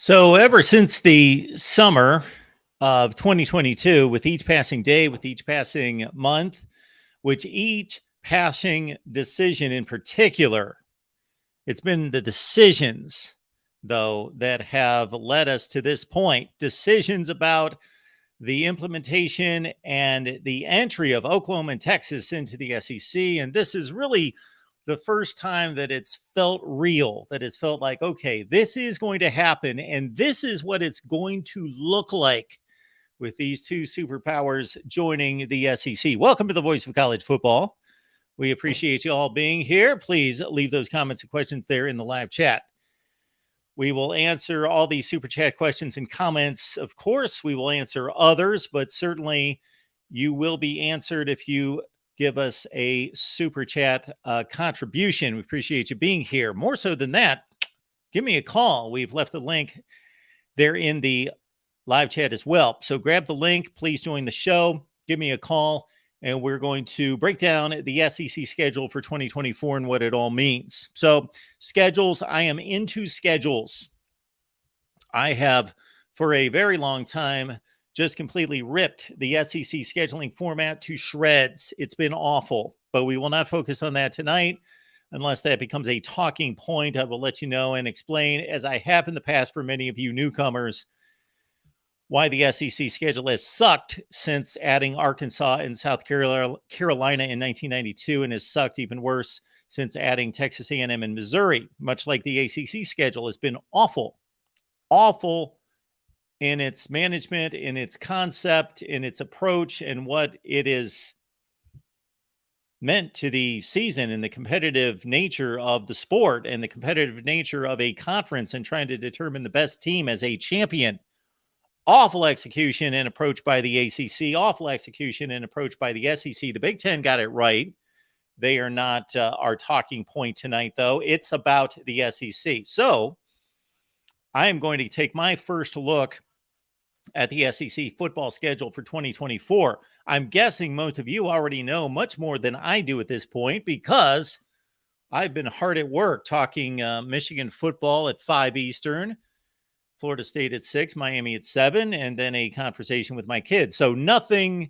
So, ever since the summer of 2022, with each passing day, with each passing month, with each passing decision in particular, it's been the decisions, though, that have led us to this point. Decisions about the implementation and the entry of Oklahoma and Texas into the SEC. And this is really the first time that it's felt real, that it's felt like, okay, this is going to happen. And this is what it's going to look like with these two superpowers joining the SEC. Welcome to the Voice of College Football. We appreciate you all being here. Please leave those comments and questions there in the live chat. We will answer all these super chat questions and comments. Of course, we will answer others, but certainly you will be answered if you give us a super chat contribution. We appreciate you being here. More so than that, give me a call. We've left the link there in the live chat as well. So grab the link. Please join the show. Give me a call, and we're going to break down the SEC schedule for 2024 and what it all means. So schedules, I am into schedules. I have, for a very long time, just completely ripped the SEC scheduling format to shreds. It's been awful, but we will not focus on that tonight unless that becomes a talking point. I will let you know and explain, as I have in the past for many of you newcomers, why the SEC schedule has sucked since adding Arkansas and South Carolina in 1992, and has sucked even worse since adding Texas A&M and Missouri. Much like the ACC schedule has been awful in its management, in its concept, in its approach, and what it is meant to the season and the competitive nature of the sport and the competitive nature of a conference and trying to determine the best team as a champion. Awful execution and approach by the ACC, awful execution and approach by the SEC. The Big Ten got it right. They are not our talking point tonight, though. It's about the SEC. So I am going to take my first look at the SEC football schedule for 2024. I'm guessing most of you already know much more than I do at this point, because I've been hard at work talking Michigan football at 5 Eastern, Florida State at 6, Miami at 7, and then a conversation with my kids. So nothing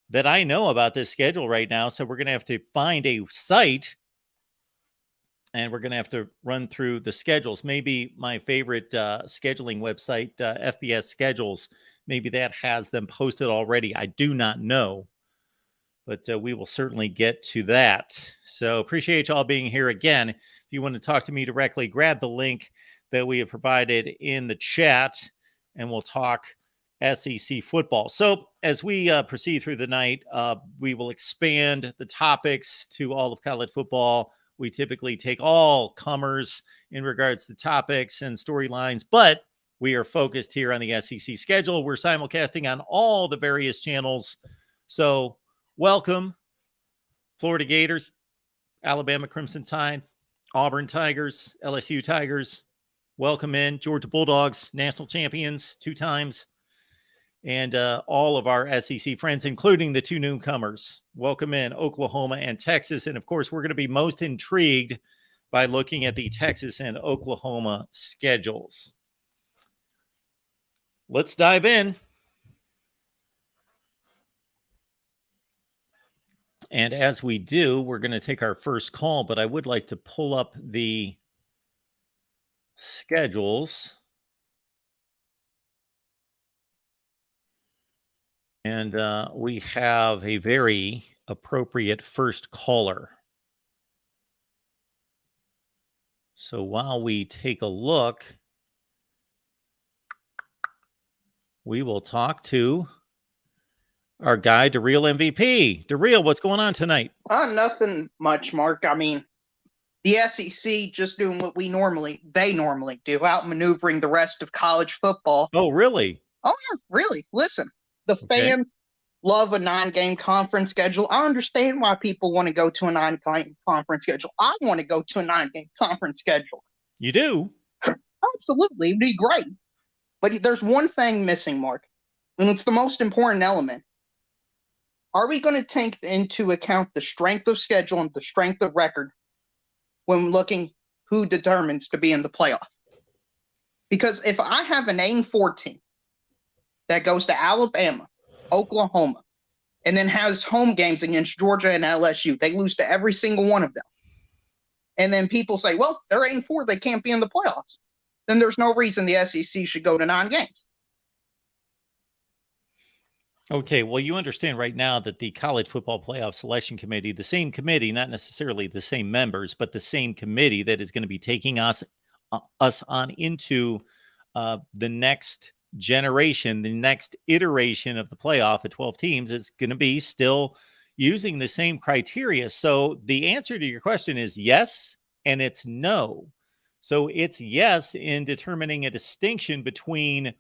that I know about this schedule right now. So we're going to have to find a site, and we're going to have to run through the schedules. Maybe my favorite scheduling website, FBS Schedules, maybe that has them posted already. I do not know, but we will certainly get to that. So appreciate y'all being here again. If you want to talk to me directly, grab the link that we have provided in the chat, and we'll talk SEC football. So as we proceed through the night, we will expand the topics to all of college football. We typically take all comers in regards to topics and storylines, but we are focused here on the SEC schedule. We're simulcasting on all the various channels. So welcome, Florida Gators, Alabama Crimson Tide, Auburn Tigers, LSU Tigers. Welcome in, Georgia Bulldogs, national champions 2 times, and all of our SEC friends, including the 2 newcomers. Welcome in, Oklahoma and Texas. And of course, we're going to be most intrigued by looking at the Texas and Oklahoma schedules. Let's dive in. And as we do, we're going to take our first call, but I would like to pull up the schedules. And we have a very appropriate first caller. So while we take a look, we will talk to our guy, DeReal MVP. DeReal, what's going on tonight? Nothing much, Mark. I mean, the SEC just doing what they normally do, outmaneuvering the rest of college football. Oh, really? Oh, yeah, really. Listen, the fans love a 9-game conference schedule. I understand why people want to go to a 9-game conference schedule. I want to go to a 9-game conference schedule. You do? Absolutely. It'd be great. But there's one thing missing, Mark, and it's the most important element. Are we going to take into account the strength of schedule and the strength of record when looking who determines to be in the playoff? Because if I have an 8-4 team that goes to Alabama, Oklahoma, and then has home games against Georgia and LSU, they lose to every single one of them. And then people say, well, they're 8-4, they can't be in the playoffs. Then there's no reason the SEC should go to 9 games. Okay, well, you understand right now that the College Football Playoff Selection Committee, the same committee, not necessarily the same members, but the same committee that is going to be taking us on into the next generation, the next iteration of the playoff at 12 teams is going to be still using the same criteria. So the answer to your question is yes, and it's no. So it's yes in determining a distinction between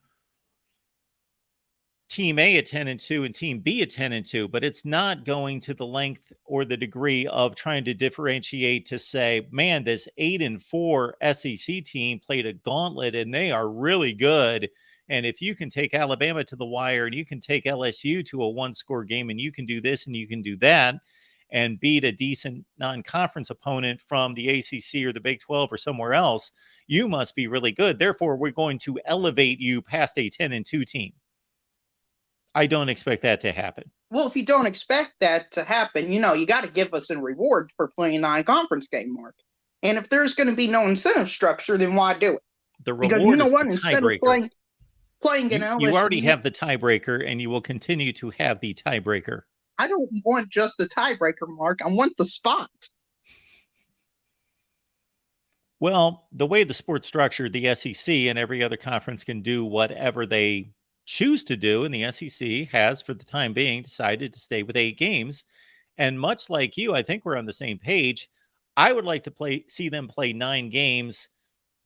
Team A at 10-2 and Team B at 10-2, but it's not going to the length or the degree of trying to differentiate to say, man, this 8-4 SEC team played a gauntlet and they are really good. And if you can take Alabama to the wire and you can take LSU to a one-score game and you can do this and you can do that and beat a decent non-conference opponent from the ACC or the Big 12 or somewhere else, you must be really good. Therefore, we're going to elevate you past a 10-2 team. I don't expect that to happen. Well, if you don't expect that to happen, you got to give us a reward for playing non-conference game, Mark. And if there's going to be no incentive structure, then why do it? The reward is the tiebreaker. Playing an LSU, you already have the tiebreaker, and you will continue to have the tiebreaker. I don't want just the tiebreaker, Mark. I want the spot. Well, the way the sport's structured, the SEC and every other conference can do whatever they choose to do, and the SEC has, for the time being, decided to stay with 8 games. And much like you, I think we're on the same page. I would like to see them play 9 games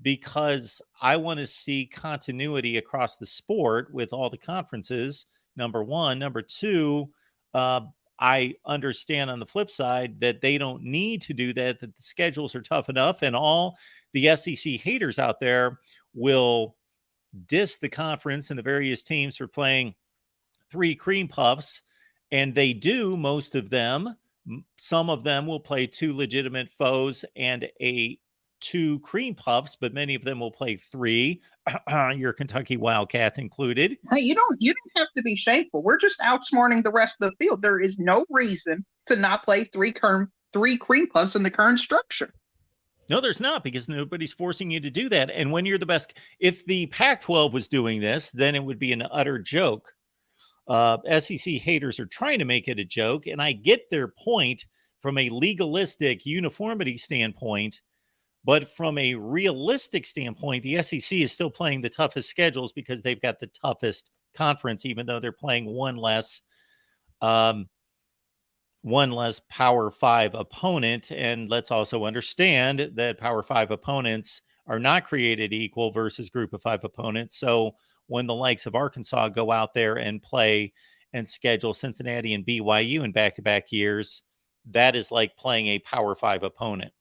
because I want to see continuity across the sport with all the conferences, number one. Number two, I understand on the flip side that they don't need to do that, that the schedules are tough enough, and all the SEC haters out there will diss the conference and the various teams for playing 3 cream puffs, and they do, most of them. Some of them will play 2 legitimate foes and 2 cream puffs, but many of them will play 3, your Kentucky Wildcats included. Hey, you don't have to be shameful. We're just outsmarting the rest of the field. There is no reason to not play 3 cream puffs in the current structure. No, there's not, because nobody's forcing you to do that. And when you're the best, if the Pac-12 was doing this, then it would be an utter joke. SEC haters are trying to make it a joke, and I get their point from a legalistic uniformity standpoint. But from a realistic standpoint, the SEC is still playing the toughest schedules because they've got the toughest conference, even though they're playing one less Power 5 opponent. And let's also understand that Power 5 opponents are not created equal versus Group of 5 opponents. So when the likes of Arkansas go out there and play and schedule Cincinnati and BYU in back-to-back years, that is like playing a Power 5 opponent.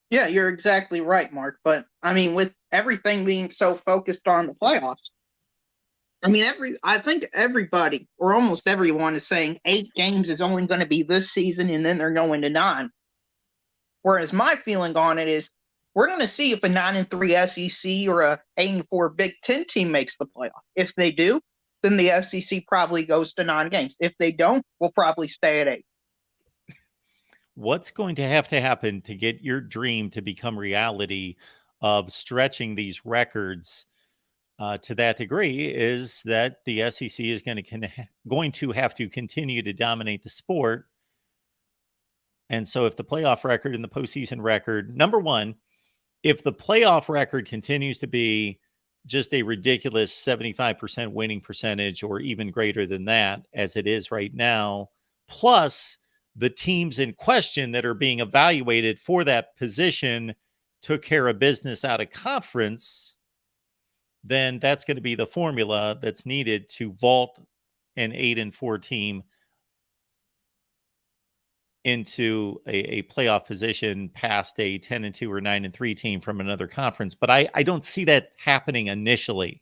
Yeah, you're exactly right, Mark. But I mean, with everything being so focused on the playoffs, I mean, I think everybody or almost everyone is saying 8 games is only going to be this season, and then they're going to 9. Whereas my feeling on it is we're going to see if a 9-3 SEC or a 8-4 Big Ten team makes the playoff. If they do, then the SEC probably goes to 9 games. If they don't, we'll probably stay at 8. What's going to happen to get your dream to become reality of stretching these records to that degree is that the SEC is going to have to continue to dominate the sport. And so if the playoff record and the postseason record, number one, if the playoff record continues to be just a ridiculous 75% winning percentage or even greater than that, as it is right now, plus the teams in question that are being evaluated for that position took care of business out of conference, then that's going to be the formula that's needed to vault an 8-4 team into a playoff position past a 10-2 or 9-3 team from another conference. But I don't see that happening initially.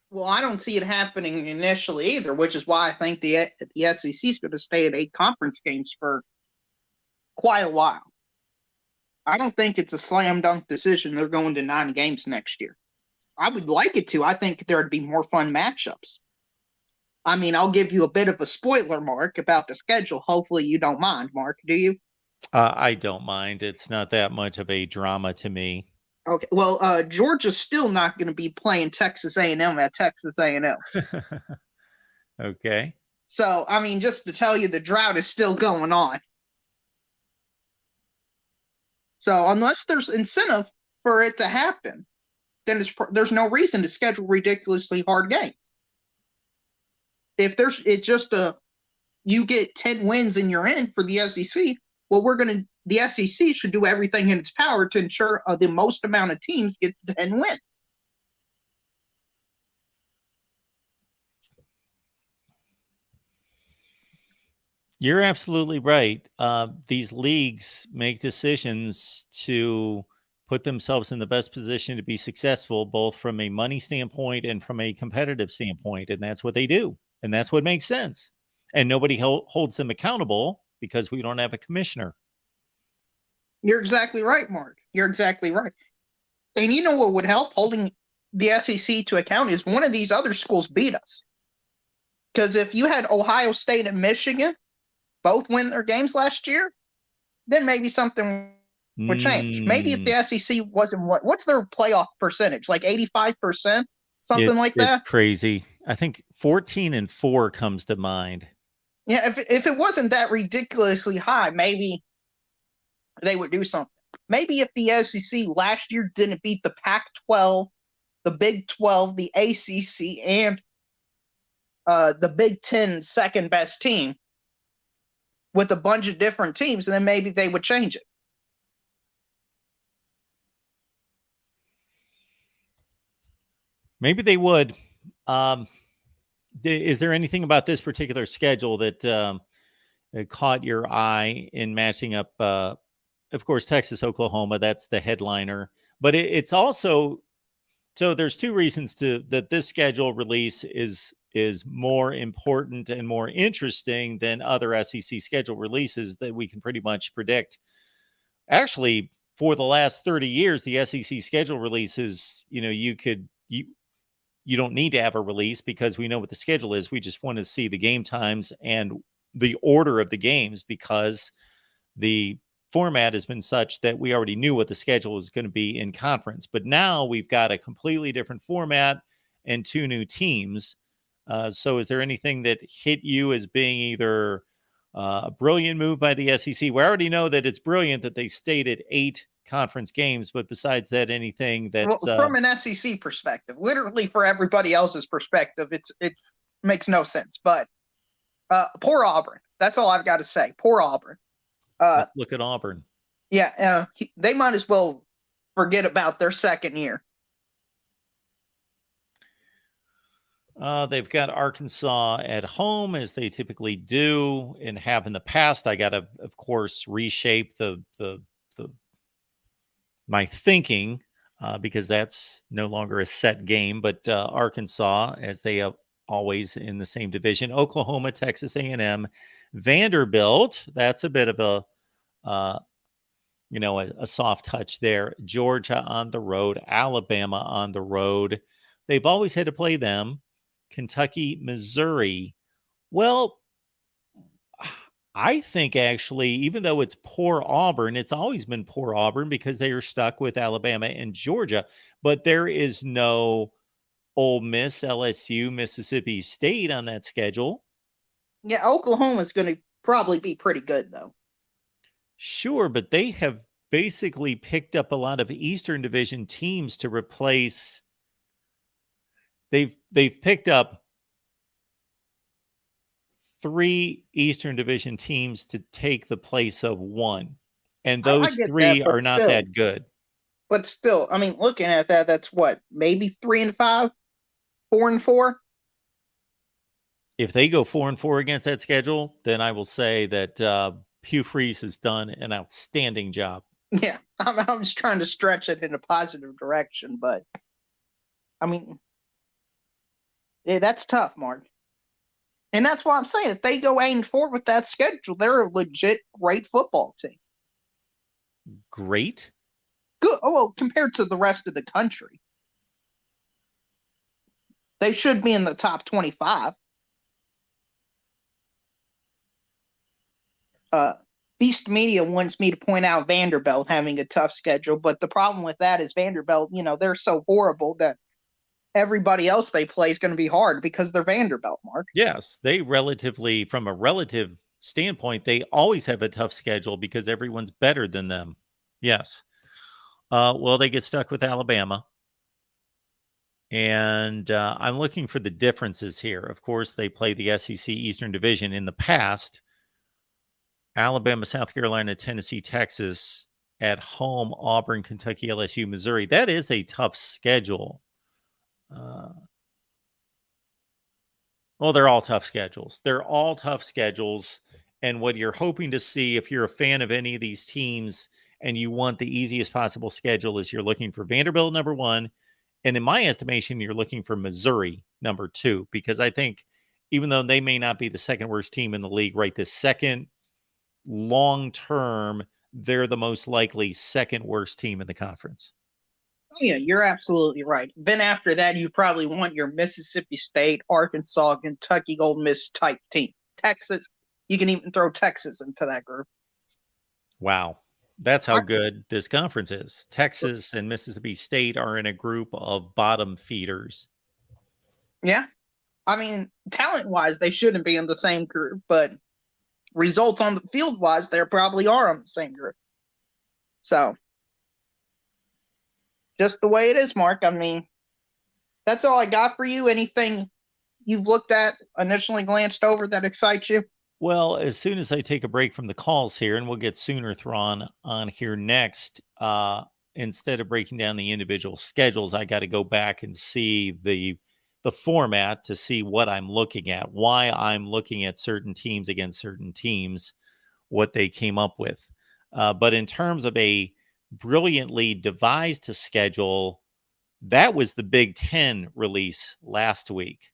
Well, I don't see it happening initially either, which is why I think the SEC is going to stay at 8 conference games for quite a while. I don't think it's a slam dunk decision. They're going to 9 games next year. I would like it to. I think there'd be more fun matchups. I mean, I'll give you a bit of a spoiler, Mark, about the schedule. Hopefully, you don't mind, Mark. Do you? I don't mind. It's not that much of a drama to me. Okay. Well, Georgia's still not going to be playing Texas A&M at Texas A&M. Okay. So, I mean, just to tell you, the drought is still going on. So, unless there's incentive for it to happen, then there's no reason to schedule ridiculously hard games. If it's just you get 10 wins and you're in for the SEC, well, the SEC should do everything in its power to ensure the most amount of teams get 10 wins. You're absolutely right. These leagues make decisions to put themselves in the best position to be successful, both from a money standpoint and from a competitive standpoint. And that's what they do. And that's what makes sense. And nobody holds them accountable because we don't have a commissioner. You're exactly right, Mark. You're exactly right. And you know what would help holding the SEC to account is one of these other schools beat us. Because if you had Ohio State and Michigan both win their games last year, then maybe something would change. Maybe if the SEC wasn't what's their playoff percentage? Like 85%, something like It's that. crazy. I think 14-4 comes to mind. Yeah, if it wasn't that ridiculously high, maybe they would do something. Maybe if the SEC last year didn't beat the Pac-12, the Big 12, the ACC, and the Big 10 second best team with a bunch of different teams, and then maybe they would change it. Maybe they would. Is there anything about this particular schedule that caught your eye in matching up? Of course, Texas, Oklahoma, that's the headliner. But it's also, so there's two reasons that this schedule release is more important and more interesting than other SEC schedule releases that we can pretty much predict. Actually, for the last 30 years, the SEC schedule releases, you don't need to have a release because we know what the schedule is. We just want to see the game times and the order of the games because the format has been such that we already knew what the schedule was going to be in conference. But now we've got a completely different format and two new teams. So is there anything that hit you as being either a brilliant move by the SEC? We already know that it's brilliant that they stayed at 8 conference games, but besides that, anything that's from an SEC perspective, literally for everybody else's perspective, it's makes no sense. But poor Auburn. That's all I've got to say. Poor Auburn. Let's look at Auburn. Yeah, they might as well forget about their second year. They've got Arkansas at home, as they typically do and have in the past. I got to, of course, reshape my thinking because that's no longer a set game. But Arkansas, as they always in the same division, Oklahoma, Texas A&M, Vanderbilt. That's a bit of a soft touch there. Georgia on the road, Alabama on the road. They've always had to play them. Kentucky, Missouri. Well, I think actually, even though it's poor Auburn, it's always been poor Auburn because they are stuck with Alabama and Georgia. But there is no Ole Miss, LSU, Mississippi State on that schedule. Yeah, Oklahoma's going to probably be pretty good, though. Sure, but they have basically picked up a lot of Eastern Division teams to replace. They've picked up 3 Eastern Division teams to take the place of one. And those 3 are not that good. But still, I mean, looking at that, that's what, maybe 3-5, 4-4? If they go 4-4 against that schedule, then I will say that Hugh Freeze has done an outstanding job. Yeah, I'm just trying to stretch it in a positive direction, but I mean, yeah, that's tough, Mark. And that's why I'm saying if they go 8-4 with that schedule, they're a legit great football team. great. Good. Oh, well, compared to the rest of the country, they should be in the top 25. Beast Media wants me to point out Vanderbilt having a tough schedule, but the problem with that is Vanderbilt, they're so horrible that everybody else they play is going to be hard because they're Vanderbilt, Mark. Yes, they relatively, from a relative standpoint, they always have a tough schedule because everyone's better than them. Yes. Well, they get stuck with Alabama. And I'm looking for the differences here. Of course, they play the SEC Eastern Division in the past. Alabama, South Carolina, Tennessee, Texas, at home, Auburn, Kentucky, LSU, Missouri. That is a tough schedule. Well, they're all tough schedules. They're all tough schedules. And what you're hoping to see, if you're a fan of any of these teams and you want the easiest possible schedule, is you're looking for Vanderbilt, number one. And in my estimation, you're looking for Missouri, number two, because I think even though they may not be the second worst team in the league right this second, long term, they're the most likely second worst team in the conference. Yeah, you're absolutely right. Then after that, you probably want your Mississippi State, Arkansas, Kentucky, Ole Miss type team. Texas, you can even throw Texas into that group. Wow. That's how good this conference is. Texas and Mississippi State are in a group of bottom feeders. Yeah. I mean, talent-wise, they shouldn't be in the same group, but results on the field-wise, they probably are on the same group. So, just the way it is, Mark. I mean, that's all I got for you. Anything you've looked at, initially glanced over that excites you? Well, as soon as I take a break from the calls here, and we'll get Sooner Thrawn on here next, instead of breaking down the individual schedules, I got to go back and see the format to see what I'm looking at, why I'm looking at certain teams against certain teams, what they came up with. But in terms of a brilliantly devised schedule, that was the Big Ten release last week.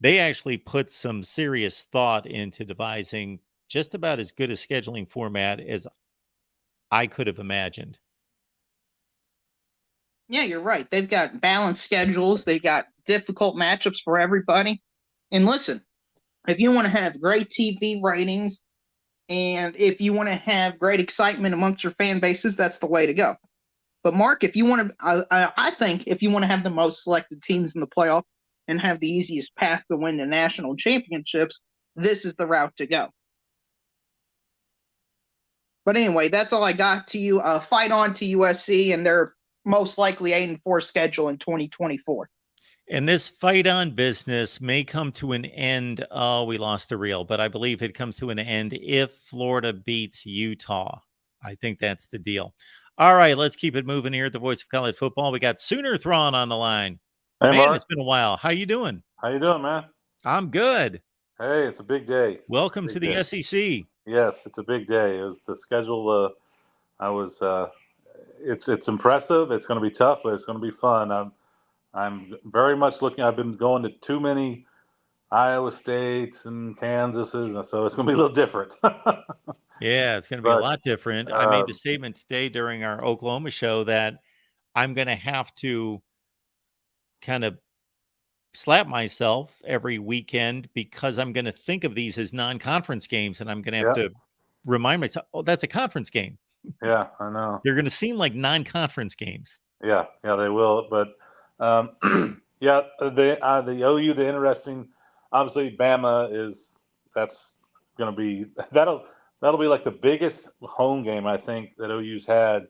They actually put some serious thought into devising just about as good a scheduling format as I could have imagined. Yeah, you're right. They've got balanced schedules. They've got difficult matchups for everybody. And listen, if you want to have great TV ratings and if you want to have great excitement amongst your fan bases, that's the way to go. But Mark, if you want to, I think if you want to have the most selected teams in the playoff and have the easiest path to win the national championships, this is the route to go. But anyway, that's all I got to you. Fight on to USC and their most likely 8-4 schedule in 2024. And this fight on business may come to an end. Oh, we lost a reel, but I believe it comes to an end if Florida beats Utah. I think that's the deal. All right, let's keep it moving here at the Voice of College Football. We got Sooner Thrawn on the line. Hey, man, Mark. It's been a while. How you doing? How you doing, man? I'm good. Hey, it's a big day. Welcome to the SEC. Yes, it's a big day. It was the schedule. It's impressive. It's going to be tough, but it's going to be fun. I'm very much looking. I've been going to too many Iowa States and Kansases, and so it's going to be a little different. Yeah, it's going to be a lot different. I made the statement today during our Oklahoma show that I'm going to have to kind of slap myself every weekend because I'm going to think of these as non-conference games, and I'm going to have to remind myself, oh, that's a conference game. Yeah, I know. They're going to seem like non-conference games. Yeah, they will. But yeah, the OU, the interesting, obviously Bama that's going to be that'll be like the biggest home game I think that OU's had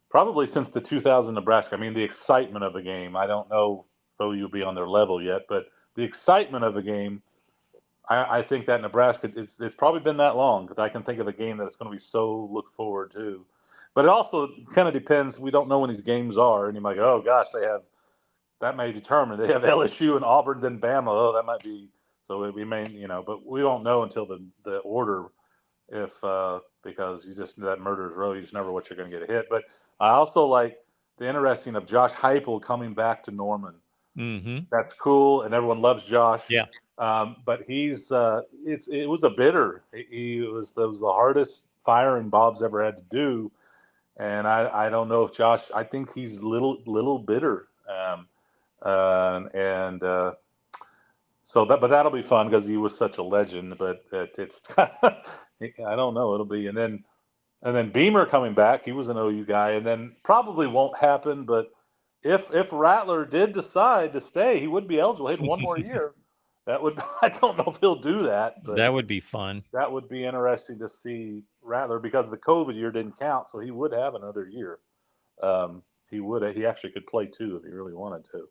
probably since the 2000 Nebraska. I mean, the excitement of the game. I don't know if OU will be on their level yet, but the excitement of the game. I think that Nebraska, it's probably been that long because I can think of a game that it's going to be so look forward to. But it also kind of depends. We don't know when these games are. And you might go, oh, gosh, that may determine. They have LSU and Auburn, then Bama. Oh, that might be. So we may, but we don't know until the order because you just, that murderer's row, you just never what you're going to get hit. But I also like the interesting of Josh Heupel coming back to Norman. Mm-hmm. That's cool. And everyone loves Josh. Yeah. But it was a bitter. It was the hardest firing Bob's ever had to do. And I don't know if Josh. I think he's little bitter. So but that'll be fun because he was such a legend. But it's I don't know. It'll be and then Beamer coming back. He was an OU guy, and then probably won't happen. But if Rattler did decide to stay, he would be eligible. He had one more year. That would I don't know if he'll do that. But that would be fun. That would be interesting to see Rattler because the COVID year didn't count, so he would have another year. He actually could play too if he really wanted to.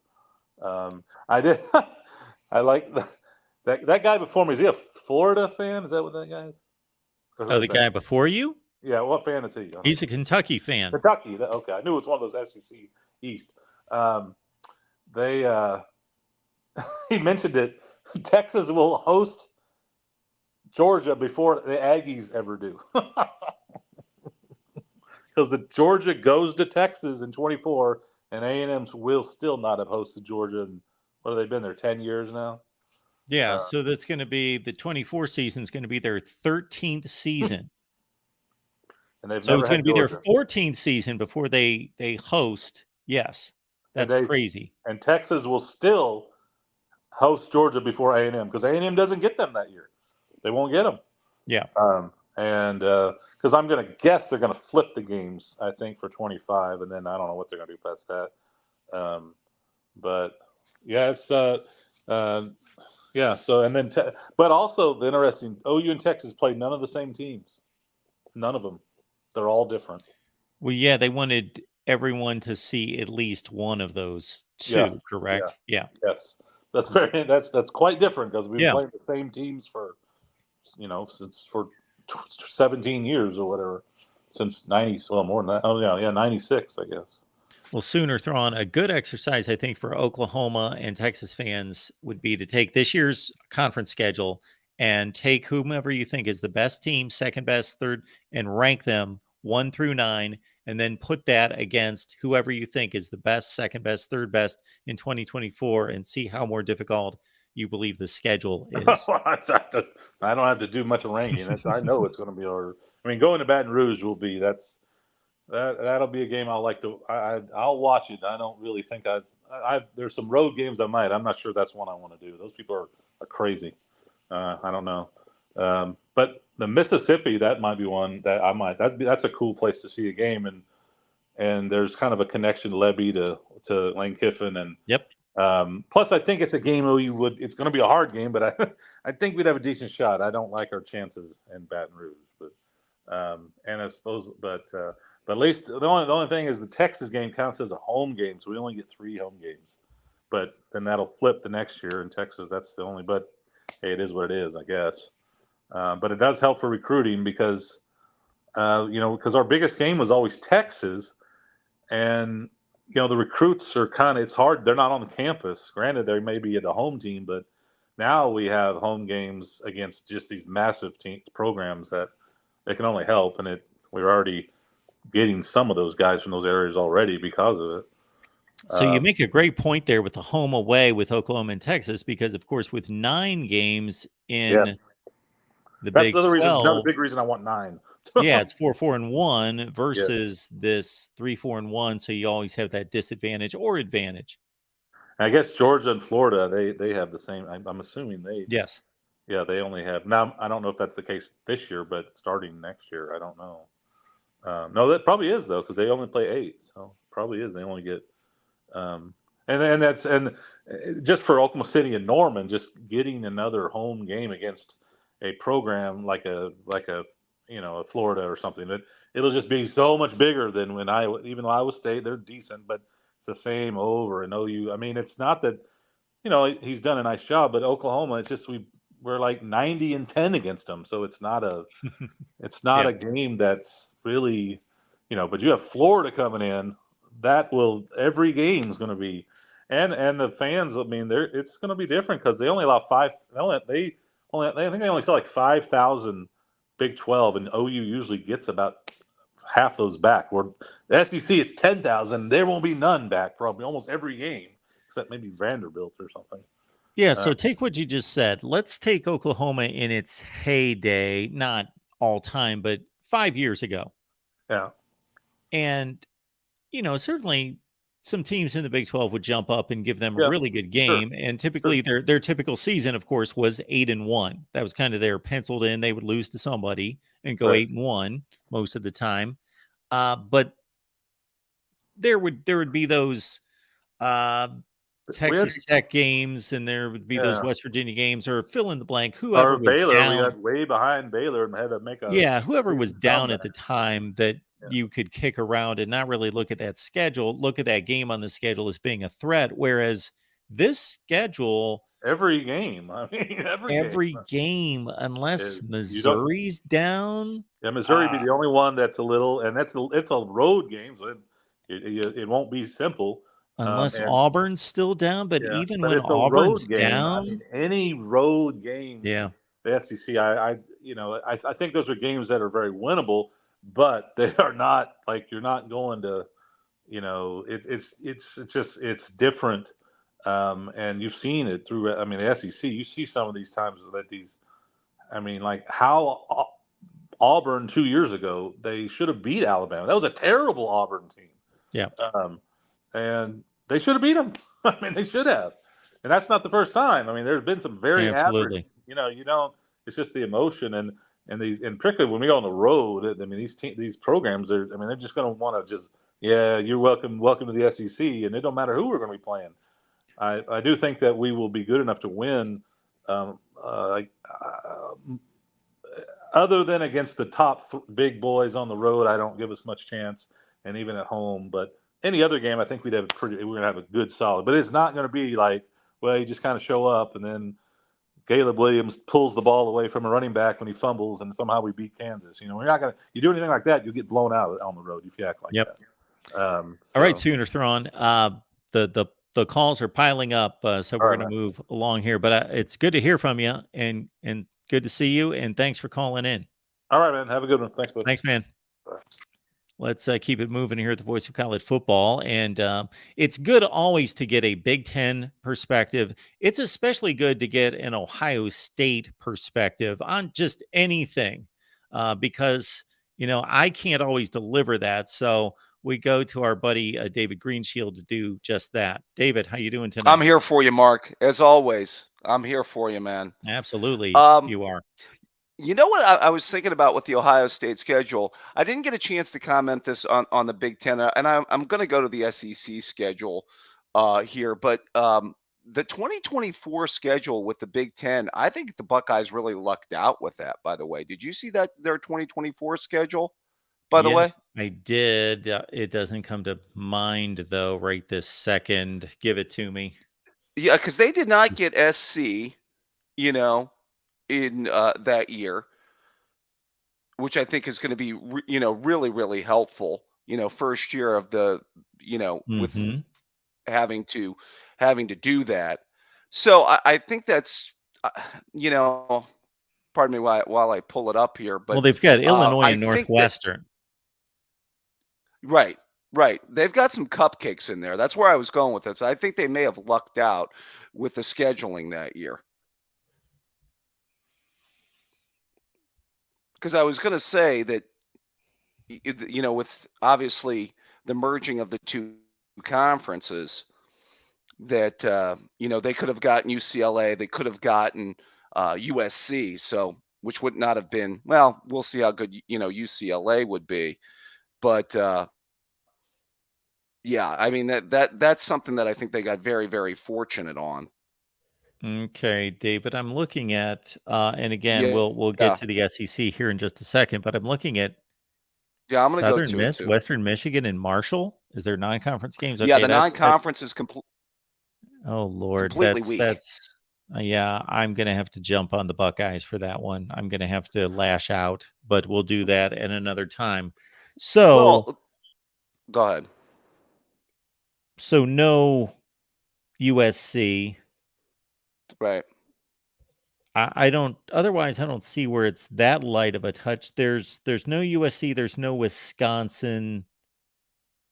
I did. I like that guy before me. Is he a Florida fan? Is that what that guy is? Oh, the guy before you? Yeah. What fan is he? He's a Kentucky fan. Kentucky. Okay, I knew it was one of those SEC East. He mentioned it. Texas will host Georgia before the Aggies ever do. Because the Georgia goes to Texas in 24, and A&M's will still not have hosted Georgia. And what have they been there, 10 years now? Yeah, so that's going to be the 24 season is going to be their 13th season. And they've so never it's going to be Georgia. Their 14th season before they host. Yes, that's crazy. And Texas will still host Georgia before A&M because A&M doesn't get them that year. They won't get them. Yeah. Because I'm going to guess they're going to flip the games, I think, for 25, and then I don't know what they're going to do past that. But yeah, it's yeah. So and then, but also the interesting OU and Texas played none of the same teams. None of them. They're all different. Well, yeah, they wanted everyone to see at least one of those two. Correct? Yeah. Yes. That's quite different because we've been playing the same teams for since for 17 years or whatever, since 90. Well, more than that. Oh yeah, 96, I guess. Well, Sooner Thrawn, a good exercise I think for Oklahoma and Texas fans would be to take this year's conference schedule and take whomever you think is the best team, second best, third, and rank them 1 through 9, and then put that against whoever you think is the best, second best, third best in 2024, and see how more difficult you believe the schedule is. I don't have to do much ranking. I know it's going to be harder. I mean, going to Baton Rouge will be that'll be a game I'll like to. I'll watch it. I don't really think there's some road games I might. I'm not sure that's one I want to do. Those people are crazy. I don't know. But the Mississippi, that might be one that I might. That's a cool place to see a game, and there's kind of a connection Levy to Lane Kiffin and yep. Plus, I think it's a game it's going to be a hard game, but I think we'd have a decent shot. I don't like our chances in Baton Rouge, but and I suppose, but at least the only thing is the Texas game counts as a home game, so we only get 3 home games. But then that'll flip the next year in Texas. That's the only. But hey, it is what it is, I guess. But it does help for recruiting because because our biggest game was always Texas, and the recruits are it's hard. They're not on the campus. Granted, they may be at the home team, but now we have home games against just these massive programs that they can only help. And we're already getting some of those guys from those areas already because of it. So you make a great point there with the home away with Oklahoma and Texas, because of course with 9 games in the Big 12, another big reason I want 9. Yeah, it's 4-4-1 versus this 3-4-1. So you always have that disadvantage or advantage. I guess Georgia and Florida, they have the same. I'm assuming they. Yes. Yeah, they only have now. I don't know if that's the case this year, but starting next year, I don't know. No, that probably is though, because they only play 8, so probably is. They only get, and just for Oklahoma City and Norman, just getting another home game against a program like a Florida or something, that it'll just be so much bigger than when even though Iowa State, they're decent, but it's the same over and OU. I mean, it's not that, he's done a nice job, but Oklahoma, it's just we're like 90-10 against them. So it's not a a game that's really, but you have Florida coming in, every game is going to be, and the fans, I mean, it's going to be different because they only allow 5. I think they only sell like 5,000 Big 12, and OU usually gets about half those back. Where the SEC, it's 10,000. There won't be none back probably almost every game, except maybe Vanderbilt or something. Yeah, so take what you just said. Let's take Oklahoma in its heyday, not all time, but 5 years ago. Yeah. And, certainly some teams in the Big 12 would jump up and give them a Yeah. really good Sure. game. And typically their typical season, of course, was 8-1. That was kind of their penciled in. They would lose to somebody and go Right. 8-1 most of the time. But there would be those Texas Tech games, and there would be those West Virginia games, or fill in the blank, whoever Or was Baylor, we down. got way behind Baylor and had to make a Whoever was down at the comeback. time that Yeah. you could kick around and not really look at that schedule, look at that game on the schedule as being a threat. Whereas this schedule, Every game, I mean, every game, unless Missouri's down, Missouri be the only one that's a little, and it's a road game, so it won't be simple. unless And Auburn's still down. But yeah, even but when it's a road Auburn's game. I down, mean, any road game, yeah, the SEC, I think those are games that are very winnable, but they are not like you're not going to, it's different. And you've seen it through. I mean, the SEC. You see some of these times that these. I mean, like how Auburn 2 years ago, they should have beat Alabama. That was a terrible Auburn team. yeah, And they should have beat them. I mean, they should have. And that's not the first time. I mean, there's been some very absolutely. average. You don't. It's just the emotion and particularly when we go on the road. I mean, these programs are. I mean, they're just going to want to just. Yeah, you're welcome to the SEC, and it don't matter who we're going to be playing. I do think that we will be good enough to win. Other than against the top big boys on the road, I don't give us much chance, and even at home. But any other game, I think we're going to have a good solid. But it's not going to be like, well, you just kind of show up and then Caleb Williams pulls the ball away from a running back when he fumbles, and somehow we beat Kansas. We're not going to. You do anything like that, you'll get blown out on the road if you act like that. All right, Sooner Thrawn. The calls are piling up, so we're going to move along here. But it's good to hear from you, and good to see you, and thanks for calling in. All right, man. Have a good one. Thanks, buddy. Thanks, man. Bye. Let's keep it moving here at the Voice of College Football. And it's good always to get a Big Ten perspective. It's especially good to get an Ohio State perspective on just anything because, I can't always deliver that. So we go to our buddy David Greenshield to do just that. David, how you doing tonight? I'm here for you, Mark. As always, I'm here for you, man. Absolutely, you are. You know what I was thinking about with the Ohio State schedule? I didn't get a chance to comment this on the Big Ten, and I'm going to go to the SEC schedule here. But the 2024 schedule with the Big Ten, I think the Buckeyes really lucked out with that, by the way. Did you see that their 2024 schedule, by the way? I did. It doesn't come to mind, though, right this second. Give it to me. Yeah, because they did not get SC, in that year, which I think is going to be, really, really helpful, first year of the, with having to do that. So I think that's, pardon me while I pull it up here, but well, they've got Illinois and Northwestern. Right. They've got some cupcakes in there. That's where I was going with this. I think they may have lucked out with the scheduling that year. Because I was going to say that, with obviously the merging of the two conferences, that, they could have gotten UCLA, they could have gotten USC, so which would not have been, well, we'll see how good, UCLA would be. But, yeah, I mean, that's something that I think they got very, very fortunate on. Okay, David, I'm looking at, and again, we'll get to the SEC here in just a second, but I'm looking at I'm going to go Southern to Miss, Western Michigan, and Marshall. Is there non-conference games? Okay, yeah, the non-conference is oh Lord, completely weak. That's yeah. I'm going to have to jump on the Buckeyes for that one. I'm going to have to lash out, but we'll do that at another time. So, go ahead. So no USC. Right. I don't see where it's that light of a touch. There's no USC, there's no Wisconsin.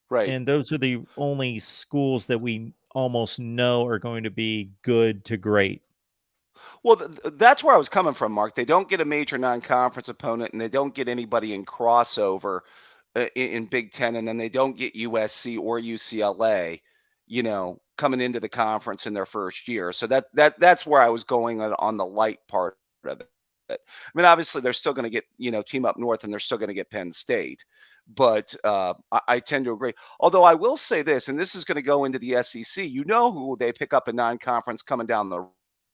Right. And those are the only schools that we almost know are going to be good to great. Well, that's where I was coming from, Mark. They don't get a major non-conference opponent, and they don't get anybody in crossover in Big Ten, and then they don't get USC or UCLA, coming into the conference in their first year. So that's where I was going on the light part of it. I mean, obviously, they're still going to get team up north, and they're still going to get Penn State. But I tend to agree. Although I will say this, and this is going to go into the SEC. You know who they pick up a non-conference coming down the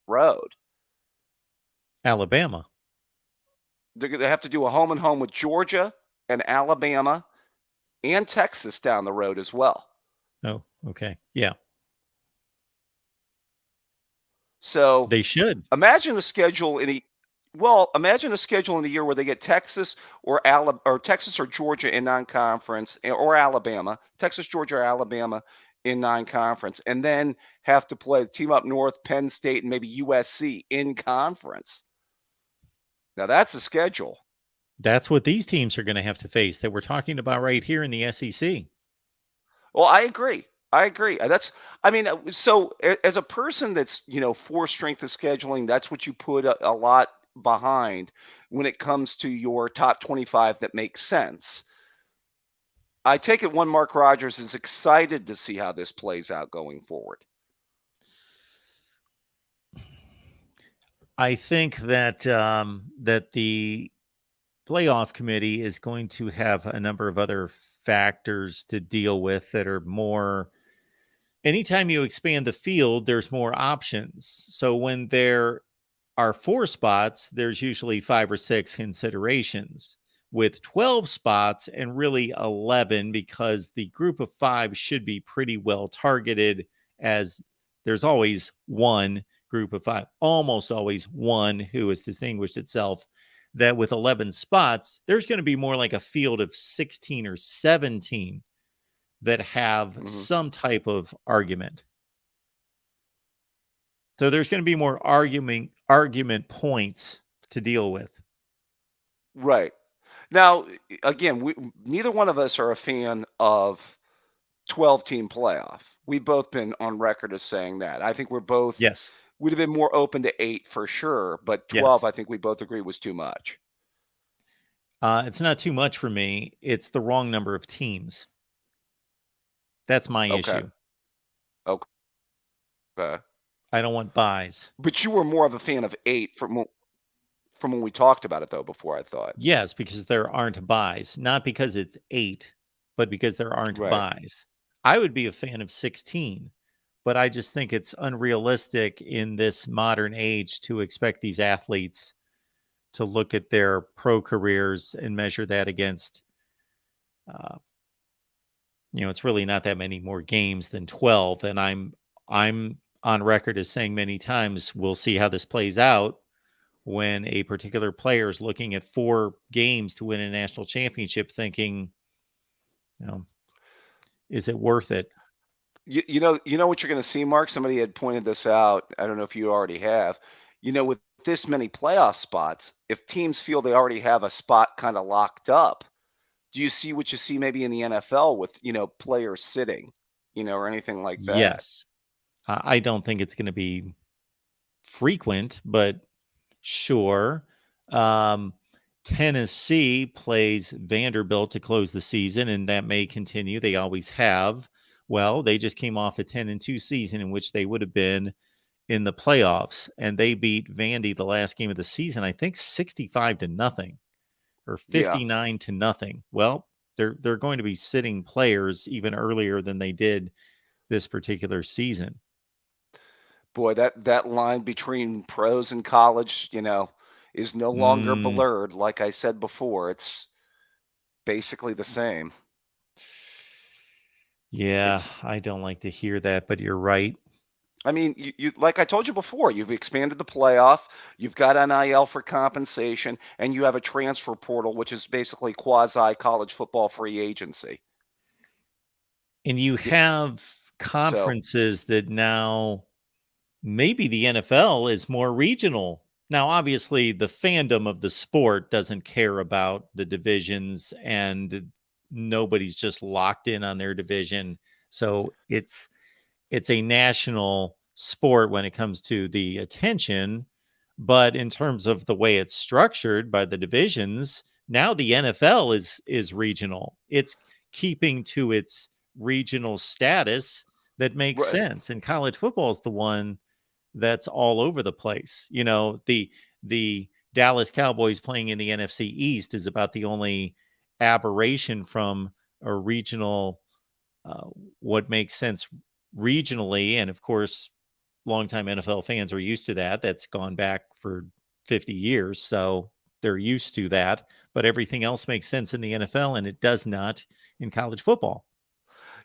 road? Alabama. They're going to have to do a home and home with Georgia and Alabama and Texas down the road as well. Oh, okay. Yeah. So they should. Imagine a schedule in a year where they get Texas or Texas or Georgia in non-conference, or Alabama, Texas, Georgia, or Alabama in non-conference, and then have to play team up north, Penn State, and maybe USC in conference. Now that's a schedule. That's what these teams are going to have to face that we're talking about right here in the SEC. Well, I agree. So as a person that's, for strength of scheduling, that's what you put a lot behind when it comes to your top 25 that makes sense. I take it one Mark Rogers is excited to see how this plays out going forward. I think that that the playoff committee is going to have a number of other factors to deal with that are more. Anytime you expand the field, there's more options. So when there are 4 spots, there's usually 5 or 6 considerations. With 12 spots and really 11, because the group of 5 should be pretty well targeted, as there's always one group of 5, almost always one who has distinguished itself, that with 11 spots, there's going to be more like a field of 16 or 17 that have some type of argument. So there's going to be more argument points to deal with. Right. Now, again, neither one of us are a fan of 12-team playoff. We've both been on record as saying that. I think we're both. Yes. We'd have been more open to 8 for sure, but 12, yes. I think we both agree was too much. It's not too much for me. It's the wrong number of teams. That's my issue. Okay. I don't want buys. But you were more of a fan of 8 from when we talked about it, though, before, I thought. Yes, because there aren't buys. Not because it's 8, but because there aren't buys. I would be a fan of 16, but I just think it's unrealistic in this modern age to expect these athletes to look at their pro careers and measure that against, it's really not that many more games than 12. And I'm on record as saying many times, we'll see how this plays out when a particular player is looking at 4 games to win a national championship, thinking, is it worth it? You know what you're going to see, Mark? Somebody had pointed this out. I don't know if you already have. With this many playoff spots, if teams feel they already have a spot kind of locked up, do you see what you see maybe in the NFL with, players sitting, or anything like that? Yes. I don't think it's going to be frequent, but sure. Tennessee plays Vanderbilt to close the season, and that may continue. They always have. Well, they just came off a 10-2 season in which they would have been in the playoffs, and they beat Vandy the last game of the season, I think 65-0 or 59-0. Well, they're going to be sitting players even earlier than they did this particular season. Boy, that line between pros and college, is no longer blurred. Like I said before, it's basically the same. Yeah, I don't like to hear that, but you're right. I mean, you like I told you before, you've expanded the playoff, you've got NIL for compensation, and you have a transfer portal, which is basically quasi college football free agency. And you have conferences that now maybe the NFL is more regional. Now, obviously, the fandom of the sport doesn't care about the divisions, and nobody's just locked in on their division. So it's a national sport when it comes to the attention, But in terms of the way it's structured by the divisions, now the NFL is regional. It's keeping to its regional status that makes Right. sense. And college football is the one that's all over the place. The Dallas Cowboys playing in the NFC East is about the only aberration from a regional what makes sense regionally. And of course, longtime NFL fans are used to that. That's gone back for 50 years. So they're used to that. But everything else makes sense in the NFL, and it does not in college football.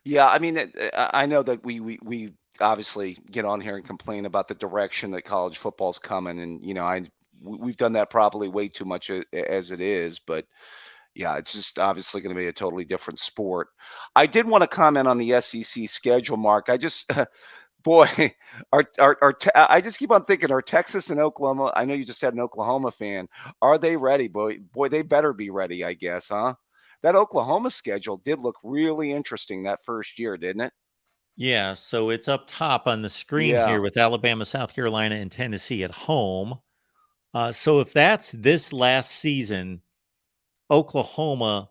Yeah, I mean, I know that we obviously get on here and complain about the direction that college football's coming, and we've done that probably way too much as it is. But yeah, it's just obviously going to be a totally different sport. I did want to comment on the SEC schedule, Mark. I just boy, I just keep on thinking, are Texas and Oklahoma? I know you just had an Oklahoma fan. Are they ready, boy? Boy, they better be ready, I guess, huh? That Oklahoma schedule did look really interesting that first year, didn't it? Yeah. So it's up top on the screen Yeah, here with Alabama, South Carolina, and Tennessee at home. So if that's this last season, Oklahoma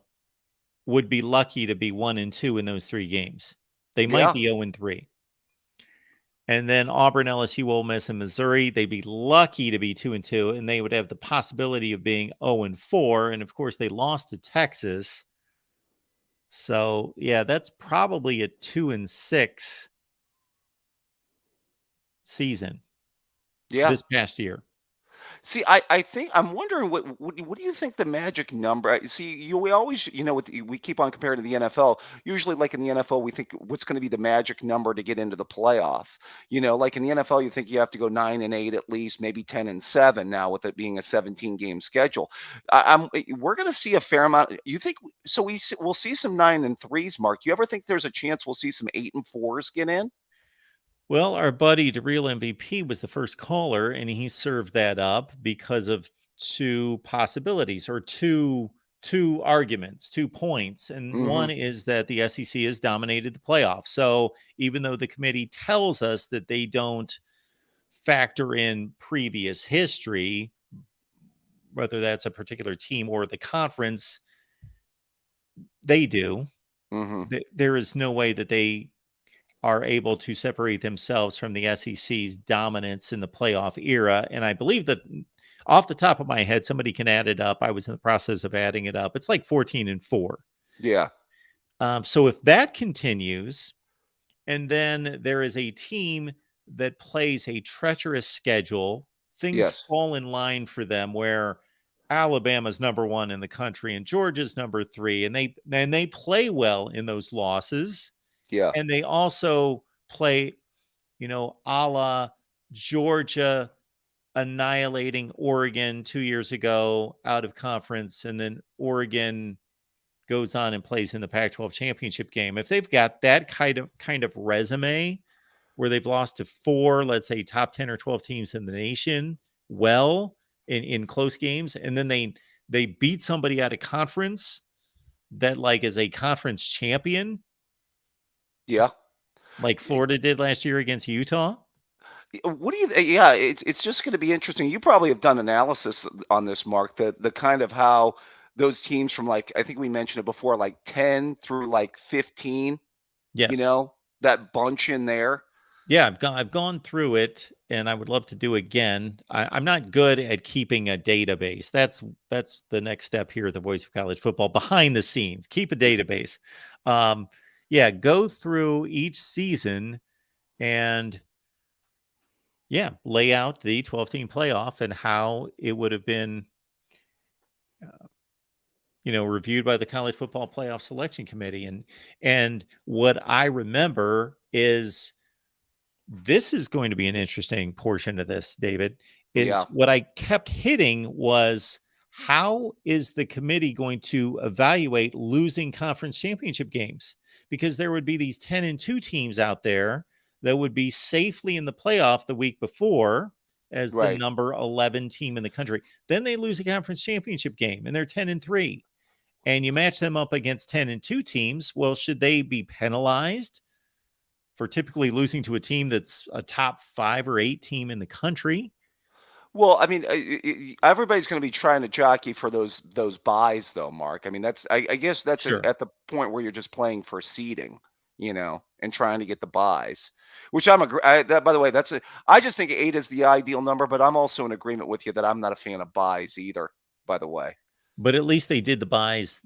would be lucky to be 1-2 in those 3 games. They might yeah, be 0-3. And then Auburn, LSU, Ole Miss, and Missouri, they'd be lucky to be 2-2, and they would have the possibility of being 0-4. And of course, they lost to Texas. So yeah, that's probably a 2-6 season yeah. this past year. See, I think I'm wondering what do you think the magic number? See, we always we keep on comparing to the NFL. Usually, like in the NFL, we think what's going to be the magic number to get into the playoff. Like in the NFL, you think you have to go 9-8 at least, maybe 10-7 now with it being a 17 game schedule. We're going to see a fair amount. You think so? We'll see some 9-3s. Mark, you ever think there's a chance we'll see some 8-4s get in? Well, our buddy, the real MVP, was the first caller, and he served that up because of two possibilities or two arguments, 2 points. And Hmm. one is that the SEC has dominated the playoffs. So even though the committee tells us that they don't factor in previous history, whether that's a particular team or the conference, they do. Hmm. There is no way that they are able to separate themselves from the SEC's dominance in the playoff era. And I believe that off the top of my head, somebody can add it up. I was in the process of adding it up. It's like 14-4. Yeah. So if that continues, and then there is a team that plays a treacherous schedule, things Yes. fall in line for them where Alabama's number 1 in the country and Georgia's number 3, and they play well in those losses. Yeah. And they also play, a la Georgia annihilating Oregon 2 years ago out of conference, and then Oregon goes on and plays in the Pac-12 championship game. If they've got that kind of resume where they've lost to 4, let's say top 10 or 12 teams in the nation, well, in close games, and then they beat somebody out of conference that like is a conference champion, Yeah. like Florida did last year against Utah. What do you? Yeah, it's just going to be interesting. You probably have done analysis on this, Mark. The kind of how those teams from like I think we mentioned it before, like 10 through like 15. Yes. That bunch in there. Yeah, I've gone through it, and I would love to do again. I'm not good at keeping a database. That's the next step here at the Voice of College Football. Behind the scenes, keep a database. Yeah, go through each season and yeah, lay out the 12-team playoff and how it would have been, reviewed by the College Football Playoff Selection Committee. And what I remember is this is going to be an interesting portion of this, David, is Yeah. what I kept hitting was how is the committee going to evaluate losing conference championship games? Because there would be these 10-2 teams out there that would be safely in the playoff the week before as the Right. number 11 team in the country. Then they lose a conference championship game and they're 10-3. And you match them up against 10-2 teams. Well, should they be penalized for typically losing to a team that's a top 5 or 8 team in the country? Well, I mean, everybody's going to be trying to jockey for those buys, though, Mark. I mean, I guess that's Sure. at the point where you're just playing for seeding, and trying to get the buys. Which I'm that, by the way, I just think 8 is the ideal number, but I'm also in agreement with you that I'm not a fan of buys either. By the way, But at least they did the buys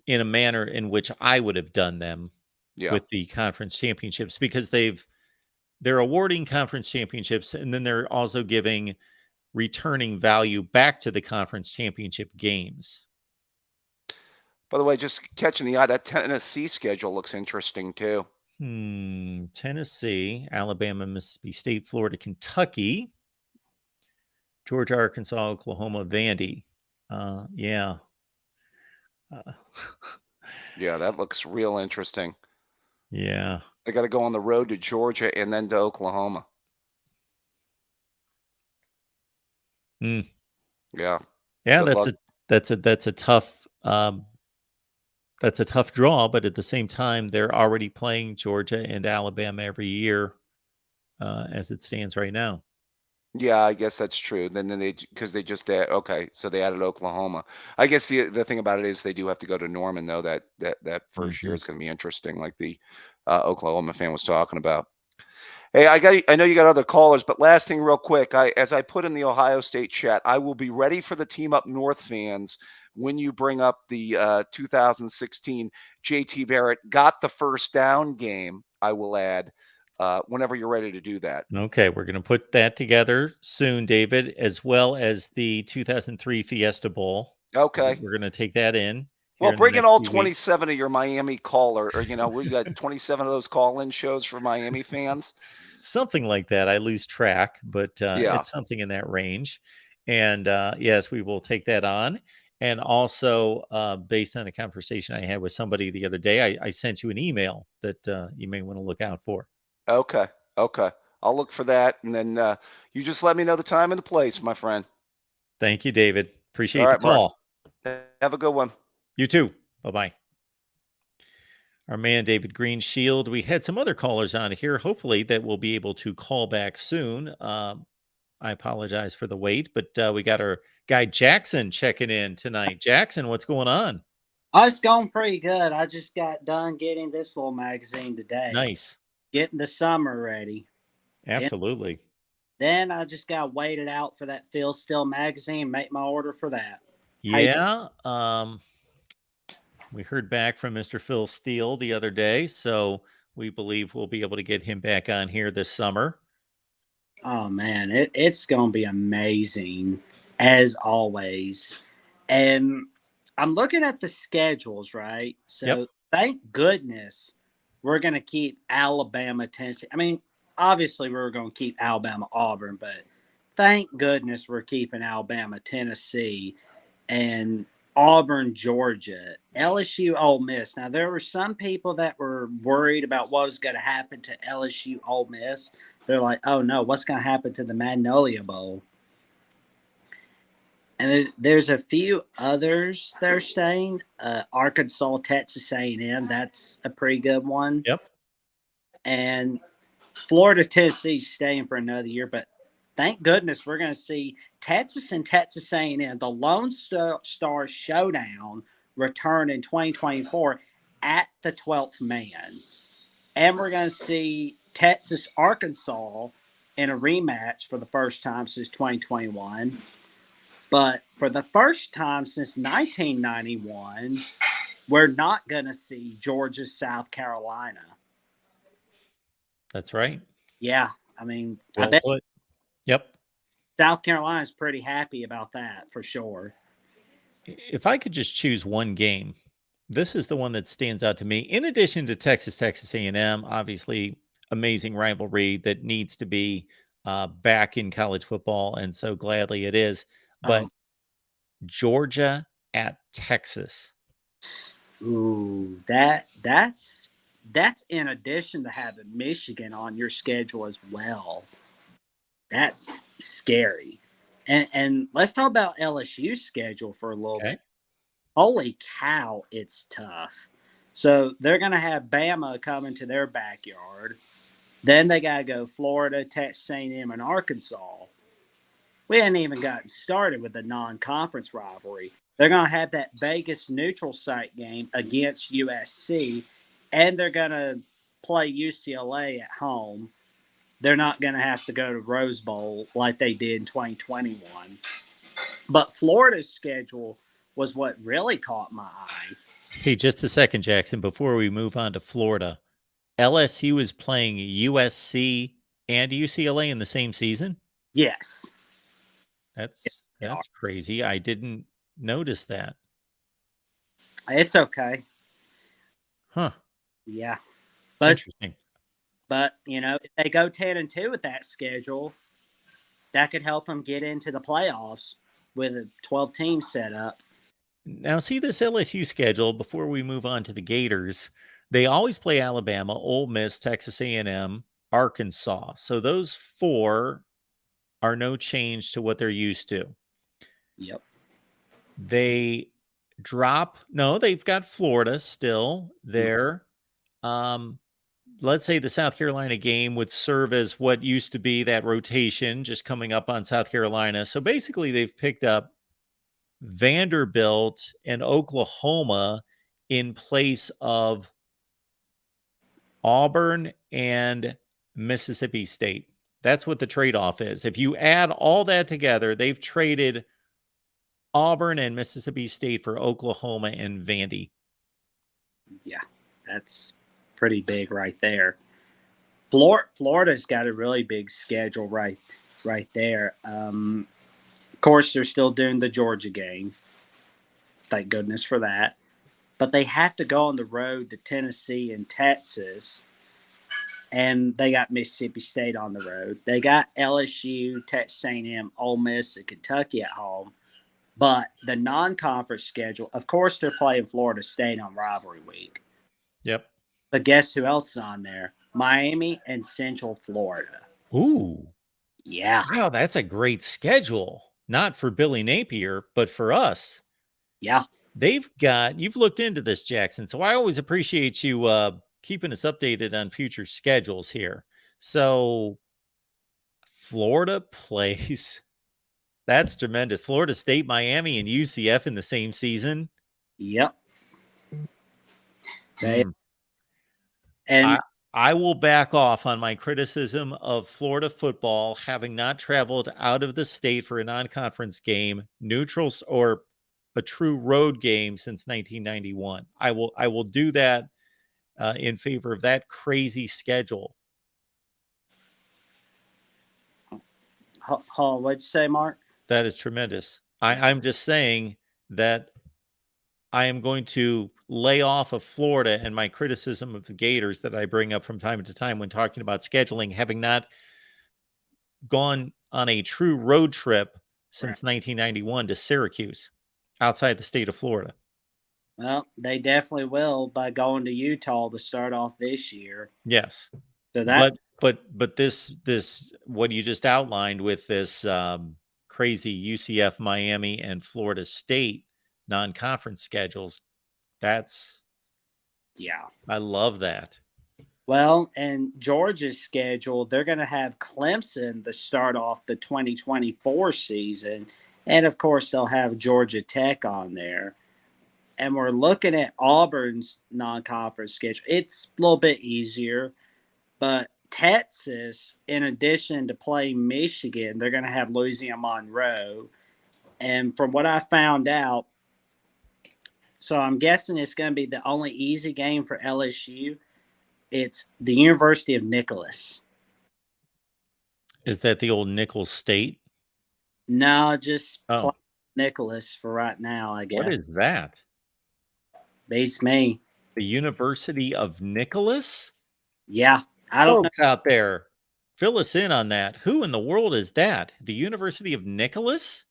in a manner in which I would have done them yeah. with the conference championships, because they're awarding conference championships, and then they're also giving returning value back to the conference championship games. By the way, just catching the eye, that Tennessee schedule looks interesting too. Tennessee, Alabama, Mississippi State, Florida, Kentucky, Georgia, Arkansas, Oklahoma, Vandy. Yeah. Yeah, that looks real interesting. Yeah. They got to go on the road to Georgia and then to Oklahoma. Mm. Yeah. Yeah, Good that's a tough that's a tough draw, but at the same time, they're already playing Georgia and Alabama every year as it stands right now. Yeah, I guess that's true. Then because they just okay, so they added Oklahoma. I guess the thing about it is they do have to go to Norman though. That first year Mhm. is going to be interesting, like the Oklahoma fan was talking about. Hey, I know you got other callers, but last thing real quick, as I put in the Ohio State chat, I will be ready for the Team Up North fans when you bring up the 2016 JT Barrett got the first down game. I will add whenever you're ready to do that. Okay, we're going to put that together soon, David, as well as the 2003 Fiesta Bowl. Okay. We're going to take that in. Well, In the bring in next all few weeks. 27 of your Miami caller, or we got 27 of those call-in shows for Miami fans. Something like that. I lose track, but Yeah. it's something in that range. And yes, we will take that on. And also, based on a conversation I had with somebody the other day, I sent you an email that you may want to look out for. Okay. Okay. I'll look for that, and then you just let me know the time and the place, my friend. Thank you, David. Appreciate All the right, Mark. call. Have a good one. You too. Bye-bye. Our man, David Greenshield. We had some other callers on here. Hopefully that we'll be able to call back soon. I apologize for the wait, but we got our guy Jackson checking in tonight. Jackson, what's going on? Oh, it's going pretty good. I just got done getting this little magazine today. Nice. Getting the summer ready. Absolutely. And then I just got waited out for that Phil Still magazine, make my order for that. Yeah. We heard back from Mr. Phil Steele the other day, so we believe we'll be able to get him back on here this summer. Oh, man, it's going to be amazing, as always. And I'm looking at the schedules, right? So Thank goodness we're going to keep Alabama, Tennessee. I mean, obviously we're going to keep Alabama, Auburn, but thank goodness we're keeping Alabama, Tennessee, and Auburn, Georgia, LSU, Ole Miss. Now, there were some people that were worried about what was going to happen to LSU, Ole Miss. They're like, oh, no, what's going to happen to the Magnolia Bowl? And there's a few others that are staying. Arkansas, Texas A&M, that's a pretty good one. Yep. And Florida, Tennessee staying for another year. But thank goodness we're going to see Texas and Texas A&M, the Lone Star Showdown, return in 2024 at the 12th man. And we're going to see Texas, Arkansas in a rematch for the first time since 2021. But for the first time since 1991, we're not going to see Georgia, South Carolina. That's right. Yeah. I mean, Well I bet put. Yep. South Carolina's pretty happy about that for sure. If I could just choose one game, this is the one that stands out to me. In addition to Texas A&M, obviously amazing rivalry that needs to be back in college football, and so gladly it is. But Georgia at Texas. Ooh, that's in addition to having Michigan on your schedule as well. That's scary. And let's talk about LSU's schedule for a little bit. Holy cow, it's tough. So they're going to have Bama coming to their backyard. Then they got to go Florida, Texas A&M, and Arkansas. we hadn't even gotten started with the non-conference rivalry. They're going to have that Vegas neutral site game against USC, and they're going to play UCLA at home. They're not going to have to go to Rose Bowl like they did in 2021. But Florida's schedule was what really caught my eye. Hey, just a second, Jackson, before we move on to Florida. LSU is playing USC and UCLA in the same season? Yes. That's crazy. I didn't notice that. It's okay. Huh. Yeah. But Interesting. But, if they go 10-2 with that schedule, that could help them get into the playoffs with a 12-team setup. Now, see this LSU schedule before we move on to the Gators. They always play Alabama, Ole Miss, Texas A&M, Arkansas. So those 4 are no change to what they're used to. Yep. They've got Florida still there. Let's say the South Carolina game would serve as what used to be that rotation just coming up on South Carolina. So basically they've picked up Vanderbilt and Oklahoma in place of Auburn and Mississippi State. That's what the trade-off is. If you add all that together, they've traded Auburn and Mississippi State for Oklahoma and Vandy. Yeah, that's pretty big right there. Florida's got a really big schedule right there. Of course, they're still doing the Georgia game. Thank goodness for that. But they have to go on the road to Tennessee and Texas. And they got Mississippi State on the road. They got LSU, Texas A&M, Ole Miss, and Kentucky at home. But the non-conference schedule, of course, they're playing Florida State on rivalry week. Yep. But guess who else is on there? Miami and Central Florida. Ooh. Yeah. Wow, that's a great schedule. Not for Billy Napier, but for us. Yeah. You've looked into this, Jackson. So I always appreciate you keeping us updated on future schedules here. So Florida plays. That's tremendous. Florida State, Miami, and UCF in the same season. Yep. And I will back off on my criticism of Florida football having not traveled out of the state for a non-conference game, neutrals, or a true road game since 1991. I will do that in favor of that crazy schedule. What'd you say, Mark? That is tremendous. I'm just saying that I am going to lay off of Florida and my criticism of the Gators that I bring up from time to time when talking about scheduling, having not gone on a true road trip since 1991 to Syracuse outside the state of Florida. Well, they definitely will by going to Utah to start off this year. Yes. So that, but this what you just outlined with this crazy UCF, Miami, and Florida State non-conference schedules, I love that. Well, and Georgia's schedule, they're going to have Clemson to start off the 2024 season. And, of course, they'll have Georgia Tech on there. And we're looking at Auburn's non-conference schedule. It's a little bit easier. But Texas, in addition to playing Michigan, they're going to have Louisiana Monroe. And from what I found out, so I'm guessing it's going to be the only easy game for LSU. It's the University of Nicholas. Is that the old Nicholls State? No, just Nicholas for right now, I guess. What is that? Beats me. The University of Nicholas? Yeah. I don't Folks out there, fill us in on that. Who in the world is that? The University of Nicholas?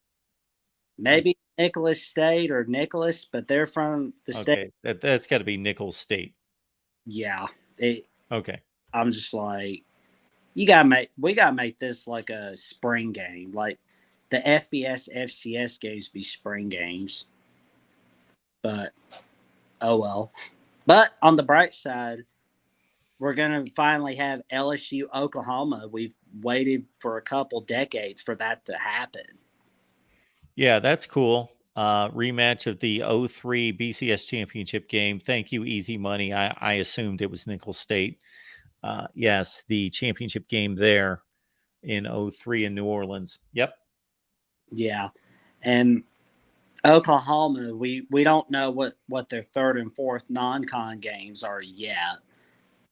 Maybe Nicholas State or Nicholas, but they're from the state. That's got to be Nichols State. Yeah. Okay. I'm just like, we gotta make this like a spring game. Like the FBS, FCS games be spring games. But oh well. But on the bright side, we're gonna finally have LSU Oklahoma. We've waited for a couple decades for that to happen. Yeah, that's cool. Rematch of the 03 BCS championship game. Thank you, Easy Money. I assumed it was Nicholls State. Yes, the championship game there in 03 in New Orleans. Yep. Yeah. And Oklahoma, we don't know what their third and fourth non-con games are yet,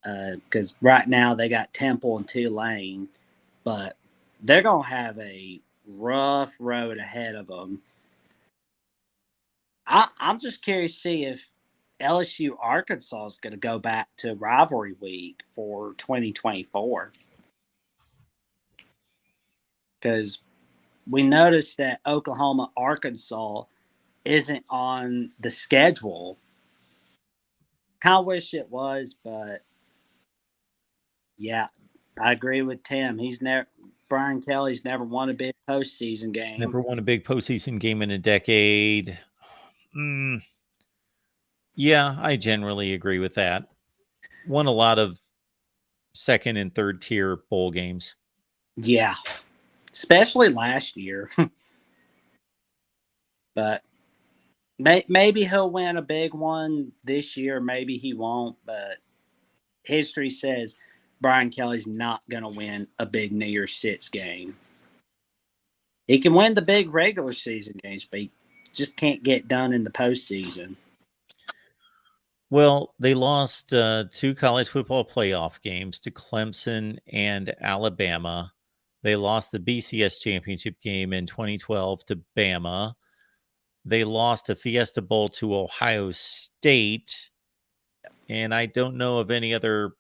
because right now they got Temple and Tulane, but they're gonna have a rough road ahead of them. I'm just curious to see if LSU Arkansas is going to go back to rivalry week for 2024, because we noticed that Oklahoma Arkansas isn't on the schedule. Kind of wish it was, but yeah, I agree with Tim. Brian Kelly's never won a big postseason game. Never won a big postseason game in a decade. Yeah, I generally agree with that. Won a lot of second and third tier bowl games. Yeah, especially last year. But maybe he'll win a big one this year. Maybe he won't. But history says Brian Kelly's not going to win a big New Year's Six game. He can win the big regular season games, but he just can't get done in the postseason. Well, they lost 2 college football playoff games to Clemson and Alabama. They lost the BCS championship game in 2012 to Bama. They lost a Fiesta Bowl to Ohio State. And I don't know of any other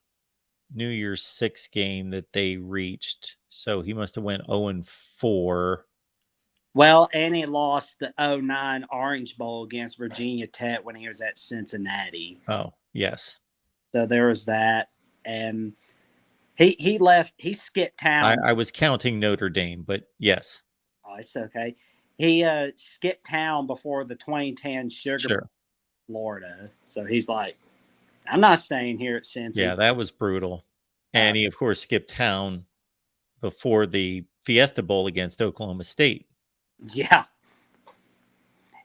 New Year's Six game that they reached. So he must have went 0-4. Well, and he lost the 2009 Orange Bowl against Virginia Tech when he was at Cincinnati. Oh, yes. So there was that. And he left. He skipped town. I was counting Notre Dame, but yes. Oh, it's okay. He skipped town before the 2010 Sugar Bowl, Florida. So he's like, I'm not staying here at Cincy. Yeah, that was brutal. And he, of course, skipped town before the Fiesta Bowl against Oklahoma State. Yeah.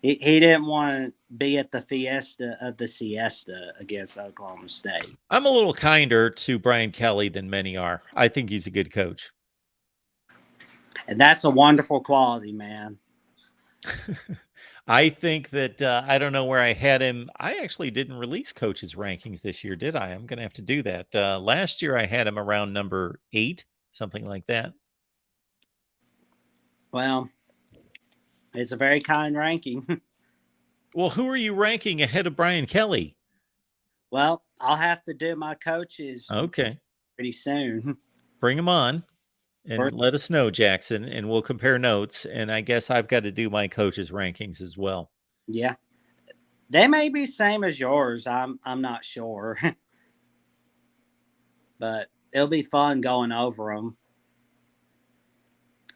He didn't want to be at the Fiesta of the Siesta against Oklahoma State. I'm a little kinder to Brian Kelly than many are. I think he's a good coach. And that's a wonderful quality, man. I think that I don't know where I had him. I actually didn't release coaches' rankings this year, did I? I'm going to have to do that. Last year, I had him around number 8, something like that. Well, it's a very kind ranking. Well, who are you ranking ahead of Brian Kelly? Well, I'll have to do my coaches pretty soon. Bring them on and let us know, Jackson, and we'll compare notes. And I guess I've got to do my coaches' rankings as well. Yeah. They may be same as yours. I'm not sure. But it'll be fun going over them.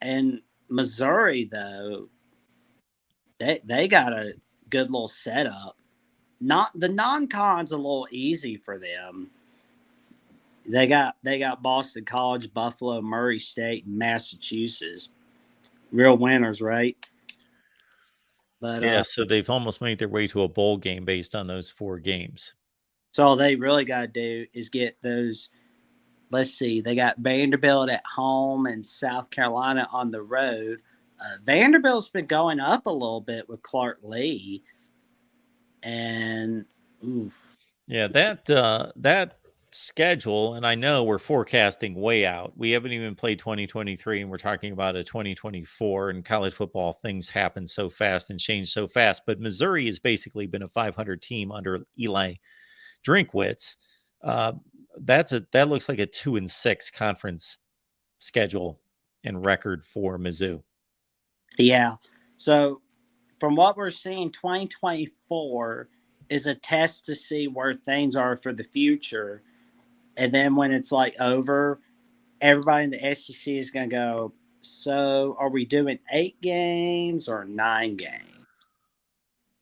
And Missouri, though, they got a good little setup. Not the non-con's a little easy for them. They got Boston College, Buffalo, Murray State, and Massachusetts. Real winners, right? But yeah, so they've almost made their way to a bowl game based on those 4 games. So all they really got to do is get those. Let's see. They got Vanderbilt at home and South Carolina on the road. Vanderbilt's been going up a little bit with Clark Lee. And yeah, that schedule, and I know we're forecasting way out. We haven't even played 2023, and we're talking about a 2024. And college football, things happen so fast and change so fast. But Missouri has basically been a 500 team under Eli Drinkwitz. That looks like a 2-6 conference schedule and record for Mizzou. Yeah. So from what we're seeing, 2024 is a test to see where things are for the future. And then when it's like over, everybody in the SEC is going to go, so are we doing 8 games or 9 games?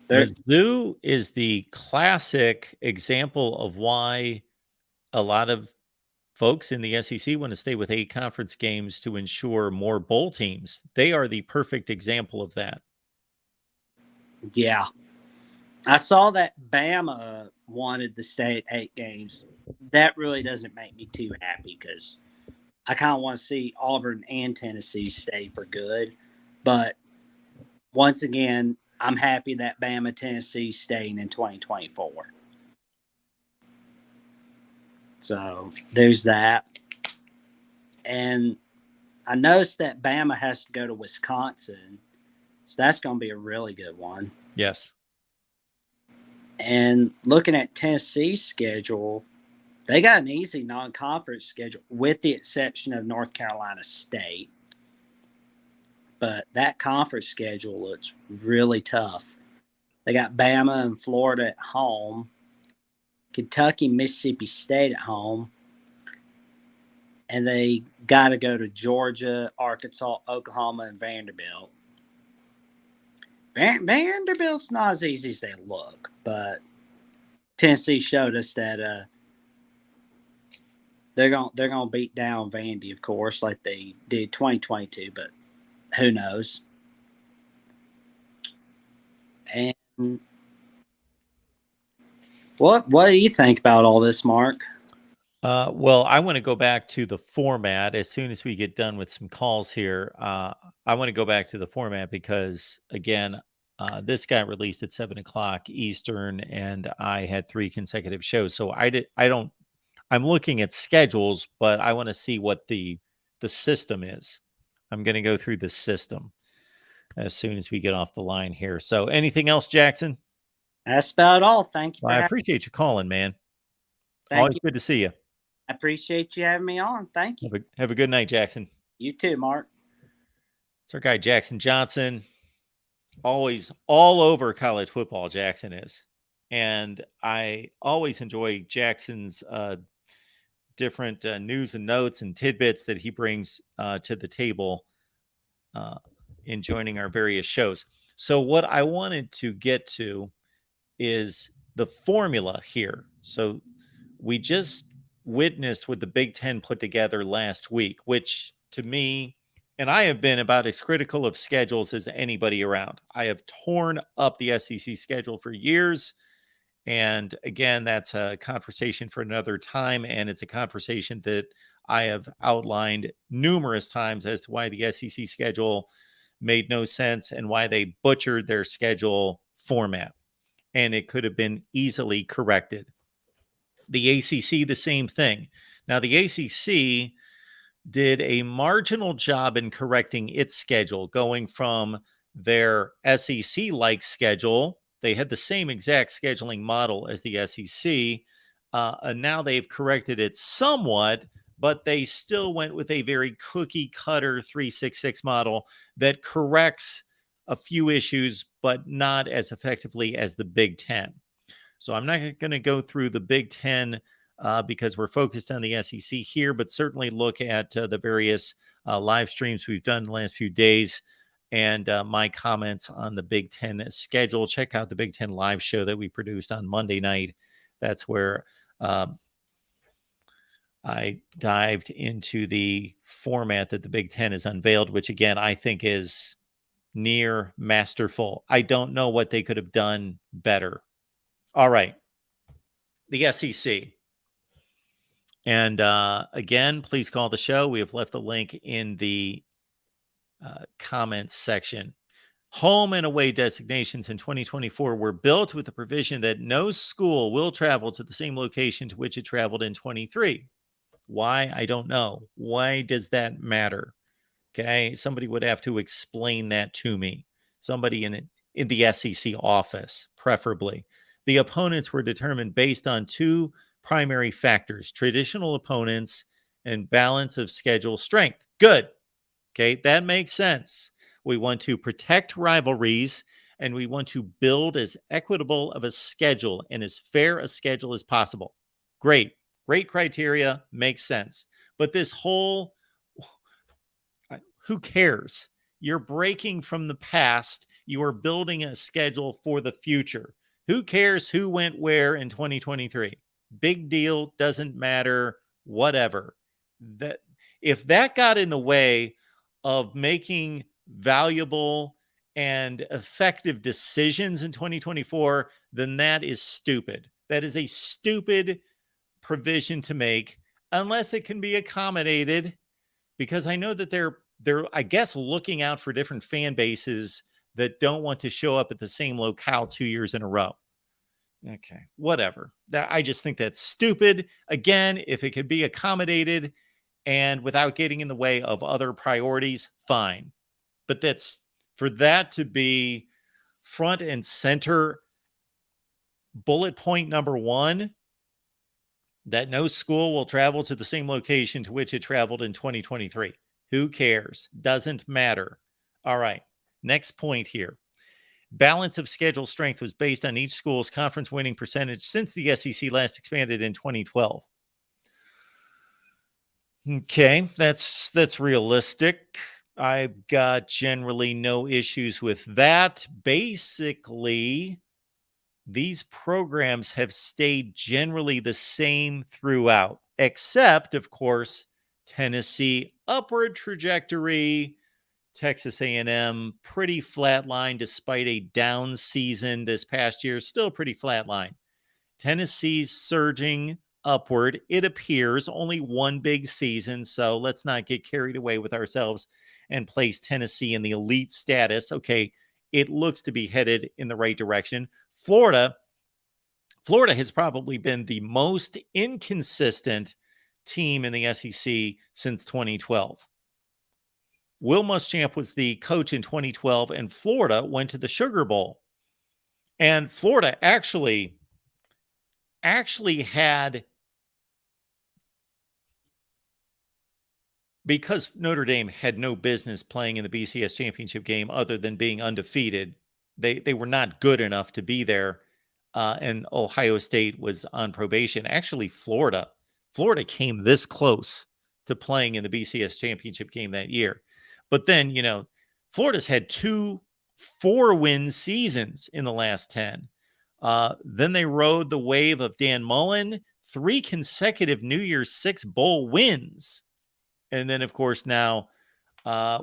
Mizzou is the classic example of why a lot of folks in the SEC want to stay with 8 conference games to ensure more bowl teams. They are the perfect example of that. Yeah. I saw that Bama wanted to stay at 8 games. That really doesn't make me too happy because I kind of want to see Auburn and Tennessee stay for good. But once again, I'm happy that Bama, Tennessee staying in 2024. So there's that. And I noticed that Bama has to go to Wisconsin. So that's going to be a really good one. Yes. And looking at Tennessee's schedule, they got an easy non-conference schedule with the exception of North Carolina State. But that conference schedule looks really tough. They got Bama and Florida at home, Kentucky, Mississippi State at home, and they got to go to Georgia, Arkansas, Oklahoma, and Vanderbilt. Vanderbilt's not as easy as they look, but Tennessee showed us that they're gonna beat down Vandy, of course, like they did 2022. But who knows? And what do you think about all this, Mark? Well, I want to go back to the format as soon as we get done with some calls here. I want to go back to the format because, again, this got released at 7:00 Eastern, and I had 3 consecutive shows. So I'm looking at schedules, but I want to see what the system is. I'm going to go through the system as soon as we get off the line here. So anything else, Jackson? That's about all. Thank you. Well, I appreciate you calling, man. Thank Always you. good to see you. I appreciate you having me on. Thank you. Have a good night, Jackson. You too, Mark. It's our guy, Jackson Johnson. Always all over college football, Jackson is. And I always enjoy Jackson's different news and notes and tidbits that he brings to the table in joining our various shows. So what I wanted to get to is the formula here. So we just witnessed what the Big Ten put together last week, which to me, and I have been about as critical of schedules as anybody around. I have torn up the SEC schedule for years. And again, that's a conversation for another time. And it's a conversation that I have outlined numerous times as to why the SEC schedule made no sense and why they butchered their schedule format. And it could have been easily corrected. The ACC, the same thing. Now, the ACC did a marginal job in correcting its schedule, going from their SEC-like schedule. They had the same exact scheduling model as the SEC, and now they've corrected it somewhat, but they still went with a very cookie-cutter 3-6-6 model that corrects a few issues, but not as effectively as the Big Ten. So I'm not going to go through the Big Ten because we're focused on the SEC here, but certainly look at the various live streams we've done the last few days and my comments on the Big Ten schedule. Check out the Big Ten live show that we produced on Monday night. That's where I dived into the format that the Big Ten has unveiled, which again, I think is near masterful. I don't know what they could have done better. All right. The SEC. And again, please call the show. We have left the link in the comments section. Home and away designations in 2024 were built with the provision that no school will travel to the same location to which it traveled in 23. Why? I don't know. Why does that matter? Okay. Somebody would have to explain that to me. Somebody in the SEC office, preferably. The opponents were determined based on 2 primary factors: traditional opponents and balance of schedule strength. Good. Okay, that makes sense. We want to protect rivalries and we want to build as equitable of a schedule and as fair a schedule as possible. Great criteria, makes sense. But this whole, who cares? You're breaking from the past. You are building a schedule for the future. Who cares who went where in 2023? Big deal, doesn't matter. whatever. That if that got in the way of making valuable and effective decisions in 2024, then that is stupid. That is a stupid provision to make unless it can be accommodated, because I know that they're I guess looking out for different fan bases that don't want to show up at the same locale 2 years in a row. Okay, whatever. I just think that's stupid. Again, if it could be accommodated and without getting in the way of other priorities, fine. But that's for that to be front and center bullet point number 1, that no school will travel to the same location to which it traveled in 2023. Who cares? Doesn't matter. All right. Next point here. Balance of schedule strength was based on each school's conference winning percentage since the SEC last expanded in 2012. Okay, that's realistic. I've got generally no issues with that. Basically, these programs have stayed generally the same throughout, except, of course, Tennessee upward trajectory, Texas A&M pretty flat line despite a down season this past year, still pretty flat line. Tennessee's surging upward, it appears, only one big season, so let's not get carried away with ourselves and place Tennessee in the elite status. Okay, it looks to be headed in the right direction. Florida has probably been the most inconsistent team in the SEC since 2012. Will Muschamp was the coach in 2012, and Florida went to the Sugar Bowl. And Florida actually had, because Notre Dame had no business playing in the BCS championship game other than being undefeated, they were not good enough to be there, and Ohio State was on probation. Actually, Florida came this close to playing in the BCS championship game that year. But then, Florida's had 2 4-win seasons in the last 10. Then they rode the wave of Dan Mullen, 3 consecutive New Year's 6 bowl wins. And then, of course, now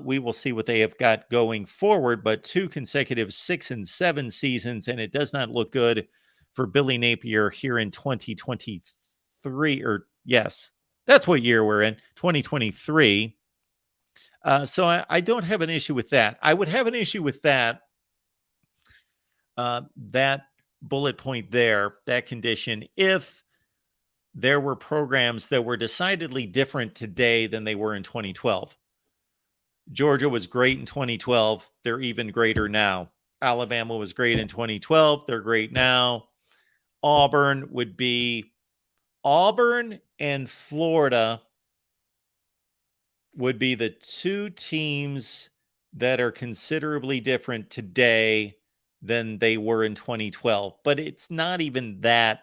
we will see what they have got going forward, but 2 consecutive 6-7 seasons, and it does not look good for Billy Napier here in 2023, or yes, that's what year we're in, 2023. So I don't have an issue with that. I would have an issue with that bullet point there, that condition, if there were programs that were decidedly different today than they were in 2012. Georgia was great in 2012. They're even greater now. Alabama was great in 2012. They're great now. Auburn and Florida would be the 2 teams that are considerably different today than they were in 2012. But it's not even that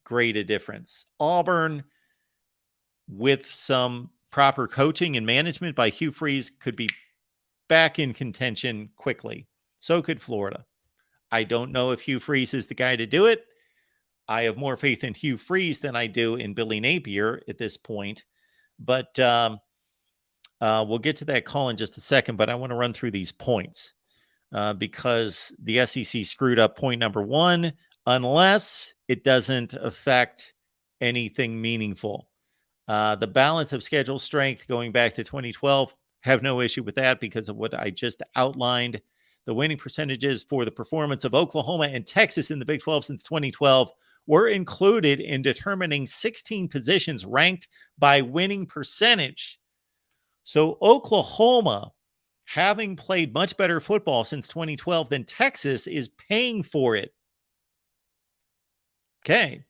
great a difference. Auburn, with some proper coaching and management by Hugh Freeze, could be back in contention quickly. So could Florida. I don't know if Hugh Freeze is the guy to do it. I have more faith in Hugh Freeze than I do in Billy Napier at this point. But we'll get to that call in just a second, but I want to run through these points because the SEC screwed up point number 1, unless it doesn't affect anything meaningful. The balance of schedule strength going back to 2012, have no issue with that because of what I just outlined. The winning percentages for the performance of Oklahoma and Texas in the Big 12 since 2012 were included in determining 16 positions ranked by winning percentage. So Oklahoma, having played much better football since 2012 than Texas, is paying for it. Okay.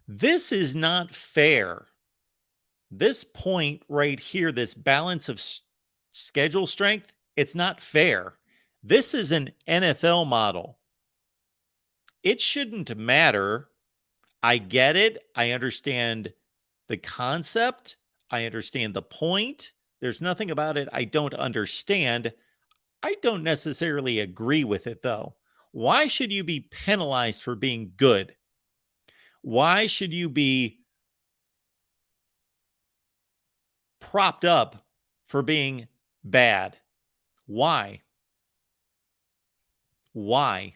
This is not fair. This point right here, this balance of schedule strength, it's not fair. This is an NFL model. It shouldn't matter. I get it. I understand the concept. I understand the point. There's nothing about it I don't understand. I don't necessarily agree with it, though. Why should you be penalized for being good? Why should you be propped up for being bad? Why? Why?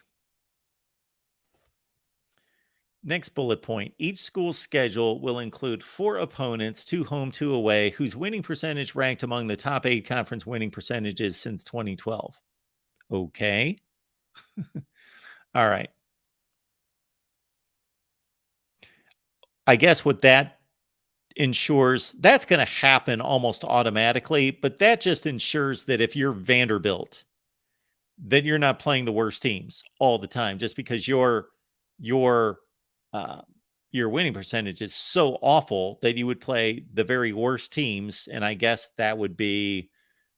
Next bullet point. Each school's schedule will include 4 opponents, 2 home, 2 away, whose winning percentage ranked among the top 8 conference winning percentages since 2012. Okay. All right. I guess what that ensures, that's going to happen almost automatically, but that just ensures that if you're Vanderbilt, that you're not playing the worst teams all the time, just because your winning percentage is so awful that you would play the very worst teams. And I guess that would be,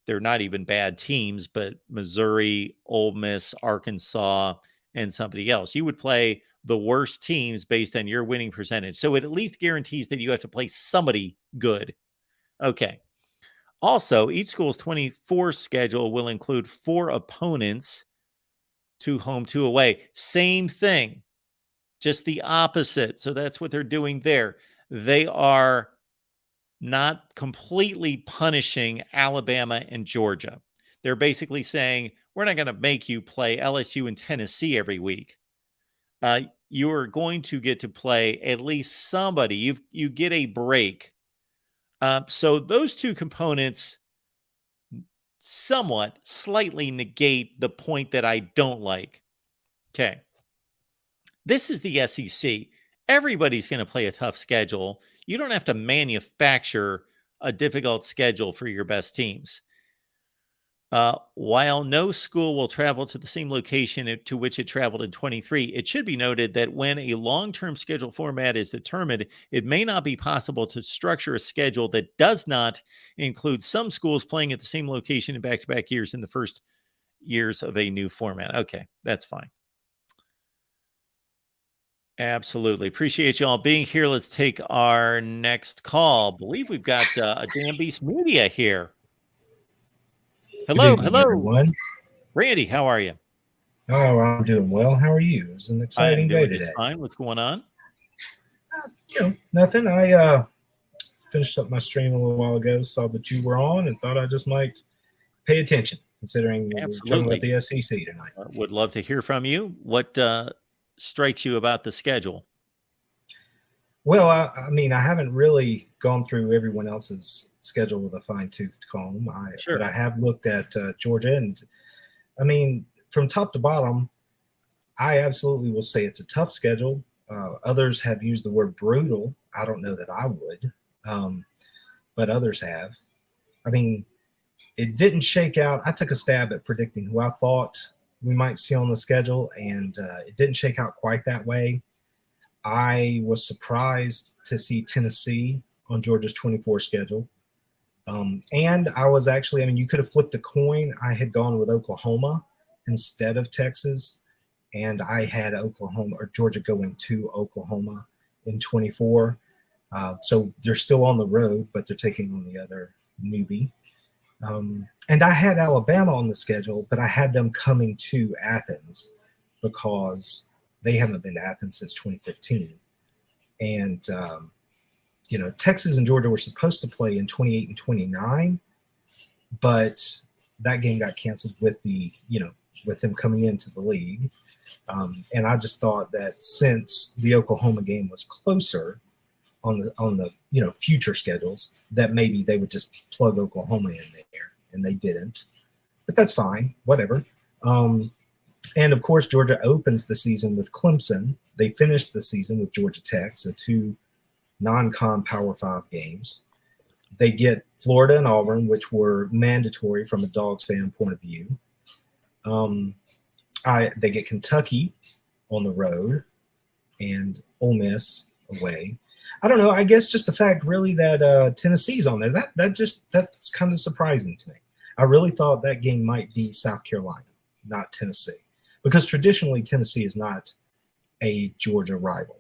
they're not even bad teams, but Missouri, Ole Miss, Arkansas, and somebody else. You would play the worst teams based on your winning percentage. So it at least guarantees that you have to play somebody good. Okay. Also, each school's 24 schedule will include 4 opponents, 2 home, 2 away. Same thing, just the opposite. So that's what they're doing there. They are not completely punishing Alabama and Georgia. They're basically saying, we're not going to make you play LSU and Tennessee every week. You are going to get to play at least somebody. You get a break. So those 2 components somewhat slightly negate the point that I don't like. Okay. This is the SEC. Everybody's going to play a tough schedule. You don't have to manufacture a difficult schedule for your best teams. While no school will travel to the same location to which it traveled in 23, it should be noted that when a long-term schedule format is determined, it may not be possible to structure a schedule that does not include some schools playing at the same location in back-to-back years in the first years of a new format. Okay, that's fine. Absolutely. Appreciate you all being here. Let's take our next call. I believe we've got a Dan Beast Media here. Hello, hello, everyone. Randy. How are you? Oh, I'm doing well. How are you? It's an exciting day today. Fine. What's going on? Nothing. I finished up my stream a little while ago, saw that you were on, and thought I just might pay attention, considering we're talking about the SEC tonight. Would love to hear from you. What strikes you about the schedule? Well, I mean, I haven't really gone through everyone else's schedule with a fine-toothed comb. But I have looked at Georgia, and I mean, from top to bottom, I absolutely will say it's a tough schedule. Others have used the word brutal. I don't know that I would, but others have. I mean, it didn't shake out. I took a stab at predicting who I thought we might see on the schedule, and it didn't shake out quite that way. I was surprised to see Tennessee on Georgia's 24 schedule. And I was actually, I mean, you could have flipped a coin. I had gone with Oklahoma instead of Texas, and I had Oklahoma or Georgia going to Oklahoma in 24. So they're still on the road, but they're taking on the other newbie. And I had Alabama on the schedule, but I had them coming to Athens because they haven't been to Athens since 2015. And, Texas and Georgia were supposed to play in 28 and 29, but that game got canceled with with them coming into the league. And I just thought that since the Oklahoma game was closer on the future schedules, that maybe they would just plug Oklahoma in there, and they didn't. But that's fine, whatever. And of course, Georgia opens the season with Clemson. They finished the season with Georgia Tech, so 2 non-con Power 5 games. They get Florida and Auburn, which were mandatory from a Dogs fan point of view. They get Kentucky on the road and Ole Miss away. I don't know. I guess just the fact really that Tennessee's on there, that's kind of surprising to me. I really thought that game might be South Carolina, not Tennessee, because traditionally Tennessee is not a Georgia rival.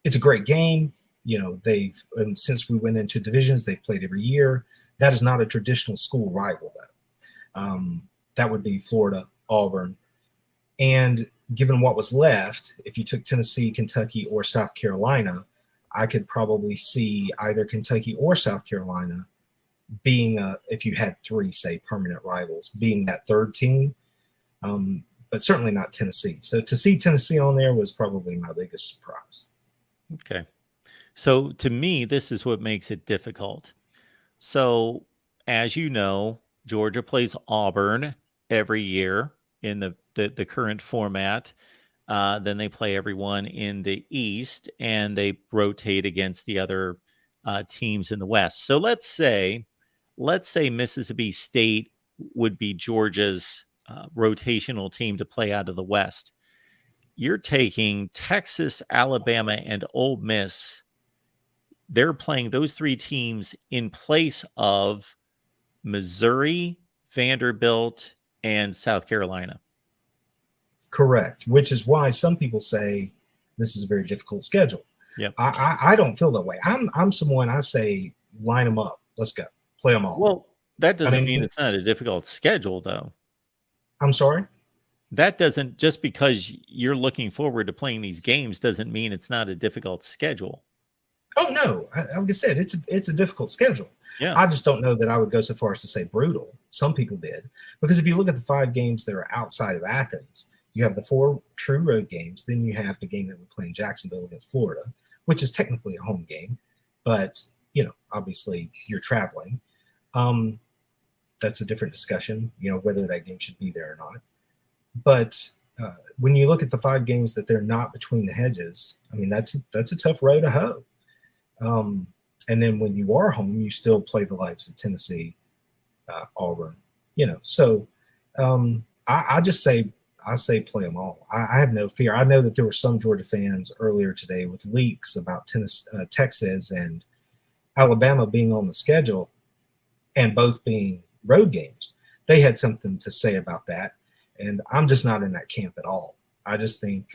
It's a great game. And since we went into divisions, they've played every year. That is not a traditional school rival, though. That would be Florida, Auburn. And given what was left, if you took Tennessee, Kentucky, or South Carolina, I could probably see either Kentucky or South Carolina being if you had three, say, permanent rivals, being that third team, but certainly not Tennessee. So to see Tennessee on there was probably my biggest surprise. Okay. So to me, this is what makes it difficult. So as you know, Georgia plays Auburn every year in the current format. Then they play everyone in the East, and they rotate against the other teams in the West. So let's say Mississippi State would be Georgia's rotational team to play out of the West. You're taking Texas, Alabama, and Ole Miss. They're playing those three teams in place of Missouri, Vanderbilt, and South Carolina. Correct, which is why some people say this is a very difficult schedule. Yep. I don't feel that way. I'm someone, I say line them up. Let's go. Play them all. Well, that doesn't mean it's not a difficult schedule, though. I'm sorry? That doesn't, just because you're looking forward to playing these games doesn't mean it's not a difficult schedule. Oh, no. Like I said, it's a difficult schedule. Yeah. I just don't know that I would go so far as to say brutal. Some people did. Because if you look at the 5 games that are outside of Athens, you have the 4 true road games. Then you have the game that we play in Jacksonville against Florida, which is technically a home game. But, obviously you're traveling. That's a different discussion, whether that game should be there or not. But when you look at the 5 games that they're not between the hedges, I mean, that's a tough row to hoe. And then when you are home, you still play the likes of Tennessee, Auburn, So I just say, play them all. I have no fear. I know that there were some Georgia fans earlier today with leaks about Texas and Alabama being on the schedule and both being road games. They had something to say about that. And I'm just not in that camp at all. I just think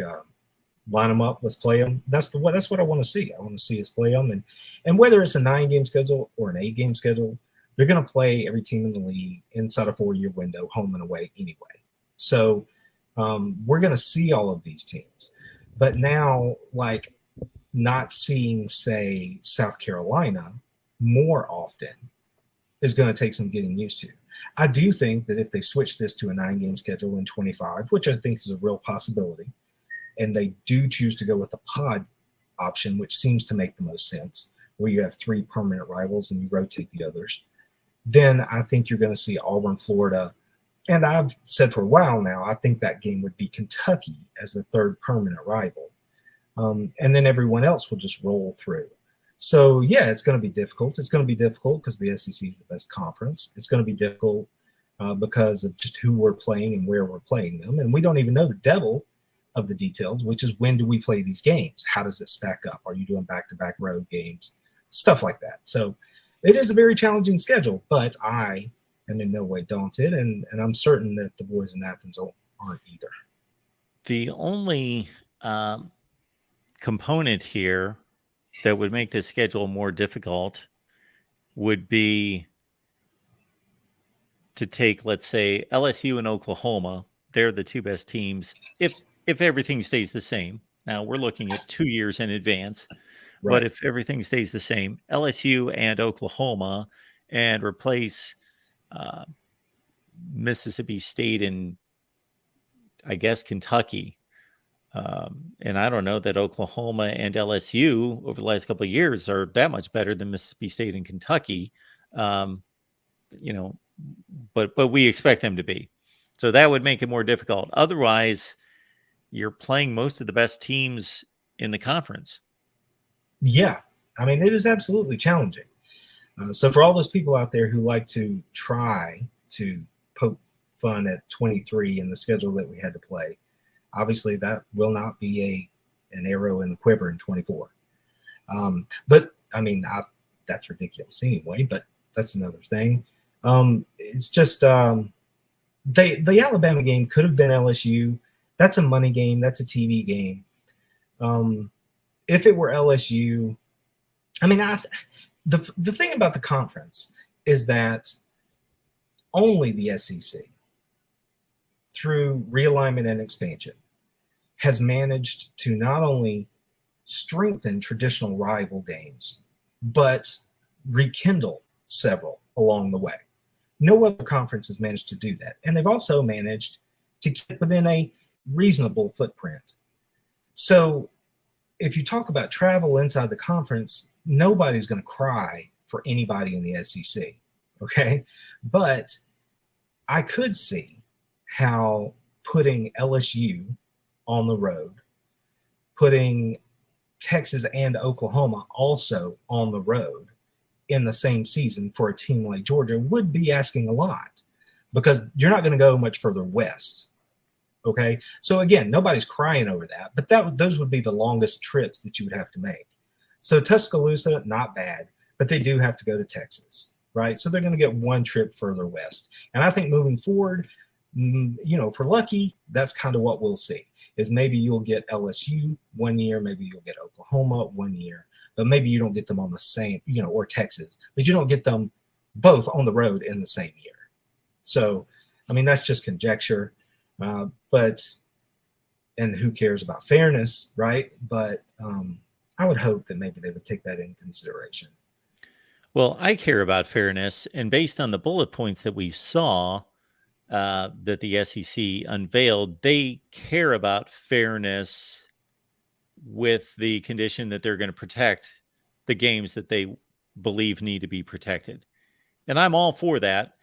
line them up, let's play them. That's what I want to see. I want to see us play them. And whether it's a 9-game schedule or an 8-game schedule, they're going to play every team in the league inside a 4-year window, home and away anyway. So we're going to see all of these teams. But now, like, not seeing, say, South Carolina more often is going to take some getting used to. I do think that if they switch this to a 9-game schedule in 25, which I think is a real possibility, and they do choose to go with the pod option, which seems to make the most sense, where you have 3 permanent rivals and you rotate the others, then I think you're going to see Auburn, Florida, and I've said for a while now, I think that game would be Kentucky as the 3rd permanent rival. And then everyone else will just roll through. So, yeah, it's going to be difficult. It's going to be difficult because the SEC is the best conference. It's going to be difficult because of just who we're playing and where we're playing them. And we don't even know the devil of the details, which is when do we play these games? How does it stack up? Are you doing back-to-back road games? Stuff like that. So it is a very challenging schedule, but I am in no way daunted, and I'm certain that the boys in Athens aren't either. The only component here that would make this schedule more difficult would be to take, let's say, LSU and Oklahoma. They're the 2 best teams if everything stays the same. Now we're looking at 2 years in advance, right. But if everything stays the same, LSU and Oklahoma, and replace Mississippi State and, I guess, Kentucky. And I don't know that Oklahoma and LSU over the last couple of years are that much better than Mississippi State and Kentucky, but we expect them to be. So that would make it more difficult. Otherwise, you're playing most of the best teams in the conference. Yeah. I mean, it is absolutely challenging. So for all those people out there who like to try to poke fun at 23 and the schedule that we had to play, obviously that will not be an arrow in the quiver in 24. But I mean, that's ridiculous anyway, but that's another thing. It's just the Alabama game could have been LSU. That's a money game. That's a TV game. If it were LSU, I mean, the thing about the conference is that only the SEC, through realignment and expansion, has managed to not only strengthen traditional rival games, but rekindle several along the way. No other conference has managed to do that. And they've also managed to keep within a reasonable footprint. So if you talk about travel inside the conference, nobody's going to cry for anybody in the SEC, okay? But I could see how putting LSU on the road, putting Texas and Oklahoma also on the road in the same season for a team like Georgia would be asking a lot, because you're not going to go much further west. Okay. So again, nobody's crying over that, but those would be the longest trips that you would have to make. So Tuscaloosa, not bad, but they do have to go to Texas, right? So they're going to get one trip further west. And I think moving forward, for lucky, that's kind of what we'll see, is maybe you'll get LSU one year, maybe you'll get Oklahoma one year, but maybe you don't get them on the same, or Texas, but you don't get them both on the road in the same year. So, I mean, that's just conjecture. And who cares about fairness, right? But I would hope that maybe they would take that into consideration. Well, I care about fairness, and based on the bullet points that we saw that the SEC unveiled, they care about fairness with the condition that they're going to protect the games that they believe need to be protected. And I'm all for that.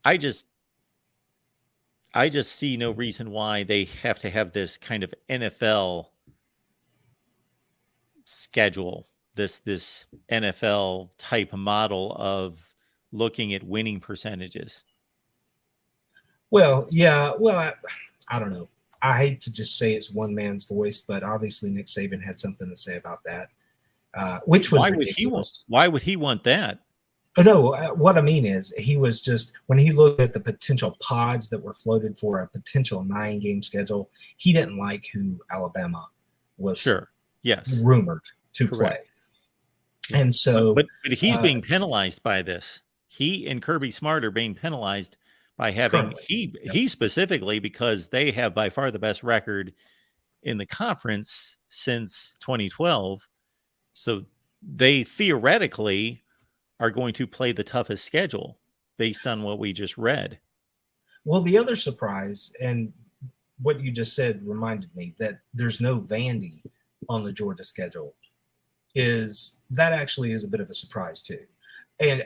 I just see no reason why they have to have this kind of NFL schedule, this NFL type model of looking at winning percentages. Well, yeah. Well, I don't know. I hate to just say it's one man's voice, but obviously Nick Saban had something to say about that, which was ridiculous. Why would he want that? Oh, no, what I mean is he was just, when he looked at the potential pods that were floated for a potential 9-game schedule, he didn't like who Alabama was rumored to play. And so, but he's being penalized by this. He and Kirby Smart are being penalized by having he specifically, because they have by far the best record in the conference since 2012. So they theoretically are going to play the toughest schedule based on what we just read. Well, the other surprise, and what you just said reminded me that there's no Vandy on the Georgia schedule, is that actually is a bit of a surprise too. And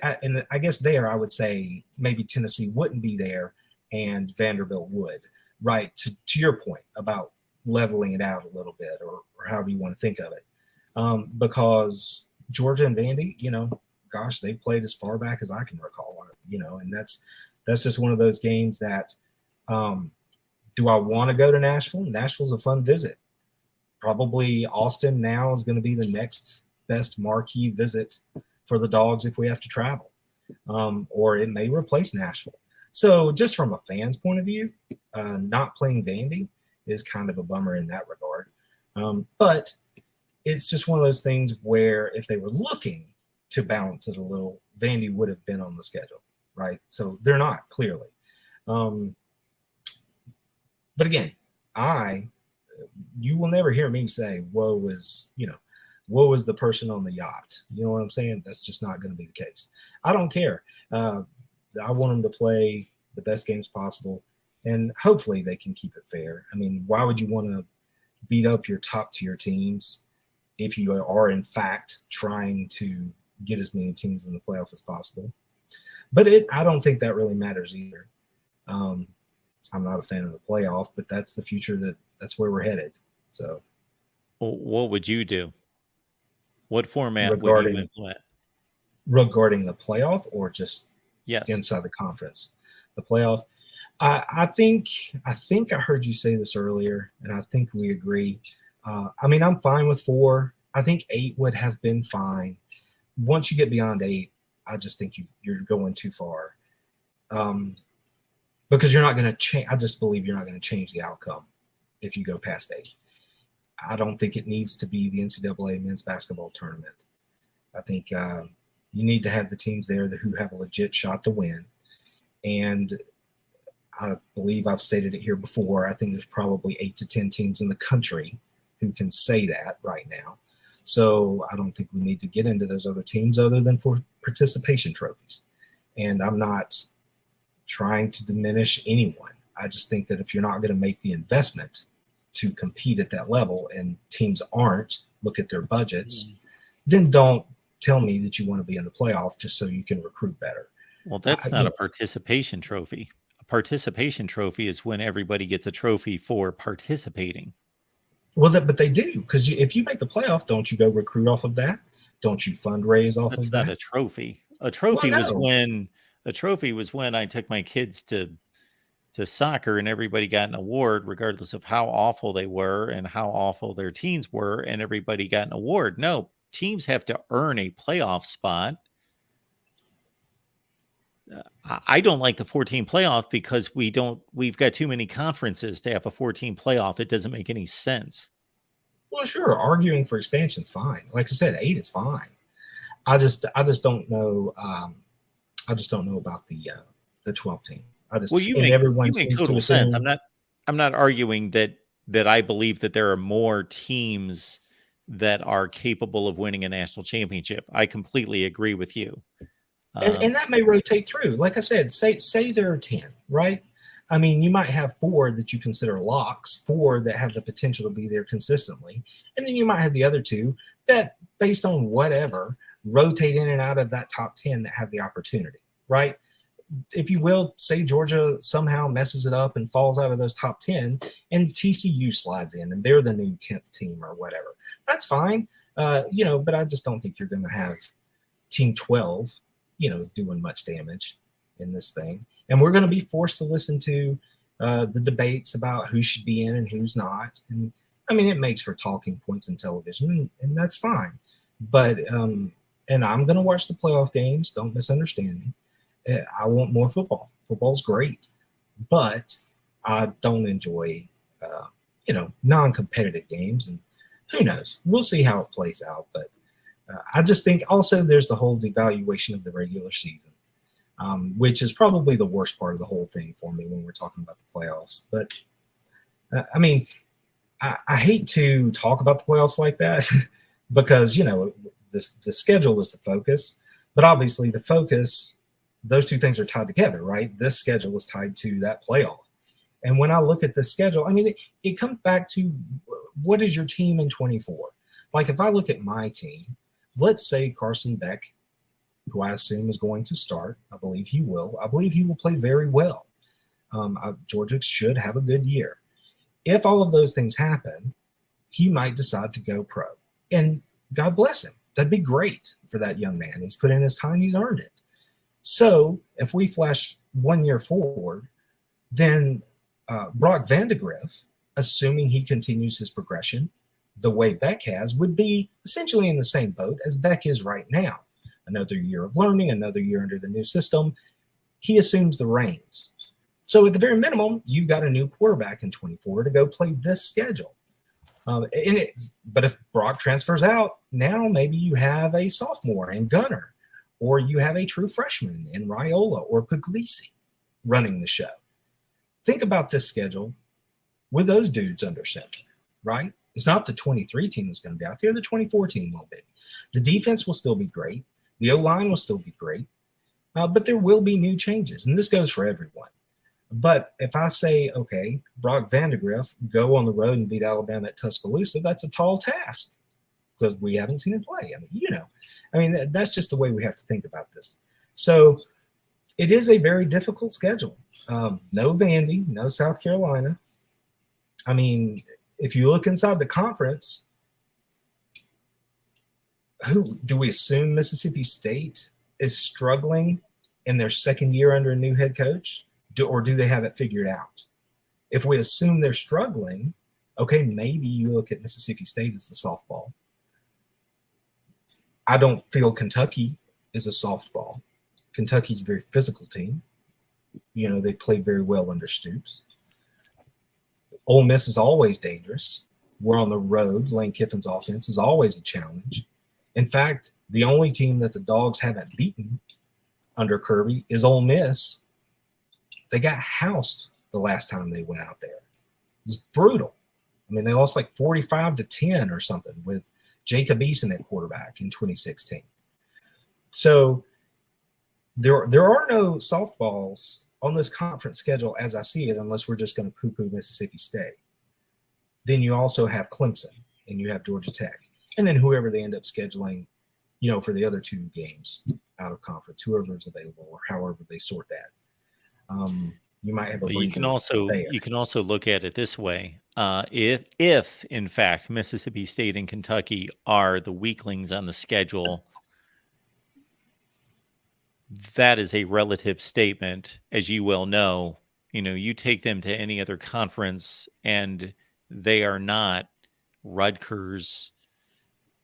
I guess there I would say maybe Tennessee wouldn't be there and Vanderbilt would, right? To your point about leveling it out a little bit, or however you want to think of it. Because Georgia and Vandy, gosh, they've played as far back as I can recall, and that's just one of those games that, do I want to go to Nashville? Nashville's a fun visit. Probably Austin now is going to be the next best marquee visit for the Dogs if we have to travel, or it may replace Nashville. So just from a fan's point of view, not playing Vandy is kind of a bummer in that regard. But it's just one of those things where if they were looking to balance it a little, Vandy would have been on the schedule, right? So they're not, clearly. But again, you will never hear me say, woe is the person on the yacht. You know what I'm saying? That's just not going to be the case. I don't care. I want them to play the best games possible, and hopefully they can keep it fair. I mean, why would you want to beat up your top tier teams if you are in fact trying to get as many teams in the playoff as possible? But I don't think that really matters either. I'm not a fan of the playoff, but that's the future. That's where we're headed. So, what would you do? What format would you implement? Regarding the playoff, or just inside the conference? The playoff. I think I heard you say this earlier, and I think we agree. I mean, I'm fine with 4. I think 8 would have been fine. Once you get beyond 8, I just think you're going too far. Because you're not going to change. I just believe you're not going to change the outcome if you go past 8. I don't think it needs to be the NCAA men's basketball tournament. I think you need to have the teams there who have a legit shot to win. And I believe I've stated it here before. I think there's probably 8 to 10 teams in the country who can say that right now. So I don't think we need to get into those other teams other than for participation trophies. And I'm not trying to diminish anyone. I just think that if you're not going to make the investment to compete at that level and teams aren't, look at their budgets, then don't tell me that you want to be in the playoff just so you can recruit better. Well, that's not a participation trophy. A participation trophy is when everybody gets a trophy for participating. Well, but they do, because if you make the playoff, don't you go recruit off of that? Don't you fundraise off of that? That's not a trophy. A trophy was when I took my kids to soccer and everybody got an award, regardless of how awful they were and how awful their teams were, and everybody got an award. No, teams have to earn a playoff spot. I don't like the 14 playoff because we've got too many conferences to have a 14 playoff. It doesn't make any sense. Well, sure. Arguing for expansion is fine. Like I said, 8 is fine. I just don't know. I just don't know about the 12 team. You make total sense. I'm not arguing that I believe that there are more teams that are capable of winning a national championship. I completely agree with you. And that may rotate through. Like I said, say there are 10, right? I mean, you might have 4 that you consider locks, 4 that have the potential to be there consistently. And then you might have the other 2 that, based on whatever, rotate in and out of that top 10 that have the opportunity, right? If you will, say Georgia somehow messes it up and falls out of those top 10 and TCU slides in and they're the new 10th team or whatever. That's fine. But I just don't think you're going to have team 12 doing much damage in this thing. And we're going to be forced to listen to the debates about who should be in and who's not. And I mean, it makes for talking points in television, and that's fine. But, and I'm going to watch the playoff games. Don't misunderstand me. I want more football. Football's great, but I don't enjoy, non-competitive games. And who knows? We'll see how it plays out. But I just think also there's the whole devaluation of the regular season, which is probably the worst part of the whole thing for me when we're talking about the playoffs. But I mean, I hate to talk about the playoffs like that because, the schedule is the focus, but obviously the focus, those two things are tied together, right? This schedule is tied to that playoff. And when I look at the schedule, I mean, it comes back to what is your team in 24? Like if I look at my team, let's say Carson Beck, who I assume is going to start. I believe he will. I believe he will play very well. Georgia should have a good year. If all of those things happen, he might decide to go pro. And God bless him. That'd be great for that young man. He's put in his time. He's earned it. So if we flash 1 year forward, then Brock Vandegrift, assuming he continues his progression the way Beck has, would be essentially in the same boat as Beck is right now. Another year of learning, another year under the new system. He assumes the reins. So at the very minimum, you've got a new quarterback in 24 to go play this schedule. But if Brock transfers out, now maybe you have a sophomore in Gunner, or you have a true freshman in Raiola or Puglisi running the show. Think about this schedule with those dudes under center, right? It's not the 23 team that's going to be out there. The 24 team will be. The defense will still be great. The O-line will still be great. But there will be new changes. And this goes for everyone. But if I say, okay, Brock Vandegrift, go on the road and beat Alabama at Tuscaloosa, that's a tall task because we haven't seen him play. I mean, that's just the way we have to think about this. So it is a very difficult schedule. No Vandy, no South Carolina. I mean, if you look inside the conference, who do we assume Mississippi State is struggling in their second year under a new head coach? Or do they have it figured out? If we assume they're struggling, okay, maybe you look at Mississippi State as the softball. I don't feel Kentucky is a softball. Kentucky's a very physical team. They played very well under Stoops. Ole Miss is always dangerous. We're on the road. Lane Kiffin's offense is always a challenge. In fact, the only team that the Dogs haven't beaten under Kirby is Ole Miss They got housed the last time they went out there. It was brutal. I mean, they lost like 45-10 or something with Jacob Eason at quarterback in 2016. So there are no softballs on this conference schedule as I see it, unless we're just going to poo-poo Mississippi State. Then you also have Clemson and you have Georgia Tech, and then whoever they end up scheduling, for the other 2 games out of conference, whoever's available or however they sort that. You might have a. You can also look at it this way: if in fact Mississippi State and Kentucky are the weaklings on the schedule, that is a relative statement, as you well know. You take them to any other conference, and they are not Rutgers,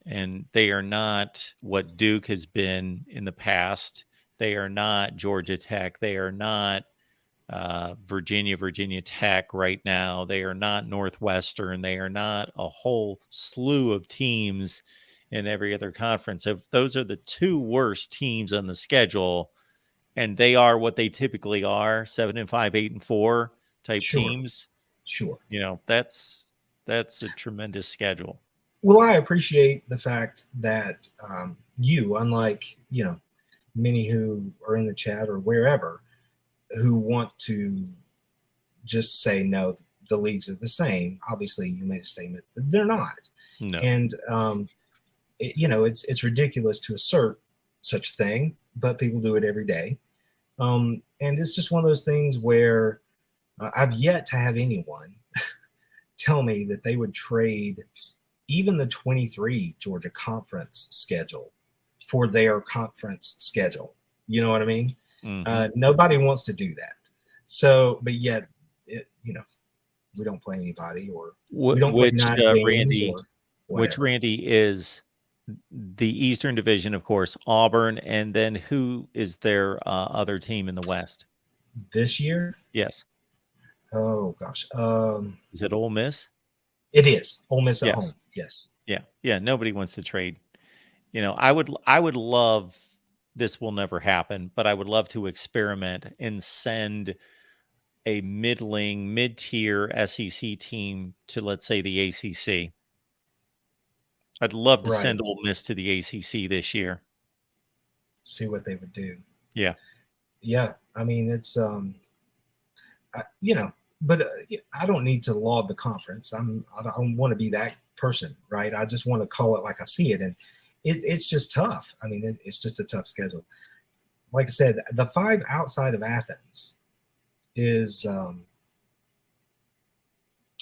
and they are not what Duke has been in the past. They are not Georgia Tech. They are not Virginia Tech right now. They are not Northwestern. They are not a whole slew of teams in every other conference. If those are the 2 worst teams on the schedule, and they are what they typically are, 7-5, 8-4 type teams. Sure. That's a tremendous schedule. Well, I appreciate the fact that you, unlike, many who are in the chat or wherever, who want to just say, no, the leagues are the same. Obviously, you made a statement that they're not. No. And, it's ridiculous to assert such a thing, but people do it every day. And it's just one of those things where I've yet to have anyone tell me that they would trade even the 23 Georgia conference schedule for their conference schedule. You know what I mean? Mm-hmm. Nobody wants to do that. So, but yet, we don't play anybody, or we don't play Randy is the Eastern Division, of course, Auburn, and then who is their other team in the West this year? Yes. Oh gosh. Is it Ole Miss? It is Ole Miss at home. Yes. Yeah. Nobody wants to trade. I would love. This will never happen, but I would love to experiment and send a mid-tier SEC team to, let's say, the ACC. I'd love to send Ole Miss to the ACC this year. See what they would do. Yeah. Yeah. I mean, it's, but I don't need to laud the conference. I don't want to be that person, right? I just want to call it like I see it. And it's just tough. I mean, it's just a tough schedule. Like I said, the 5 outside of Athens is,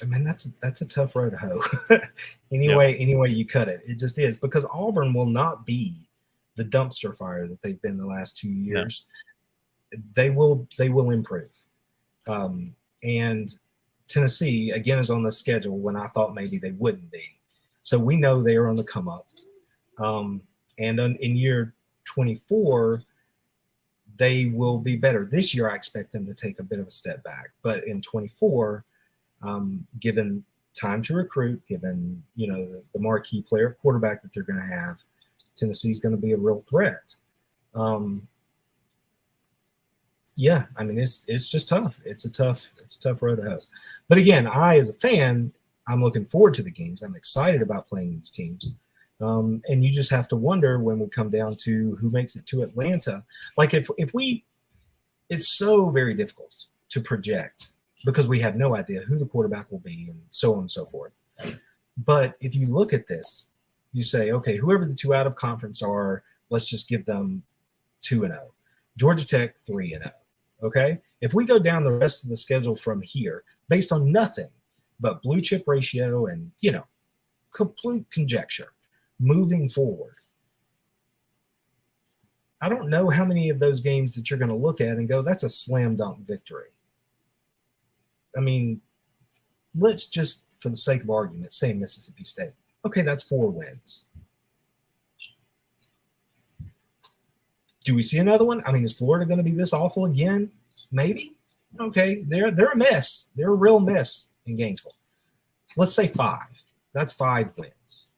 that's a tough road to hoe. Anyway you cut it, it just is, because Auburn will not be the dumpster fire that they've been the last 2 years. No. They will improve. And Tennessee again is on the schedule when I thought maybe they wouldn't be. So we know they are on the come up. And in year 24, they will be better. This year, I expect them to take a bit of a step back. But in 24, given time to recruit, given the marquee player quarterback that they're going to have, Tennessee's going to be a real threat. Yeah, I mean it's just tough. It's a tough road to hoe. But again, I as a fan, I'm looking forward to the games. I'm excited about playing these teams. And you just have to wonder when we come down to who makes it to Atlanta. Like if we, it's so very difficult to project because we have no idea who the quarterback will be and so on and so forth. But if you look at this, you say, okay, whoever the 2 out of conference are, let's just give them 2-0. Georgia Tech 3-0. Okay. If we go down the rest of the schedule from here, based on nothing but blue chip ratio and, complete conjecture, moving forward, I don't know how many of those games that you're going to look at and go, that's a slam dunk victory. I mean, let's just, for the sake of argument, say Mississippi State. Okay, that's 4 wins. Do we see another one? I mean, is Florida going to be this awful again? Maybe. Okay, they're a mess. They're a real mess in Gainesville. Let's say 5. That's 5 wins.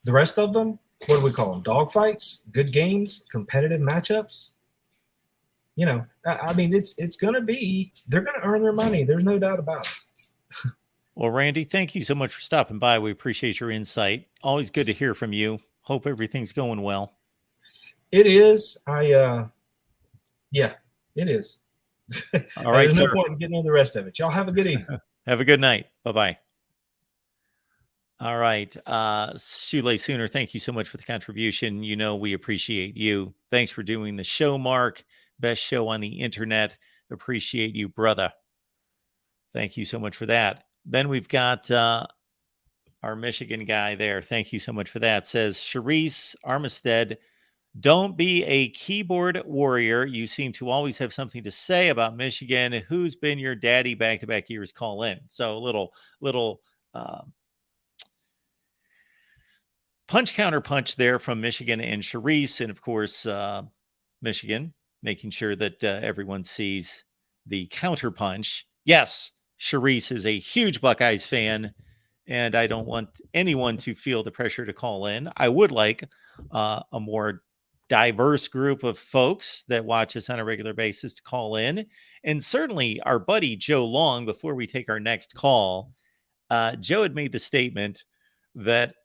The rest of them, what do we call them? Dog fights, good games, competitive matchups. I mean, it's going to be, they're going to earn their money. There's no doubt about it. Well, Randy, thank you so much for stopping by. We appreciate your insight. Always good to hear from you. Hope everything's going well. It is. Yeah, it is. All right, there's sir. no point in getting into the rest of it. Y'all have a good evening. Have a good night. Bye-bye. All right. Shoelace Sooner, thank you so much for the contribution. We appreciate you. Thanks for doing the show, Mark. Best show on the internet. Appreciate you, brother. Thank you so much for that. Then we've got our Michigan guy there. Thank you so much for that. Says Charisse Armistead, don't be a keyboard warrior. You seem to always have something to say about Michigan. Who's been your daddy back-to-back years? Call in. So a little punch counter punch there from Michigan and Charisse. And of course, Michigan making sure that everyone sees the counter punch. Yes, Charisse is a huge Buckeyes fan, and I don't want anyone to feel the pressure to call in. I would like a more diverse group of folks that watch us on a regular basis to call in. And certainly our buddy Joe Long, before we take our next call, Joe had made the statement that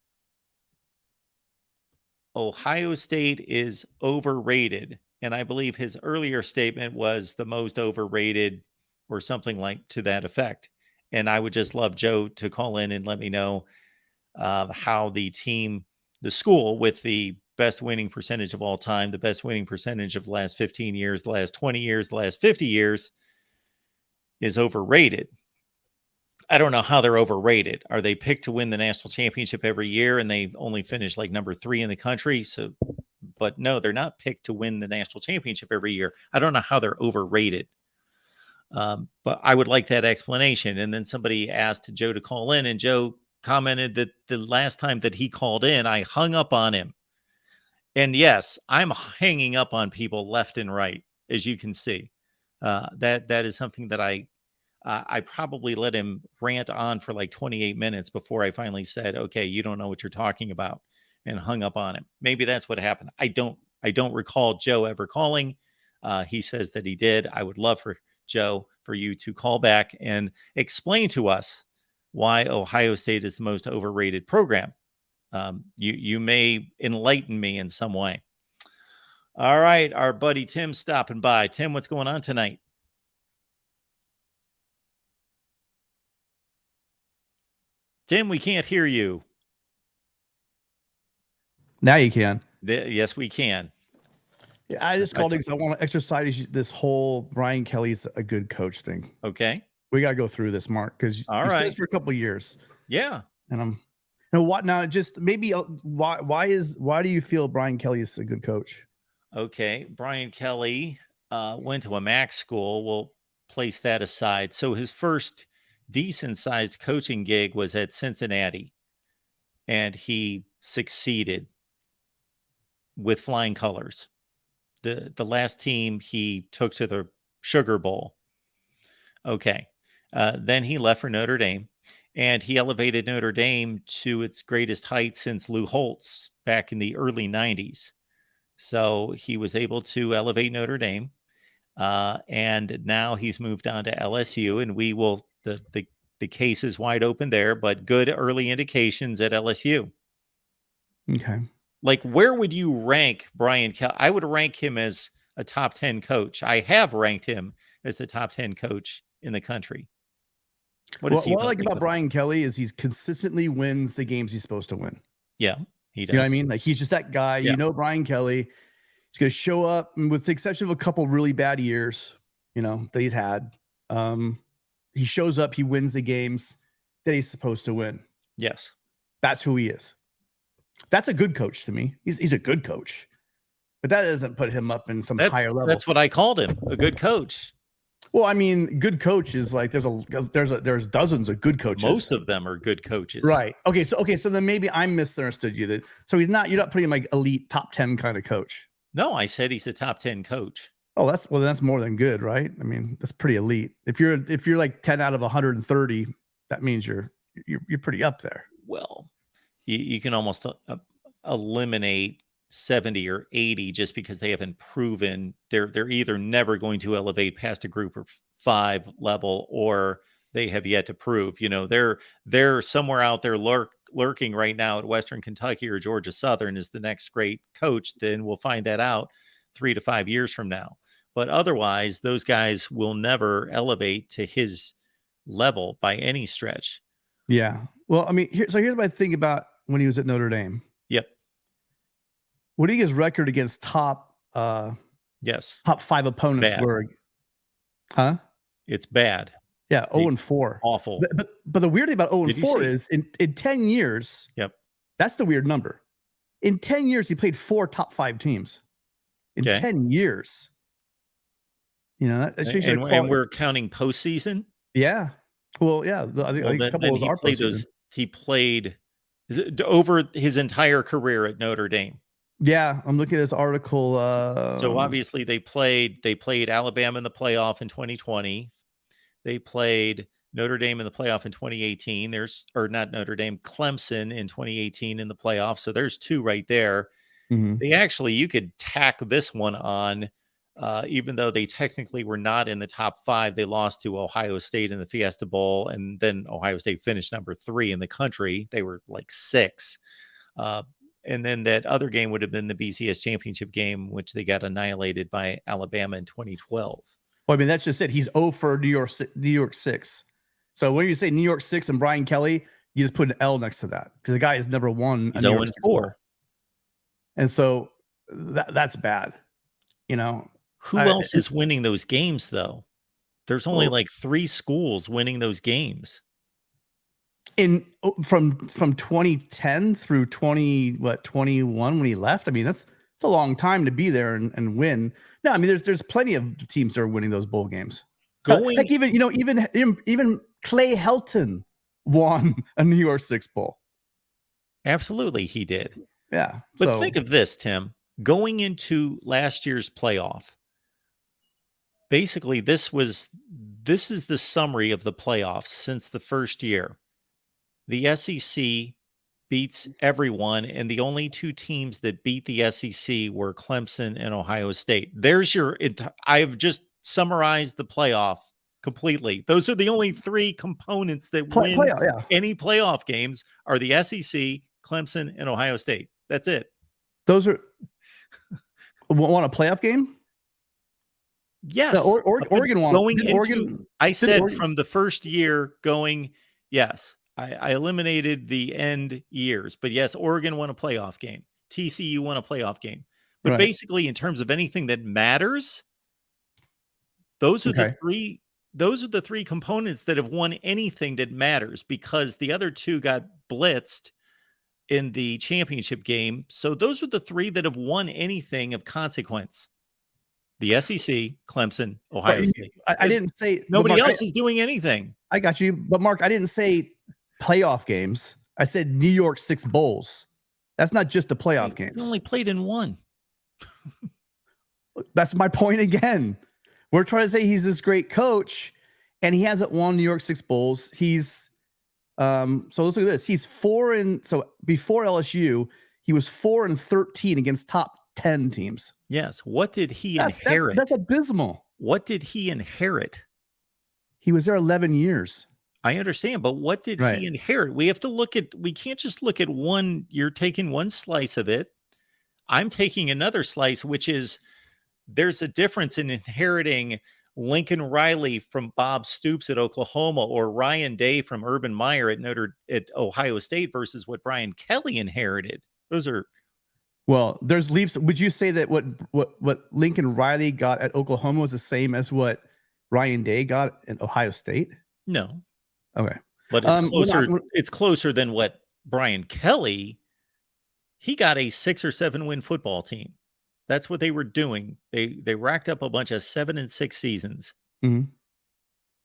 Ohio State is overrated. And I believe his earlier statement was the most overrated or something like to that effect. And I would just love Joe to call in and let me know how the school with the best winning percentage of all time, the best winning percentage of the last 15 years, the last 20 years, the last 50 years is overrated. I don't know how they're overrated. Are they picked to win the national championship every year and they've only finished like number 3 in the country? But no, they're not picked to win the national championship every year. I don't know how they're overrated. But I would like that explanation. And then somebody asked Joe to call in, and Joe commented that the last time that he called in, I hung up on him. And yes, I'm hanging up on people left and right, as you can see. That is something that I probably let him rant on for like 28 minutes before I finally said, okay, you don't know what you're talking about, and hung up on him. Maybe that's what happened. I don't recall Joe ever calling. He says that he did. I would love for Joe, for you to call back and explain to us why Ohio State is the most overrated program. You may enlighten me in some way. All right, our buddy Tim stopping by. Tim, what's going on tonight? Tim, we can't hear you. Now you can. Yes, we can. Yeah, I just called it because I want to exercise this whole Brian Kelly's a good coach thing. Okay. We got to go through this, Mark, because he says for a couple of years. Yeah. And what now? Just maybe why do you feel Brian Kelly is a good coach? Okay. Brian Kelly went to a MAC school. We'll place that aside. So his first decent sized coaching gig was at Cincinnati, and he succeeded with flying colors. The last team he took to the Sugar Bowl. Okay. Then he left for Notre Dame, and he elevated Notre Dame to its greatest height since Lou Holtz back in the early 90s. So he was able to elevate Notre Dame. And now he's moved on to LSU, and we will, the case is wide open there, but good early indications at LSU. Okay. Like, where would you rank Brian Kelly? I would rank him as a top 10 coach. I have ranked him as a top 10 coach in the country. What I like about Brian Kelly is he's consistently wins the games he's supposed to win. Yeah, he does. You know what I mean? Like, he's just that guy. Yeah. You know, Brian Kelly, he's going to show up, and with the exception of a couple really bad years, that he's had. He shows up, he wins the games that he's supposed to win. Yes. That's who he is. That's a good coach to me. He's a good coach, but that doesn't put him up in some higher level. That's what I called him, a good coach. Well, I mean, good coach is like there's dozens of good coaches. Most of them are good coaches, right? Okay, so then maybe I misunderstood you. So you're not putting him like elite top 10 kind of coach. No, I said he's a top 10 coach. Oh, that's more than good, right? I mean, that's pretty elite. If you're like 10 out of 130, that means you're pretty up there. Well, you can almost eliminate 70 or 80 just because they haven't proven they're either never going to elevate past a group of 5 level, or they have yet to prove. They're somewhere out there lurking right now at Western Kentucky or Georgia Southern is the next great coach. Then we'll find that out 3 to 5 years from now. But otherwise, those guys will never elevate to his level by any stretch. Yeah. Well, I mean, here's my thing about when he was at Notre Dame. Yep. What do you his record against top 5 opponents Bad. were? Huh? It's bad. Yeah, 0-4. Awful. But the weird thing about 0-4 is in 10 years. Yep. That's the weird number. In 10 years, he played 4 top 5 teams. In 10 years. That shows you and we're counting postseason. Yeah. Well, yeah. I think a couple of our postseason. He played over his entire career at Notre Dame. Yeah, I'm looking at this article. So obviously they played Alabama in the playoff in 2020. They played Notre Dame in the playoff in 2018. Clemson in 2018 in the playoff. So there's 2 right there. Mm-hmm. You could tack this one on, even though they technically were not in the top 5. They lost to Ohio State in the Fiesta Bowl, and then Ohio State finished number 3 in the country. They were like 6. And then that other game would have been the BCS championship game, which they got annihilated by Alabama in 2012. Well, I mean, that's just it. He's 0 for New York 6. So when you say New York 6 and Brian Kelly, you just put an L next to that because the guy has never won a New York 6 bowl. And so that's bad. Who else is winning those games though? There's only like 3 schools winning those games. From 2010 through 21 when he left. I mean, that's a long time to be there and win. No, I mean there's plenty of teams that are winning those bowl games. Heck, even Clay Helton won a New York 6 bowl. Absolutely, he did. Yeah. But think of this, Tim. Going into last year's playoff, basically this is the summary of the playoffs since the first year. The SEC beats everyone, and the only 2 teams that beat the SEC were Clemson and Ohio State. I've just summarized the playoff completely. Those are the only 3 components that win any playoff games are the SEC, Clemson, and Ohio State. That's it. Those are want a playoff game? Yes. Oregon won. I said from the first year going, yes. I eliminated the end years, but yes, Oregon won a playoff game. TCU won a playoff game. But basically, in terms of anything that matters, those are the 3 components that have won anything that matters, because the other 2 got blitzed in the championship game. So those are the 3 that have won anything of consequence. The SEC, Clemson, Ohio State. I didn't say nobody else is doing anything. I got you. But Mark, I didn't say playoff games. I said New York 6 bowls. That's not just the playoff games. He only played in 1. That's my point again. We're trying to say he's this great coach, and he hasn't won New York 6 bowls. He's so let's look at this. He's 4 so before LSU, he was 4-13 against top 10 teams. Yes. What did he inherit? That's abysmal. What did he inherit? He was there 11 years. I understand, but what did he inherit? We can't just look at one. You're taking one slice of it. I'm taking another slice, which is there's a difference in inheriting Lincoln Riley from Bob Stoops at Oklahoma or Ryan Day from Urban Meyer at Ohio State versus what Brian Kelly inherited. Those are there's leaps. Would you say that what Lincoln Riley got at Oklahoma was the same as what Ryan Day got at Ohio State? No. Okay. But it's closer. It's closer than what Brian Kelly. He got a 6 or 7 win football team. That's what they were doing. They racked up a bunch of 7 and 6 seasons. Mm-hmm.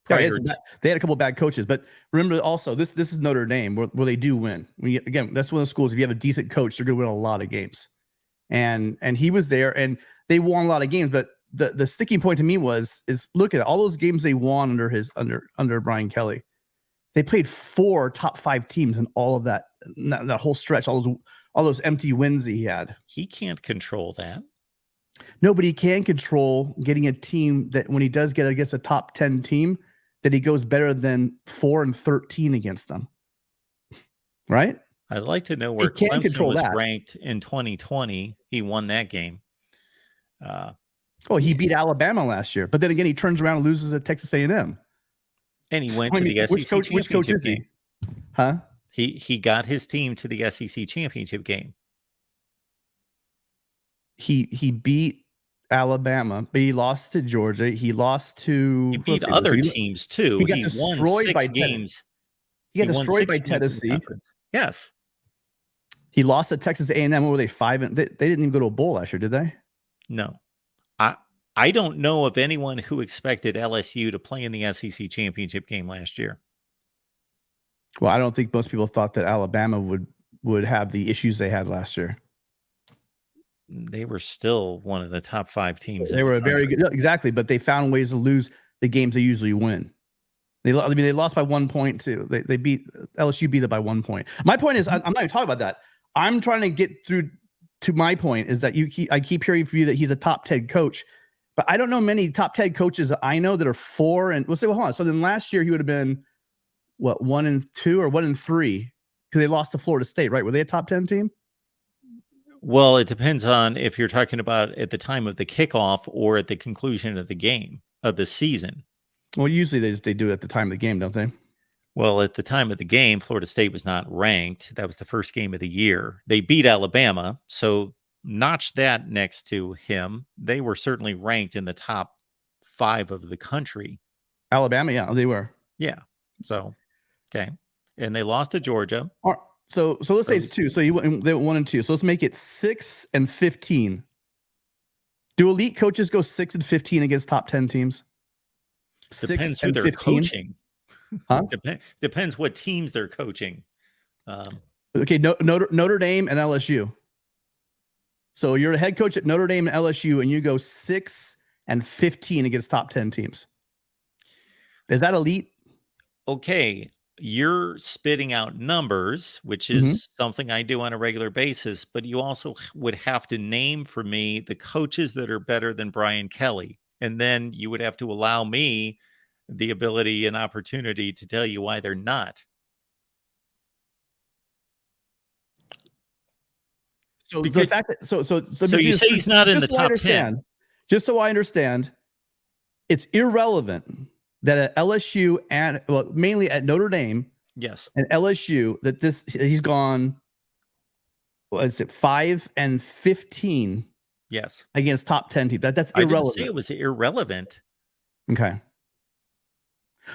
They had a couple of bad coaches, but remember also this is Notre Dame where they do win. Again, that's one of the schools. If you have a decent coach, they're going to win a lot of games. And he was there, and they won a lot of games. But the sticking point to me is look at all those games they won under Brian Kelly. They played 4 top 5 teams in all of that whole stretch, all those empty wins he had. He can't control that. Nobody can control getting a team that when he does get against a top 10 team, that he goes better than 4-13 against them. Right? I'd like to know where He can Clemson control was that. ranked in 2020. He won that game. He beat Alabama last year, but then again, he turns around and loses at Texas A&M. And he went to the SEC which coach is championship he? Huh? He got his team to the SEC championship game. He beat Alabama, but he lost to Georgia. He lost to He beat other teams too. He got He won destroyed 6 by games. He got won destroyed 6 by games in the Tennessee. conference. Yes. He lost to Texas A&M. What were they 5? They didn't even go to a bowl last year, did they? No. I don't know of anyone who expected LSU to play in the SEC championship game last year. Well, I don't think most people thought that Alabama would have the issues they had last year. They were still one of the top 5 teams. They were very good, exactly, but they found ways to lose the games they usually win. They lost by 1 point too. They beat LSU, beat it by 1 point. My point is, I'm not even talking about that. I'm trying to get through to my point is that I keep hearing from you that he's a top 10 coach, but I don't know many top 10 coaches that I know that are 4 and we'll say, well, hold on. So then last year he would have been what 1-2 or 1-3 because they lost to Florida State, right? Were they a top 10 team? Well, it depends on if you're talking about at the time of the kickoff or at the conclusion of the game of the season. Well, usually they do it at the time of the game, don't they? Well, at the time of the game, Florida State was not ranked. That was the first game of the year. They beat Alabama, so notch that next to him. They were certainly ranked in the top 5 of the country. Alabama, yeah, they were. Yeah. So, okay. And they lost to Georgia. All right. So let's say it's 2. So they went 1-2. So let's make it 6-15. Do elite coaches go 6-15 against top 10 teams? Depends who they're coaching. Huh? Depends what teams they're coaching. Okay, Notre Dame and LSU. So you're a head coach at Notre Dame and LSU, and you go 6-15 against top 10 teams. Is that elite? Okay, you're spitting out numbers, which is something I do on a regular basis, but you also would have to name for me the coaches that are better than Brian Kelly. And then you would have to allow me the ability and opportunity to tell you why they're not. So because, the fact that so you say he's not in the top 10. Just so I understand, it's irrelevant that at LSU and mainly at Notre Dame, yes, and LSU that he's gone. What is it? 5-15. Yes, against top 10 teams. That's irrelevant. I didn't say it was irrelevant. Okay.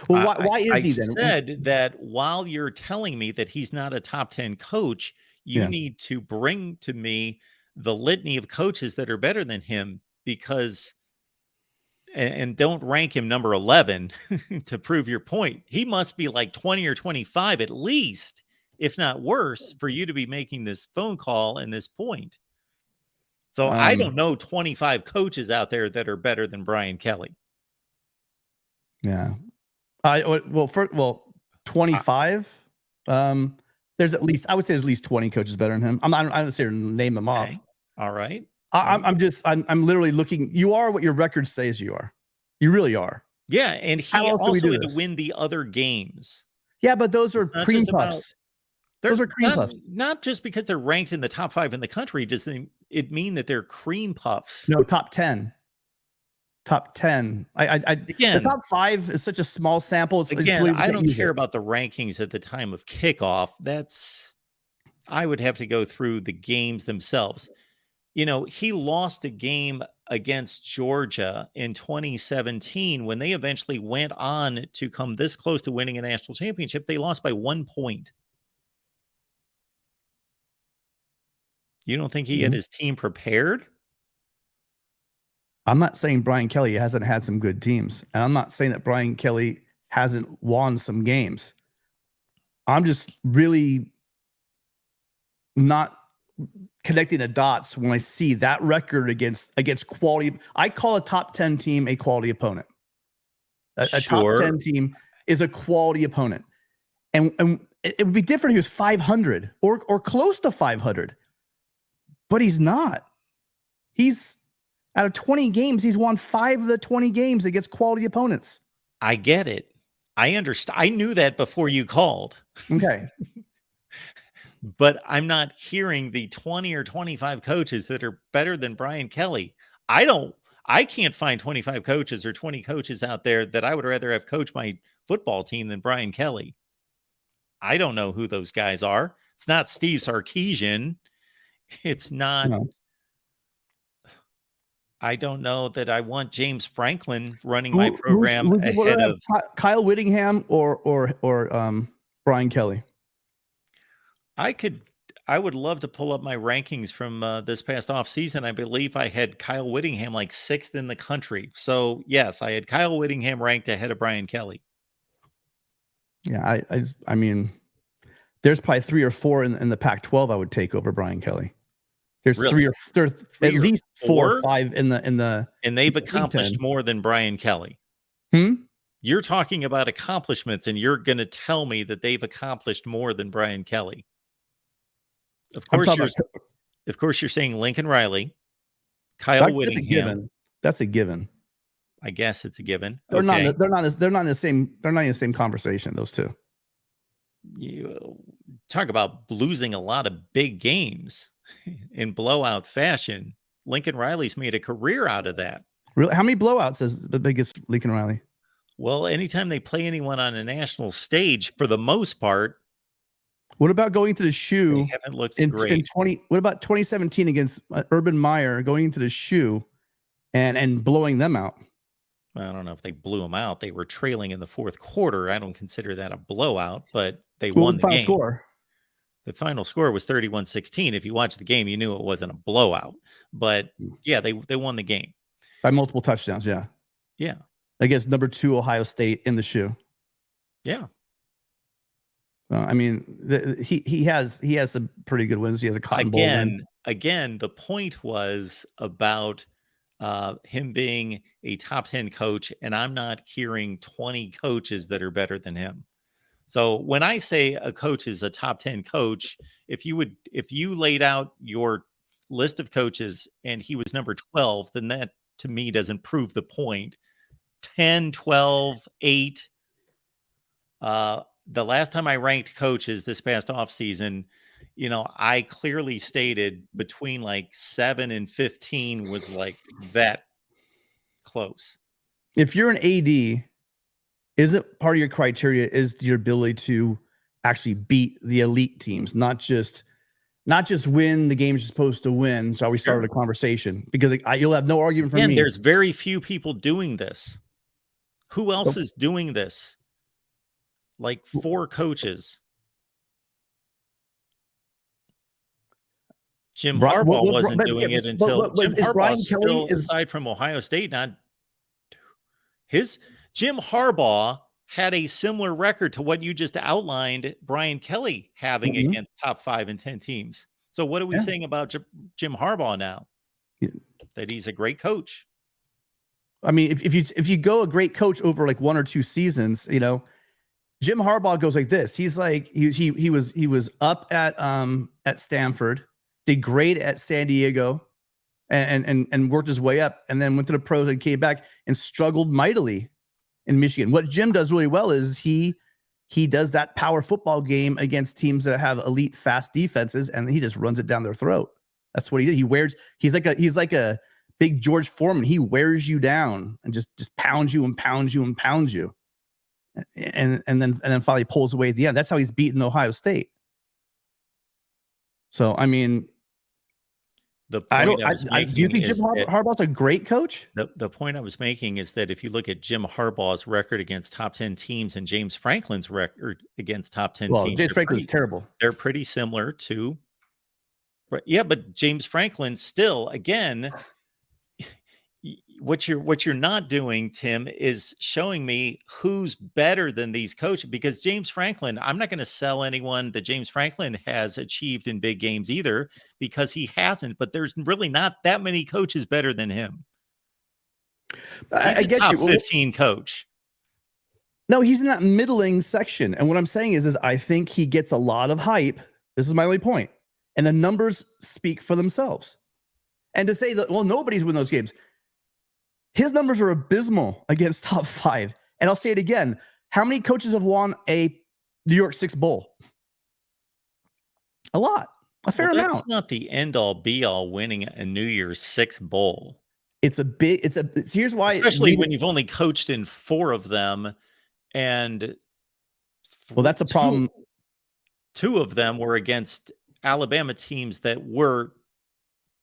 Well, why is he then? I said that while you're telling me that he's not a top 10 coach, you need to bring to me the litany of coaches that are better than him because, and don't rank him number 11 to prove your point. He must be like 20 or 25 at least, if not worse, for you to be making this phone call and this point. So I don't know 25 coaches out there that are better than Brian Kelly. Yeah. 25. There's at least, I would say there's at least 20 coaches better than him. I don't say name them off. All right. I'm literally looking. You are what your record says you are. You really are. Yeah. And he also had to win the other games. Yeah, but those are cream puffs. Those are cream puffs. Not just because they're ranked in the top 5 in the country does it mean that they're cream puffs. No, top 10. Top 10. Again, the top 5 is such a small sample. I don't care about the rankings at the time of kickoff. I would have to go through the games themselves. You know, he lost a game against Georgia in 2017 when they eventually went on to come this close to winning a national championship. They lost by 1 point. You don't think he had his team prepared? I'm not saying Brian Kelly hasn't had some good teams. And I'm not saying that Brian Kelly hasn't won some games. I'm just really not connecting the dots when I see that record against quality. I call a top 10 team a quality opponent. A top 10 team is a quality opponent. And it would be different if he was 500 or close to 500. But he's not. He's out of 20 games, he's won 5 of the 20 games against quality opponents. I get it. I understand. I knew that before you called. Okay. But I'm not hearing the 20 or 25 coaches that are better than Brian Kelly. I can't find 25 coaches or 20 coaches out there that I would rather have coached my football team than Brian Kelly. I don't know who those guys are. It's not Steve Sarkisian. It's not. No. I don't know that I want James Franklin running my program ahead of Kyle Whittingham or Brian Kelly. I would love to pull up my rankings from this past off season. I believe I had Kyle Whittingham like 6th in the country. So yes, I had Kyle Whittingham ranked ahead of Brian Kelly. Yeah, I mean, there's probably 3 or 4 in the Pac-12 I would take over Brian Kelly. There's really? there's at least 4 or 5 in the and they've accomplished more than Brian Kelly. You're talking about accomplishments, and you're going to tell me that they've accomplished more than Brian Kelly. Of course, you're saying Lincoln Riley, Kyle Whittingham. That's a given. I guess it's a given. They're not in the same conversation. Those two. You talk about losing a lot of big games in blowout fashion. Lincoln Riley's made a career out of that. Really? How many blowouts is the biggest Lincoln Riley? Well, anytime they play anyone on a national stage, for the most part. What about going to the shoe? They haven't looked great. What about 2017 against Urban Meyer, going into the shoe and blowing them out? I don't know if they blew them out. They were trailing in the 4th quarter. I don't consider that a blowout, but they won the game. Score? The final score was 31-16. If you watched the game, you knew it wasn't a blowout. But yeah, they won the game by multiple touchdowns. Yeah, yeah, against number 2 Ohio State in the shoe. Yeah. I mean, he has some pretty good wins. He has a Cotton Bowl win. Again, the point was about him being a top 10 coach, and I'm not hearing 20 coaches that are better than him. So when I say a coach is a top 10 coach, if you laid out your list of coaches and he was number 12, then that to me doesn't prove the point. 10, 12, 8. The last time I ranked coaches this past offseason, I clearly stated between like 7 and 15 was like that close. If you're an AD, isn't part of your criteria is your ability to actually beat the elite teams, not just win the games you're supposed to win. So we started a conversation because you'll have no argument from me. There's very few people doing this. Who else is doing this? Like 4 coaches. Jim Harbaugh wasn't doing it until Jim Harbaugh still, aside from Ohio State, Jim Harbaugh had a similar record to what you just outlined Brian Kelly having against top 5 and 10 teams. So what are we saying about Jim Harbaugh now? That he's a great coach. I mean, if you go a great coach over like 1 or 2 seasons, Jim Harbaugh goes like this. He's like he was up at Stanford, did great at San Diego, and worked his way up, and then went to the pros and came back and struggled mightily in Michigan. What Jim does really well is he does that power football game against teams that have elite fast defenses, and he just runs it down their throat. That's what he did. He's like a big George Foreman. He wears you down and just pounds you and pounds you and pounds you. And then finally pulls away at the end. That's how he's beaten Ohio State. So I mean, do you think Jim Harbaugh's a great coach? The point I was making is that if you look at Jim Harbaugh's record against top 10 teams and James Franklin's record against top 10 teams, James Franklin's terrible. They're pretty similar to, but James Franklin still, again, what you're not doing, Tim, is showing me who's better than these coaches, because James Franklin, I'm not going to sell anyone that James Franklin has achieved in big games either, because he hasn't, but there's really not that many coaches better than him. I get top you. 15 coach. No, he's in that middling section. And what I'm saying is I think he gets a lot of hype. This is my only point. And the numbers speak for themselves. And to say that, well, nobody's win those games. His numbers are abysmal against top 5. And I'll say it again. How many coaches have won a New York 6 bowl? A lot. A fair amount. That's not the end all be all winning a New Year's 6 bowl. Here's why. Especially when you've only coached in 4 of them. And well, that's a problem. 2 of them were against Alabama teams that were,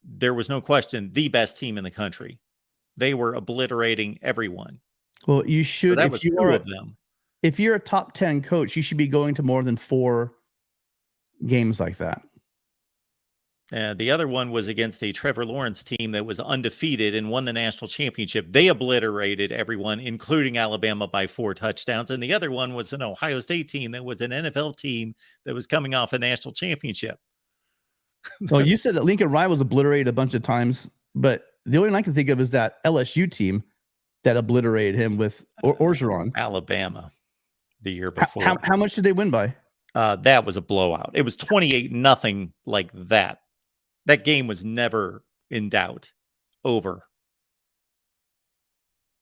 there was no question, the best team in the country. They were obliterating everyone. Well, you should. So that was 2 of them. If you're a top 10 coach, you should be going to more than 4 games like that. The other one was against a Trevor Lawrence team that was undefeated and won the national championship. They obliterated everyone, including Alabama, by 4 touchdowns. And the other one was an Ohio State team that was an NFL team that was coming off a national championship. Well, you said that Lincoln Riley was obliterated a bunch of times, but the only one I can think of is that LSU team that obliterated him with Orgeron. Alabama the year before. How much did they win by? That was a blowout. It was 28-0 like that. That game was never in doubt. Over.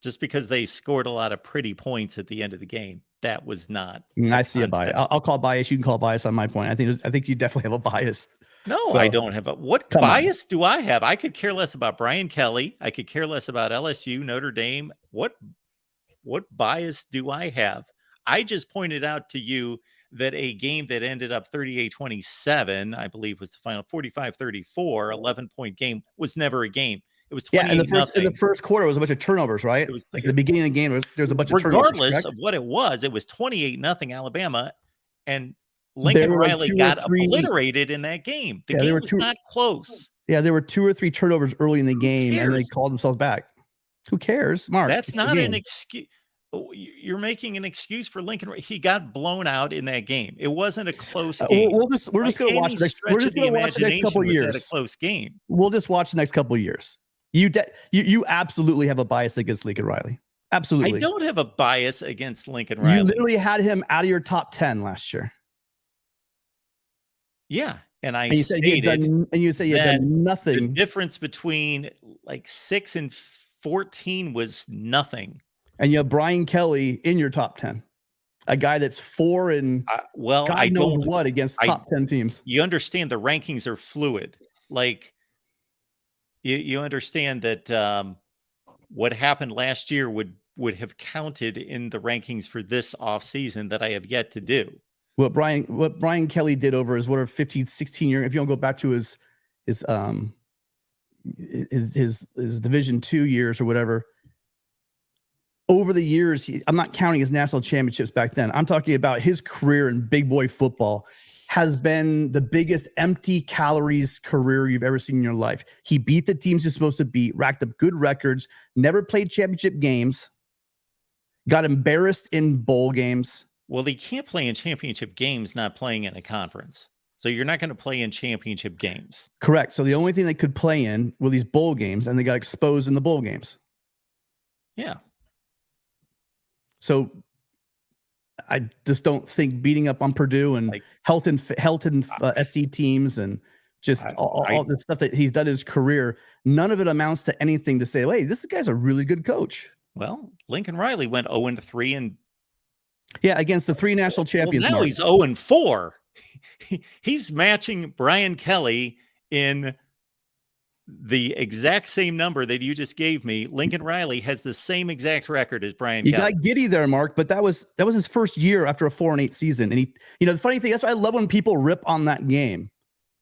Just because they scored a lot of pretty points at the end of the game, that was not. I see a bias. I'll call bias. You can call bias on my point. I think you definitely have a bias. No, so, I don't have a. What bias do I have? I could care less about Brian Kelly. I could care less about LSU, Notre Dame. What bias do I have? I just pointed out to you that a game that ended up 38-27, I believe was the final, 45-34, 11-point game, was never a game. It was 28 in the first quarter, it was a bunch of turnovers, right? It was like at the beginning of the game, there was a bunch of turnovers. Regardless of what it was 28-0 Alabama, and Lincoln Riley got obliterated in that game. The game was not close. Yeah, there were 2 or 3 turnovers early in the game, and they called themselves back. Who cares, Mark? That's not an excuse. You're making an excuse for Lincoln. He got blown out in that game. It wasn't a close game. We're just going to watch the next. We're just going to watch the next couple of years. A close game. We'll just watch the next couple of years. You absolutely have a bias against Lincoln Riley. Absolutely. I don't have a bias against Lincoln Riley. You literally had him out of your top 10 last year. Yeah. And you said you had done nothing. The difference between like 6 and 14 was nothing. And you have Brian Kelly in your top 10, a guy that's 4 and I don't know what against top 10 teams. You understand the rankings are fluid. Like you understand that what happened last year would have counted in the rankings for this offseason that I have yet to do. What Brian Kelly did over his 15, 16 year, if you don't go back to his Division II years or whatever. Over the years, I'm not counting his national championships back then. I'm talking about his career in big boy football has been the biggest empty calories career you've ever seen in your life. He beat the teams he's supposed to beat, racked up good records, never played championship games, got embarrassed in bowl games. Well, he can't play in championship games not playing in a conference. So you're not going to play in championship games. Correct. So the only thing they could play in were these bowl games, and they got exposed in the bowl games. Yeah. So I just don't think beating up on Purdue and Helton SC teams and just all the stuff that he's done in his career, none of it amounts to anything to say, hey, this guy's a really good coach. Well, Lincoln Riley went 0-3 and against the 3 national champions. Well, now he's 0-4. He's matching Brian Kelly in the exact same number that you just gave me. Lincoln Riley has the same exact record as Brian Kelly. You got giddy there, Mark, but that was his first year after a 4-8 season. And the funny thing, that's why I love when people rip on that game,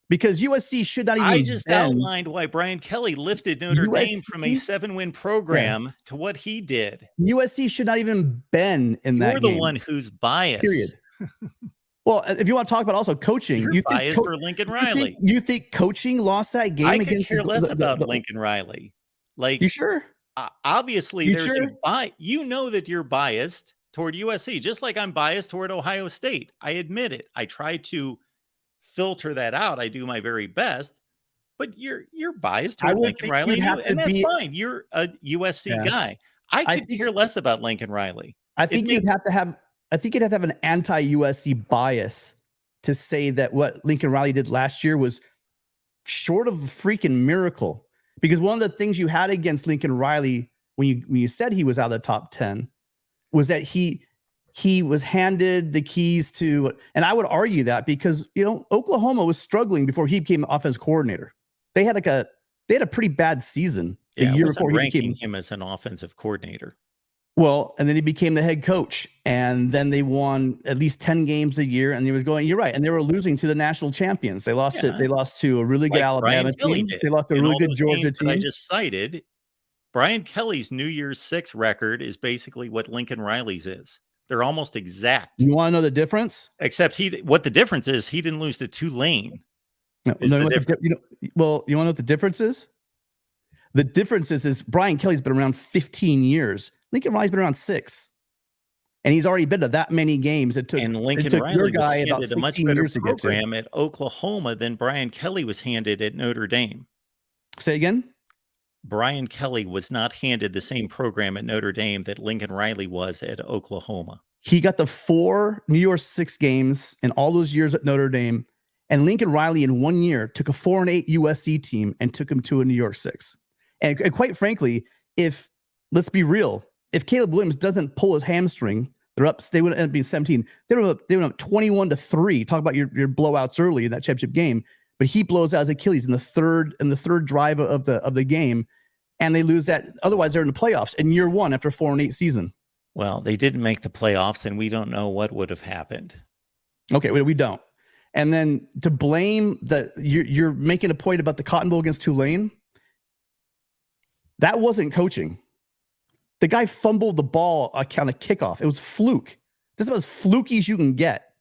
because USC should not even. I just outlined why Brian Kelly lifted Notre Dame from a 7-win program to what he did. USC should not even been in that game. You're the one who's biased. Period. Well, if you want to talk about also coaching, you think for Lincoln Riley. You think coaching lost that game? I could care less about Lincoln Riley. Like, you sure? Obviously, there's a bias. You know that you're biased toward USC, just like I'm biased toward Ohio State. I admit it. I try to filter that out. I do my very best. But you're biased toward Lincoln Riley, and that's fine. You're a USC guy. I could care less about Lincoln Riley. I think you'd have to have an anti-USC bias to say that what Lincoln Riley did last year was short of a freaking miracle. Because one of the things you had against Lincoln Riley when you said he was out of the top 10 was that he was handed the keys to, and I would argue that because, Oklahoma was struggling before he became offense coordinator. They had a pretty bad season the year before he became him as an offensive coordinator. Well, and then he became the head coach, and then they won at least 10 games a year, and he was going, you're right, and they were losing to the national champions. They lost to a really good Alabama team. They lost to a really good Georgia team. I just cited Brian Kelly's New Year's Six record is basically what Lincoln Riley's is. They're almost exact. You want to know the difference? Except what the difference is, he didn't lose to Tulane. No, you want to know what the difference is? The difference is Brian Kelly's been around 15 years. Lincoln Riley's been around 6. And he's already been to that many games. Lincoln Riley was handed a much better program at Oklahoma than Brian Kelly was handed at Notre Dame. Say again? Brian Kelly was not handed the same program at Notre Dame that Lincoln Riley was at Oklahoma. He got the 4 New Year's Six games in all those years at Notre Dame. And Lincoln Riley in 1 year took a 4-8 USC team and took him to a New Year's Six. And quite frankly, let's be real, if Caleb Williams doesn't pull his hamstring, they would end up being 17. They went up 21-3. Talk about your blowouts early in that championship game, but he blows out his Achilles in the third drive of the game, and they lose that. Otherwise, they're in the playoffs in year 1 after a 4-8 season. Well, they didn't make the playoffs, and we don't know what would have happened. Okay, we don't. And then to blame that, you're making a point about the Cotton Bowl against Tulane. That wasn't coaching. The guy fumbled the ball on a kickoff. It was fluke. This is about as fluky as you can get.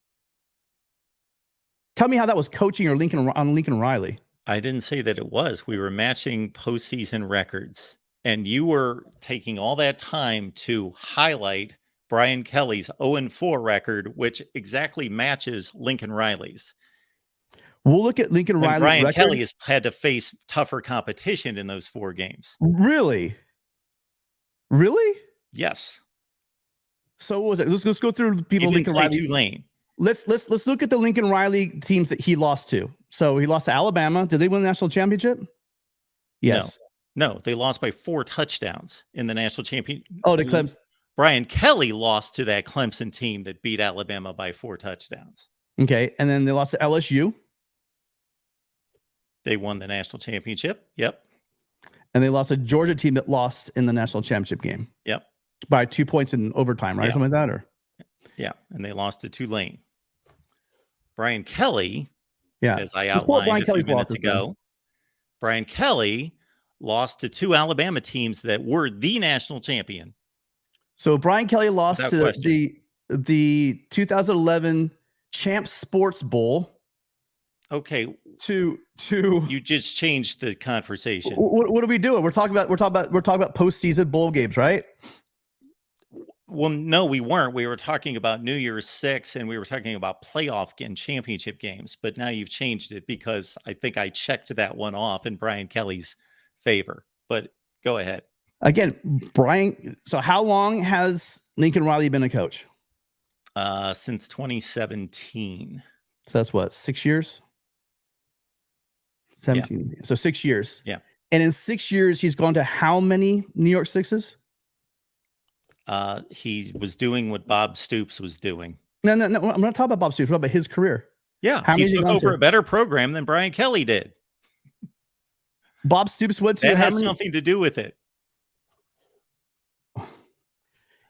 Tell me how that was coaching or Lincoln Riley. I didn't say that it was. We were matching postseason records, and you were taking all that time to highlight Brian Kelly's 0-4 record, which exactly matches Lincoln Riley's. We'll look at Lincoln Riley's Brian record. Kelly has had to face tougher competition in those 4 games. Really? Yes. So what was it? Let's go through people. Lincoln Riley. Tulane. Let's look at the Lincoln Riley teams that he lost to. So he lost to Alabama. Did they win the national championship? Yes. No, they lost by 4 touchdowns in the national championship. Oh, the Clemson. Brian Kelly lost to that Clemson team that beat Alabama by 4 touchdowns. Okay, and then they lost to LSU. They won the national championship. Yep. And they lost a Georgia team that lost in the national championship game. Yep. By 2 points in overtime, right? Yeah. Something like that, or? Yeah, and they lost to Tulane. Brian Kelly, yeah, as I outlined a few minutes ago, Brian Kelly lost to 2 Alabama teams that were the national champion. So Brian Kelly lost to the 2011 Champ Sports Bowl. Okay. To you just changed the conversation. What are we doing? We're talking about postseason bowl games, right? Well, no, we weren't. We were talking about New Year's Six, and we were talking about playoff and championship games. But now you've changed it because I think I checked that one off in Brian Kelly's favor. But go ahead. Again, Brian. So how long has Lincoln Riley been a coach? Since 2017. So that's what, 6 years? 17. Yeah. So 6 years. Yeah. And in 6 years, he's gone to how many New York Sixes? He was doing what Bob Stoops was doing. No. I'm not talking about Bob Stoops. I'm talking about his career. Yeah. He took over a better program than Brian Kelly did. Bob Stoops went to. That has something to do with it.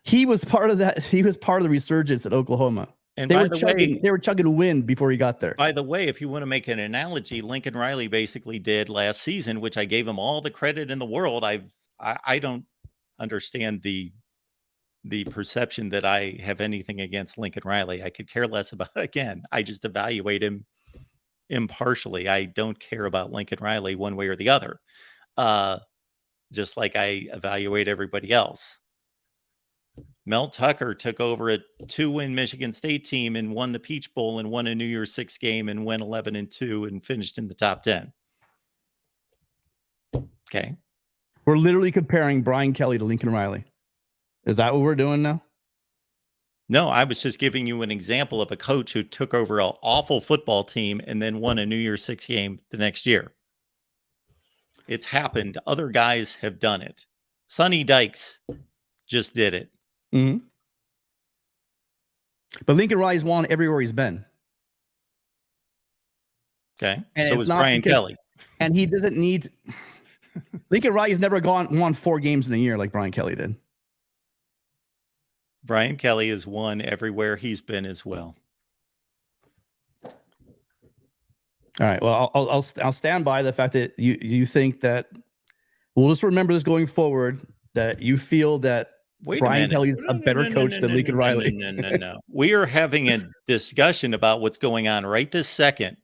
He was part of that. He was part of the resurgence at Oklahoma. And they were chugging wind before he got there. By the way, if you want to make an analogy, Lincoln Riley basically did last season, which I gave him all the credit in the world. I don't understand the perception that I have anything against Lincoln Riley. I could care less about it. Again, I just evaluate him impartially. I don't care about Lincoln Riley one way or the other. Just like I evaluate everybody else. Mel Tucker took over a 2-win Michigan State team and won the Peach Bowl and won a New Year's Six game and went 11-2 and finished in the top 10. Okay. We're literally comparing Brian Kelly to Lincoln Riley. Is that what we're doing now? No, I was just giving you an example of a coach who took over an awful football team and then won a New Year's Six game the next year. It's happened. Other guys have done it. Sonny Dykes just did it. Mm-hmm. But Lincoln Riley's won everywhere he's been. Okay. And so it's is not Brian because- Kelly. And he doesn't need. Lincoln Riley's never won 4 games in a year like Brian Kelly did. Brian Kelly has won everywhere he's been as well. All right. Well, I'll stand by the fact that you think that we'll just remember this going forward, that you feel that Brian Kelly's a better coach than Lincoln Riley. No. We are having a discussion about what's going on right this second.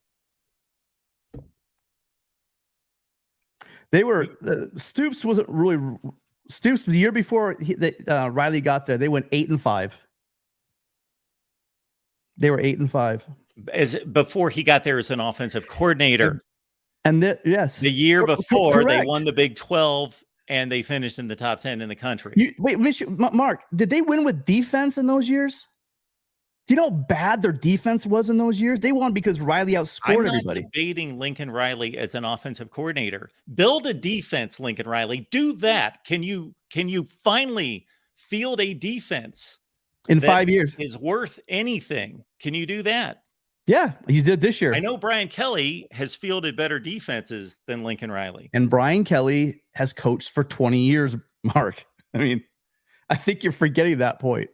They were Stoops wasn't really Stoops the year before Riley got there. They went 8-5. They were 8-5 before he got there as an offensive coordinator. And yes, the year before correct. They won the Big 12 and they finished in the top 10 in the country. Mark, did they win with defense in those years? Do you know how bad their defense was in those years? They won because Riley outscored everybody. I'm not debating Lincoln Riley as an offensive coordinator. Build a defense, Lincoln Riley. Do that. Can you finally field a defense in 5 years is worth anything? Can you do that? Yeah, he did this year. I know Brian Kelly has fielded better defenses than Lincoln Riley. And Brian Kelly has coached for 20 years, Mark. I mean, I think you're forgetting that point.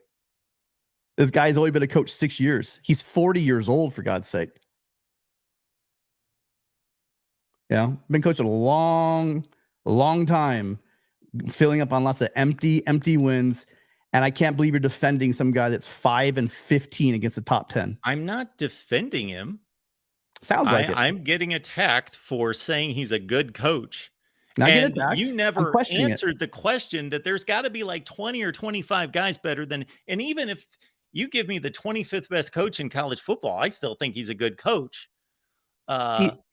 This guy's only been a coach 6 years. He's 40 years old, for God's sake. Yeah, been coaching a long time, filling up on lots of empty wins. And I can't believe you're defending some guy that's 5-15 against the top 10. I'm not defending him. Sounds like it. I'm getting attacked for saying he's a good coach. Not and getting attacked. You never answered the question that there's got to be like 20 or 25 guys better than, and even if you give me the 25th best coach in college football, I still think he's a good coach.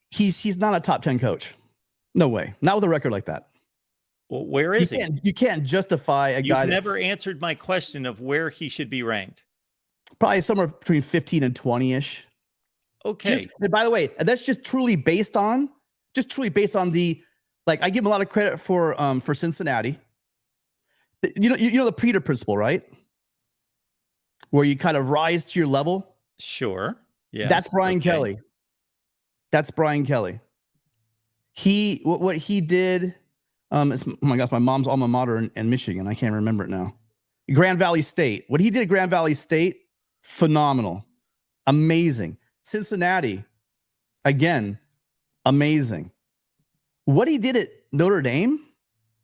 He's not a top 10 coach. No way. Not with a record like that. Well, where is he? You can't justify a guy. You've never answered my question of where he should be ranked. Probably somewhere between 15 and 20-ish. Okay. By the way, that's just truly based on the, like, I give him a lot of credit for Cincinnati. You know the Peter principle, right? Where you kind of rise to your level. Sure. Yeah. That's Brian Kelly. That's Brian Kelly. What he did. Oh my gosh, my mom's alma mater in Michigan. I can't remember it now. Grand Valley State. What he did at Grand Valley State, phenomenal, amazing. Cincinnati, again, amazing. What he did at Notre Dame,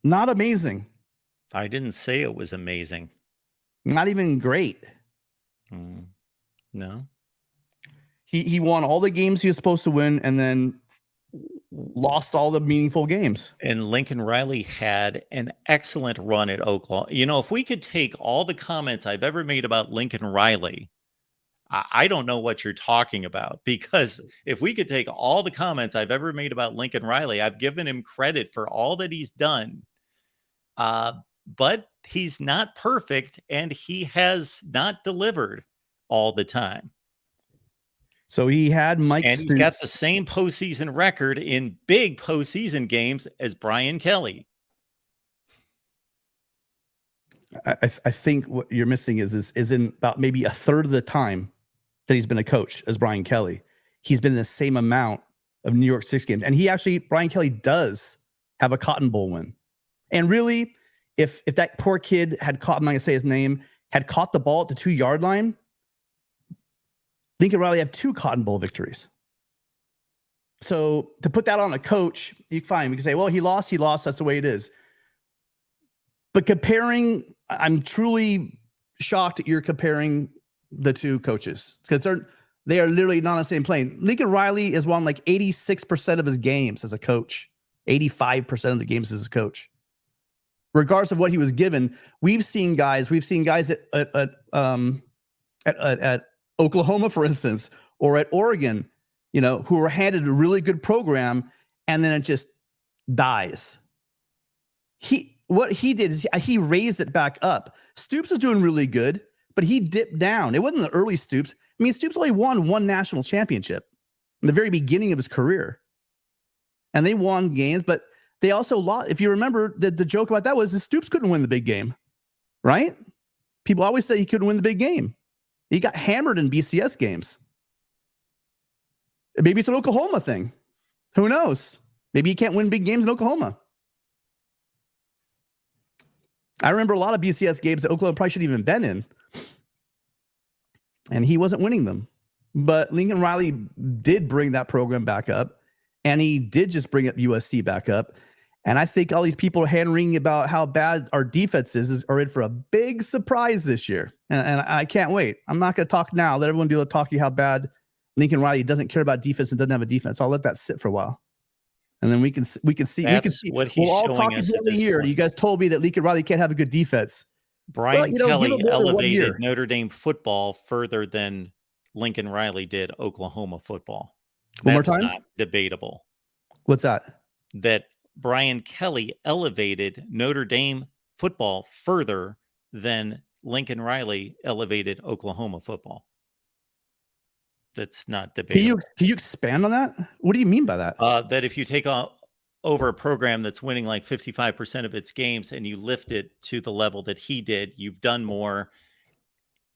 not amazing. I didn't say it was amazing. Not even great. No. He won all the games he was supposed to win and then lost all the meaningful games. And Lincoln Riley had an excellent run at Oklahoma. You know, if we could take all the comments I've ever made about Lincoln Riley, I don't know what you're talking about, because if we could take all the comments I've ever made about Lincoln Riley, I've given him credit for all that he's done. But he's not perfect and he has not delivered all the time. So he had Mike and he's got the same postseason record in big postseason games as Brian Kelly. I think what you're missing is in about maybe a third of the time that he's been a coach as Brian Kelly, he's been in the same amount of New York Six games. And Brian Kelly does have a Cotton Bowl win. And really, if that poor kid had caught, I'm not going to say his name, had caught the ball at the 2-yard line, Lincoln Riley had 2 Cotton Bowl victories. So to put that on a coach, you can say, well, he lost. That's the way it is. But comparing, I'm truly shocked that you're comparing the 2 coaches, because they are literally not on the same plane. Lincoln Riley has won like 86% of his games as a coach, 85% of the games as a coach. Regardless of what he was given, we've seen guys at Oklahoma, for instance, or at Oregon, who were handed a really good program, and then it just dies. What he did is he raised it back up. Stoops was doing really good, but he dipped down. It wasn't the early Stoops. I mean, Stoops only won one national championship in the very beginning of his career. And they won games, but they also lost. If you remember, the joke about that was that Stoops couldn't win the big game, right? People always say he couldn't win the big game. He got hammered in BCS games. Maybe it's an Oklahoma thing. Who knows? Maybe he can't win big games in Oklahoma. I remember a lot of BCS games that Oklahoma probably shouldn't even been in. And he wasn't winning them. But Lincoln Riley did bring that program back up. And he did just bring up USC back up. And I think all these people hand-wringing about how bad our defense is are in for a big surprise this year. And I can't wait. I'm not going to talk now. Let everyone do the talking how bad Lincoln Riley doesn't care about defense and doesn't have a defense. I'll let that sit for a while. And then we can see. What he's we'll all showing talk us at the year. You guys told me that Lincoln Riley can't have a good defense. Brian Kelly elevated Notre Dame football further than Lincoln Riley did Oklahoma football. One more time? Not debatable. What's that? That Brian Kelly elevated Notre Dame football further than Lincoln Riley elevated Oklahoma football. That's not debatable. Can you expand on that? What do you mean by that? That if you take over a program that's winning like 55% of its games and you lift it to the level that he did, you've done more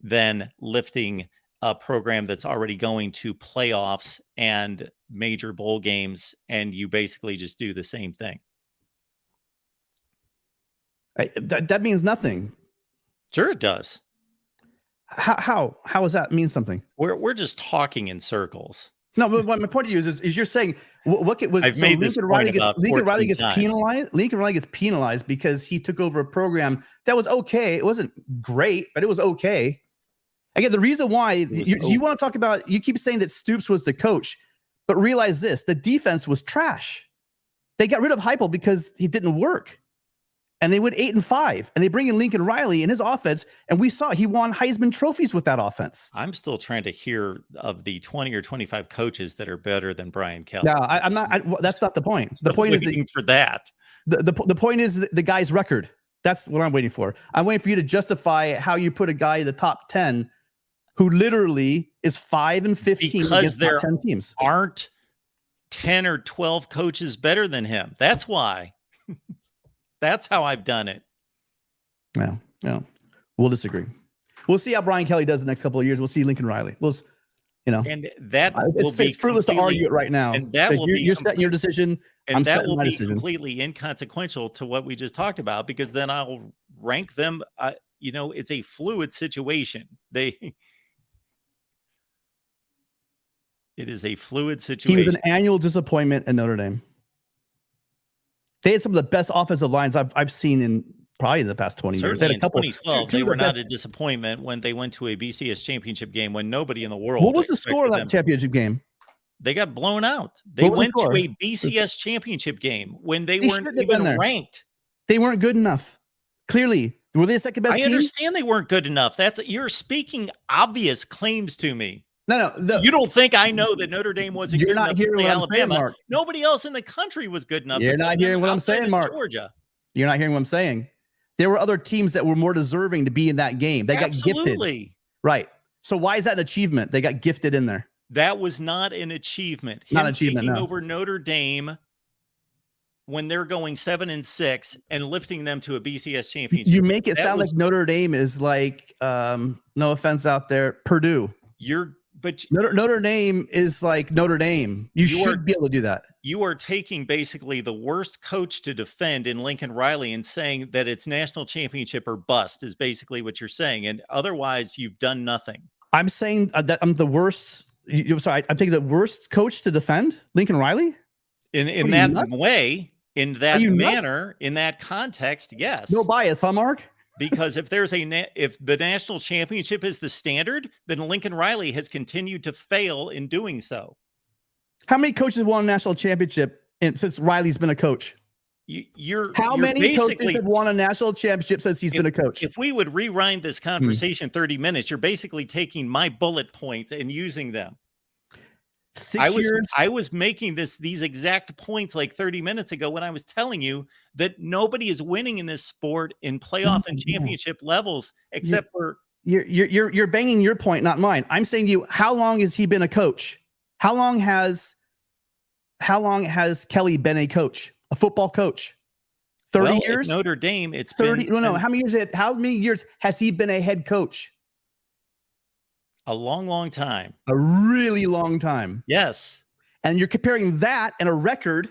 than lifting a program that's already going to playoffs and major bowl games, and you basically just do the same thing. That means nothing. Sure it does. How does that mean something? We're just talking in circles. No, but my point to you is you're saying what was I've made this point about Lincoln Riley gets times. penalized. Lincoln Riley gets penalized because he took over a program that was okay. It wasn't great, but it was okay. Again, the reason why you want to talk about, you keep saying that Stoops was the coach, but realize this: the defense was trash. They got rid of Heupel because he didn't work. And they went 8-5, and they bring in Lincoln Riley in his offense, and we saw he won Heisman trophies with that offense. I'm still trying to hear of the 20 or 25 coaches that are better than Brian Kelly. No, I'm not. That's not the point. The point is for that. The point is the guy's record. That's what I'm waiting for. I'm waiting for you to justify how you put a guy in the top 10 who literally is 5-15 because against there top 10 teams. Aren't 10 or 12 coaches better than him. That's why. That's how I've done it. No, we'll disagree. We'll see how Brian Kelly does the next couple of years. We'll see Lincoln Riley. And that it's fruitless to argue it right now. And that will you're setting your decision. And that will be completely inconsequential to what we just talked about, because then I'll rank them. It's a fluid situation. It is a fluid situation. He was an annual disappointment at Notre Dame. They had some of the best offensive lines I've seen in probably the past 20 years. They had a couple. 2012, they were not a disappointment when they went to a BCS championship game when nobody in the world. What was the score of that championship game? They got blown out. They went to a BCS championship game when they weren't even ranked. They weren't good enough. Clearly, were they the second best team? I understand they weren't good enough. You're speaking obvious claims to me. No. You don't think I know that Notre Dame wasn't good enough to play Alabama? Mark. Nobody else in the country was good enough. You're not hearing what I'm saying, Mark. Georgia. You're not hearing what I'm saying. There were other teams that were more deserving to be in that game. They got gifted. Right. So why is that an achievement? They got gifted in there. That was not an achievement. Not an achievement. Taking over Notre Dame when they're going 7-6 and lifting them to a BCS championship. You make it sound like Notre Dame is like, no offense out there, Purdue. But Notre Dame is like Notre Dame. You should be able to do that. You are taking basically the worst coach to defend in Lincoln Riley and saying that it's national championship or bust is basically what you're saying. And otherwise, you've done nothing. I'm saying that I'm the worst. I'm taking the worst coach to defend Lincoln Riley in that way, in that manner, in that context. Yes. No bias, huh, Mark? Because if the national championship is the standard, then Lincoln Riley has continued to fail in doing so. How many coaches won a national championship since Riley's been a coach? How many coaches have won a national championship since he's been a coach? If we would rewind this conversation 30 minutes, you're basically taking my bullet points and using them. 6 years. I was making these exact points like 30 minutes ago when I was telling you that nobody is winning in this sport in playoff and championship levels except for you're banging your point, not mine. I'm saying to you, how long has he been a coach? How long has Kelly been a coach, a football coach? 30 years? At Notre Dame, it's 30. been How many years has he been a head coach? a long time. A really long time. Yes. And you're comparing that and a record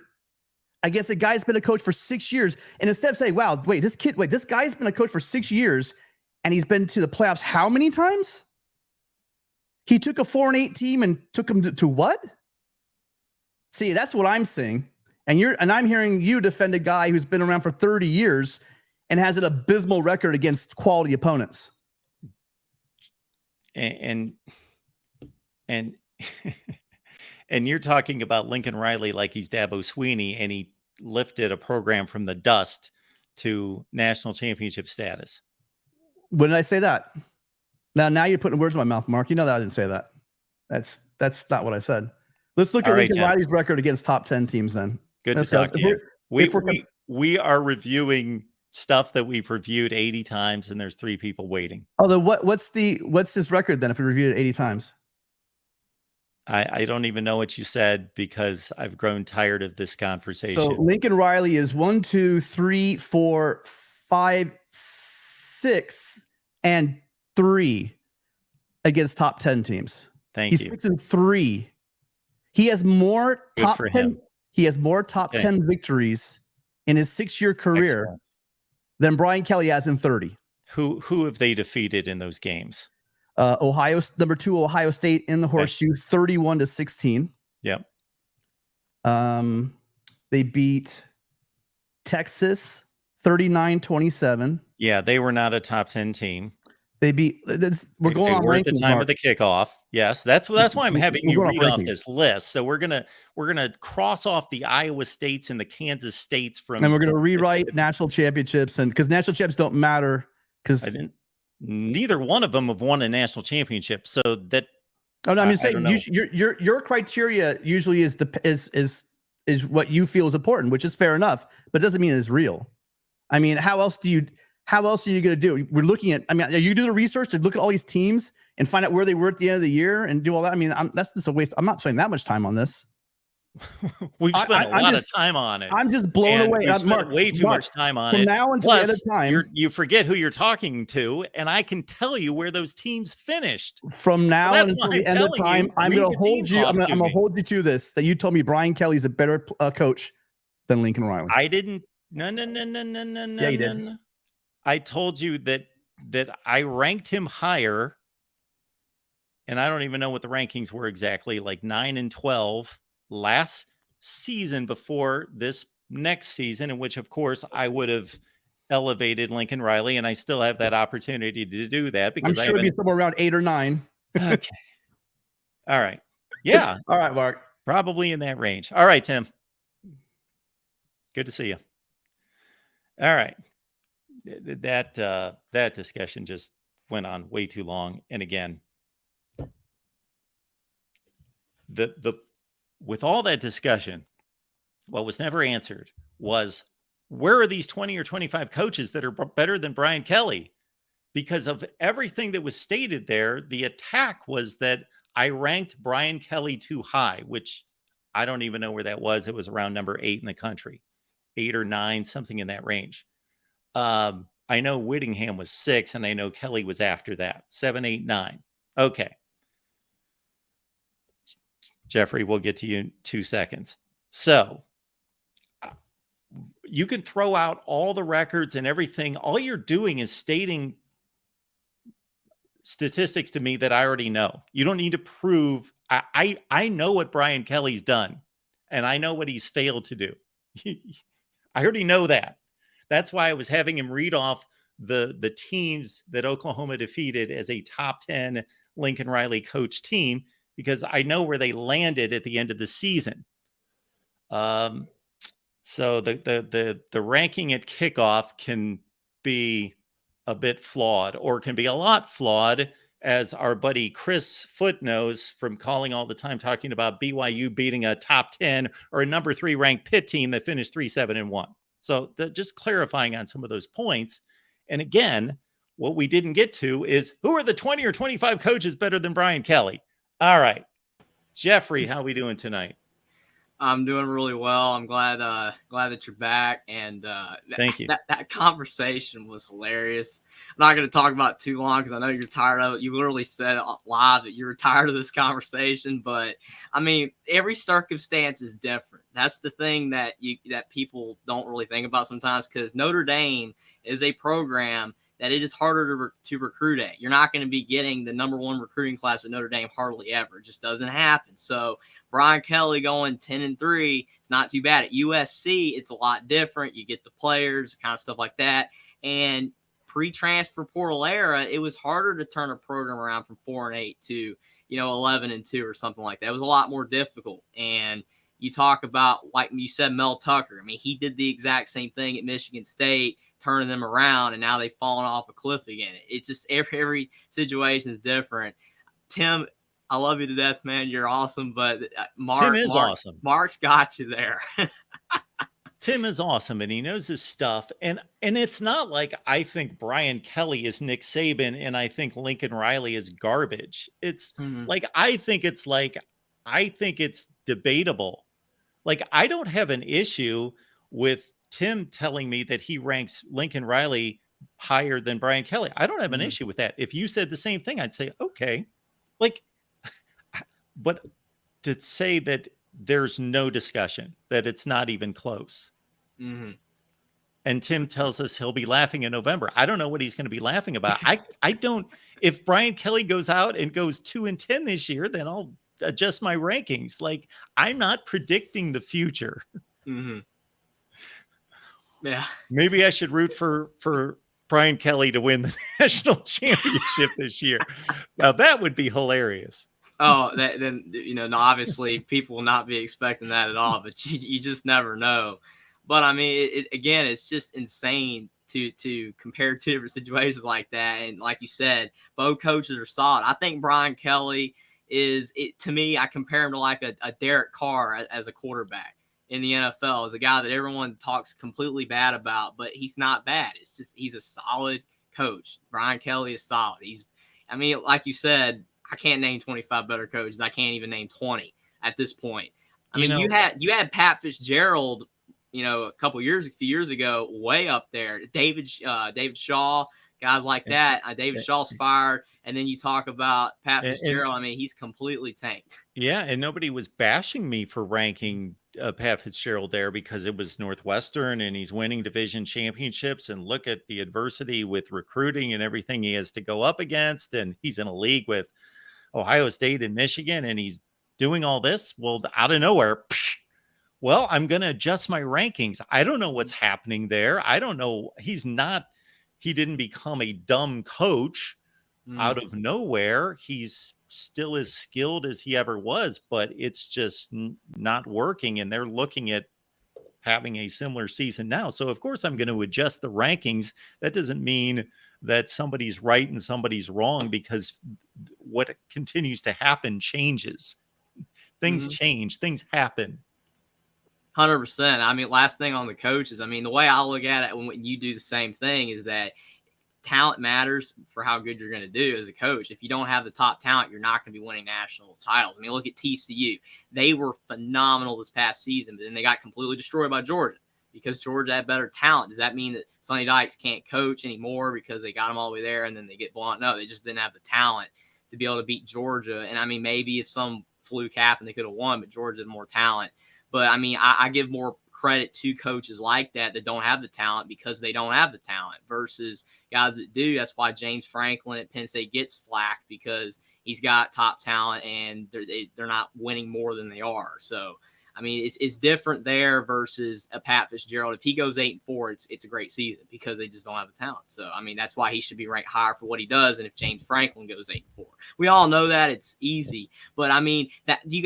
against a guy's been a coach for 6 years. And instead of saying, wow, this guy's been a coach for 6 years and he's been to the playoffs how many times? He took a 4-8 team and took them to what? See, that's what I'm saying. And I'm hearing you defend a guy who's been around for 30 years and has an abysmal record against quality opponents. And and you're talking about Lincoln Riley like he's Dabo Sweeney, and he lifted a program from the dust to national championship status. When did I say that? Now you're putting words in my mouth, Mark. You know that I didn't say that. That's not what I said. Let's look at Lincoln Riley's record against top 10 teams then. Good to talk to you. We are reviewing stuff that we've reviewed 80 times, and there's 3 people waiting. Although what's this record then if we reviewed it 80 times? I don't even know what you said because I've grown tired of this conversation. So Lincoln Riley is 1, 2, 3, 4, 5, 6, and 3 against top 10 teams. He's 6-3. He has more top 10. He has more top 10 victories in his 6-year career than Brian Kelly has in 30. Who have they defeated in those games? Number 2, Ohio State in the horseshoe, 31-16. Yep. They beat Texas 39-27. Yeah, they were not a top 10 team. They beat. We're going on at the time of the kickoff. Yes, that's why I'm having you read off this list. So we're gonna cross off the Iowa States and the Kansas States from, and we're gonna rewrite national championships, and because national championships don't matter because neither one of them have won a national championship. So that. Oh no, I'm just saying your criteria usually is what you feel is important, which is fair enough, but it doesn't mean it's real. I mean, how else are you going to do? We're looking at, are you doing the research to look at all these teams and find out where they were at the end of the year and do all that? I mean, that's just a waste. I'm not spending that much time on this. We've spent a lot of time on it. I'm just blown away. We've spent way too much time on it. Now until the other time, you forget who you're talking to, and I can tell you where those teams finished. From now until the end of time, I'm going to hold you. I'm going to hold you to this. That you told me Brian Kelly's a better coach than Lincoln Riley. I didn't. No. Yeah, you did. I told you that I ranked him higher, and I don't even know what the rankings were exactly, like 9 and 12 last season before this next season, in which, of course, I would have elevated Lincoln Riley, and I still have that opportunity to do that because I'm sure it'd be somewhere around 8 or 9. Okay. All right. Yeah. All right, Mark. Probably in that range. All right, Tim. Good to see you. All right. That discussion just went on way too long. And again, with all that discussion, what was never answered was, where are these 20 or 25 coaches that are better than Brian Kelly? Because of everything that was stated there, the attack was that I ranked Brian Kelly too high, which I don't even know where that was. It was around number 8 in the country, 8 or 9, something in that range. I know Whittingham was 6, and I know Kelly was after that, 7, 8, 9. Okay. Jeffrey, we'll get to you in 2 seconds. So you can throw out all the records and everything. All you're doing is stating statistics to me that I already know. You don't need to prove. I know what Brian Kelly's done, and I know what he's failed to do. I already know that. That's why I was having him read off the teams that Oklahoma defeated as a top 10 Lincoln Riley coach team, because I know where they landed at the end of the season. So the ranking at kickoff can be a bit flawed, or can be a lot flawed, as our buddy Chris Foot knows from calling all the time, talking about BYU beating a top 10 or a number 3 ranked Pitt team that finished 3-7-1. So just clarifying on some of those points. And again, what we didn't get to is who are the 20 or 25 coaches better than Brian Kelly? All right. Jeffrey, how we doing tonight? I'm doing really well. I'm glad that you're back. And thank you. That conversation was hilarious. I'm not going to talk about it too long because I know you're tired of it. You literally said live that you were tired of this conversation. But I mean, every circumstance is different. That's the thing that people don't really think about sometimes, because Notre Dame is a program that it is harder to recruit at. You're not going to be getting the number one recruiting class at Notre Dame hardly ever. It just doesn't happen. So Brian Kelly going 10-3, it's not too bad. At USC, it's a lot different. You get the players, kind of stuff like that. And pre-transfer portal era, it was harder to turn a program around from 4-8 to 11-2 or something like that. It was a lot more difficult. And you talk about, like you said, Mel Tucker. I mean, he did the exact same thing at Michigan State, turning them around, and now they've fallen off a cliff again. It's just every situation is different. Tim, I love you to death, man. You're awesome, but Tim is awesome. Mark's got you there. Tim is awesome, and he knows his stuff. And it's not like I think Brian Kelly is Nick Saban and I think Lincoln Riley is garbage. It's I think it's debatable. Like, I don't have an issue with Tim telling me that he ranks Lincoln Riley higher than Brian Kelly. I don't have an issue with that. If you said the same thing, I'd say, okay. Like, but to say that there's no discussion, that it's not even close. And Tim tells us he'll be laughing in November. I don't know what he's going to be laughing about. I don't, if Brian Kelly goes out and goes 2-10 this year, then I'll adjust my rankings. Like, I'm not predicting the future. Yeah. Maybe I should root for Brian Kelly to win the national championship this year. Now that would be hilarious. Oh, then obviously people will not be expecting that at all, but you just never know. But I mean, again, it's just insane to compare two different situations like that. And like you said, both coaches are solid. I think Brian Kelly to me, I compare him to like a Derek Carr as a quarterback in the NFL, as a guy that everyone talks completely bad about, but he's not bad. It's just, he's a solid coach. Brian Kelly is solid. Like you said, I can't name 25 better coaches. I can't even name 20 at this point. You had Pat Fitzgerald, a few years ago, way up there. David Shaw, guys like that. David Shaw's fired. And then you talk about Pat Fitzgerald. He's completely tanked. Yeah. And nobody was bashing me for ranking Pat Fitzgerald there because it was Northwestern and he's winning division championships, and look at the adversity with recruiting and everything he has to go up against. And he's in a league with Ohio State and Michigan, and he's doing all this. Well, out of nowhere, well, I'm going to adjust my rankings. I don't know what's happening there. I don't know. He didn't become a dumb coach out of nowhere. He's still as skilled as he ever was, but it's just not working. And they're looking at having a similar season now. So of course I'm going to adjust the rankings. That doesn't mean that somebody's right and somebody's wrong, because what continues to happen changes. Things change, things happen. 100%. Last thing on the coaches, the way I look at it when you do the same thing is that talent matters for how good you're going to do as a coach. If you don't have the top talent, you're not going to be winning national titles. Look at TCU. They were phenomenal this past season, but then they got completely destroyed by Georgia because Georgia had better talent. Does that mean that Sonny Dykes can't coach anymore because they got him all the way there and then they get blown? No, they just didn't have the talent to be able to beat Georgia. And maybe if some fluke happened, they could have won, but Georgia had more talent. But I give more credit to coaches like that don't have the talent because they don't have the talent versus guys that do. That's why James Franklin at Penn State gets flack, because he's got top talent and they're not winning more than they are. So, it's different there versus a Pat Fitzgerald. If he goes 8-4, it's a great season because they just don't have the talent. So, that's why he should be ranked higher for what he does. And if James Franklin goes 8-4, we all know that it's easy. But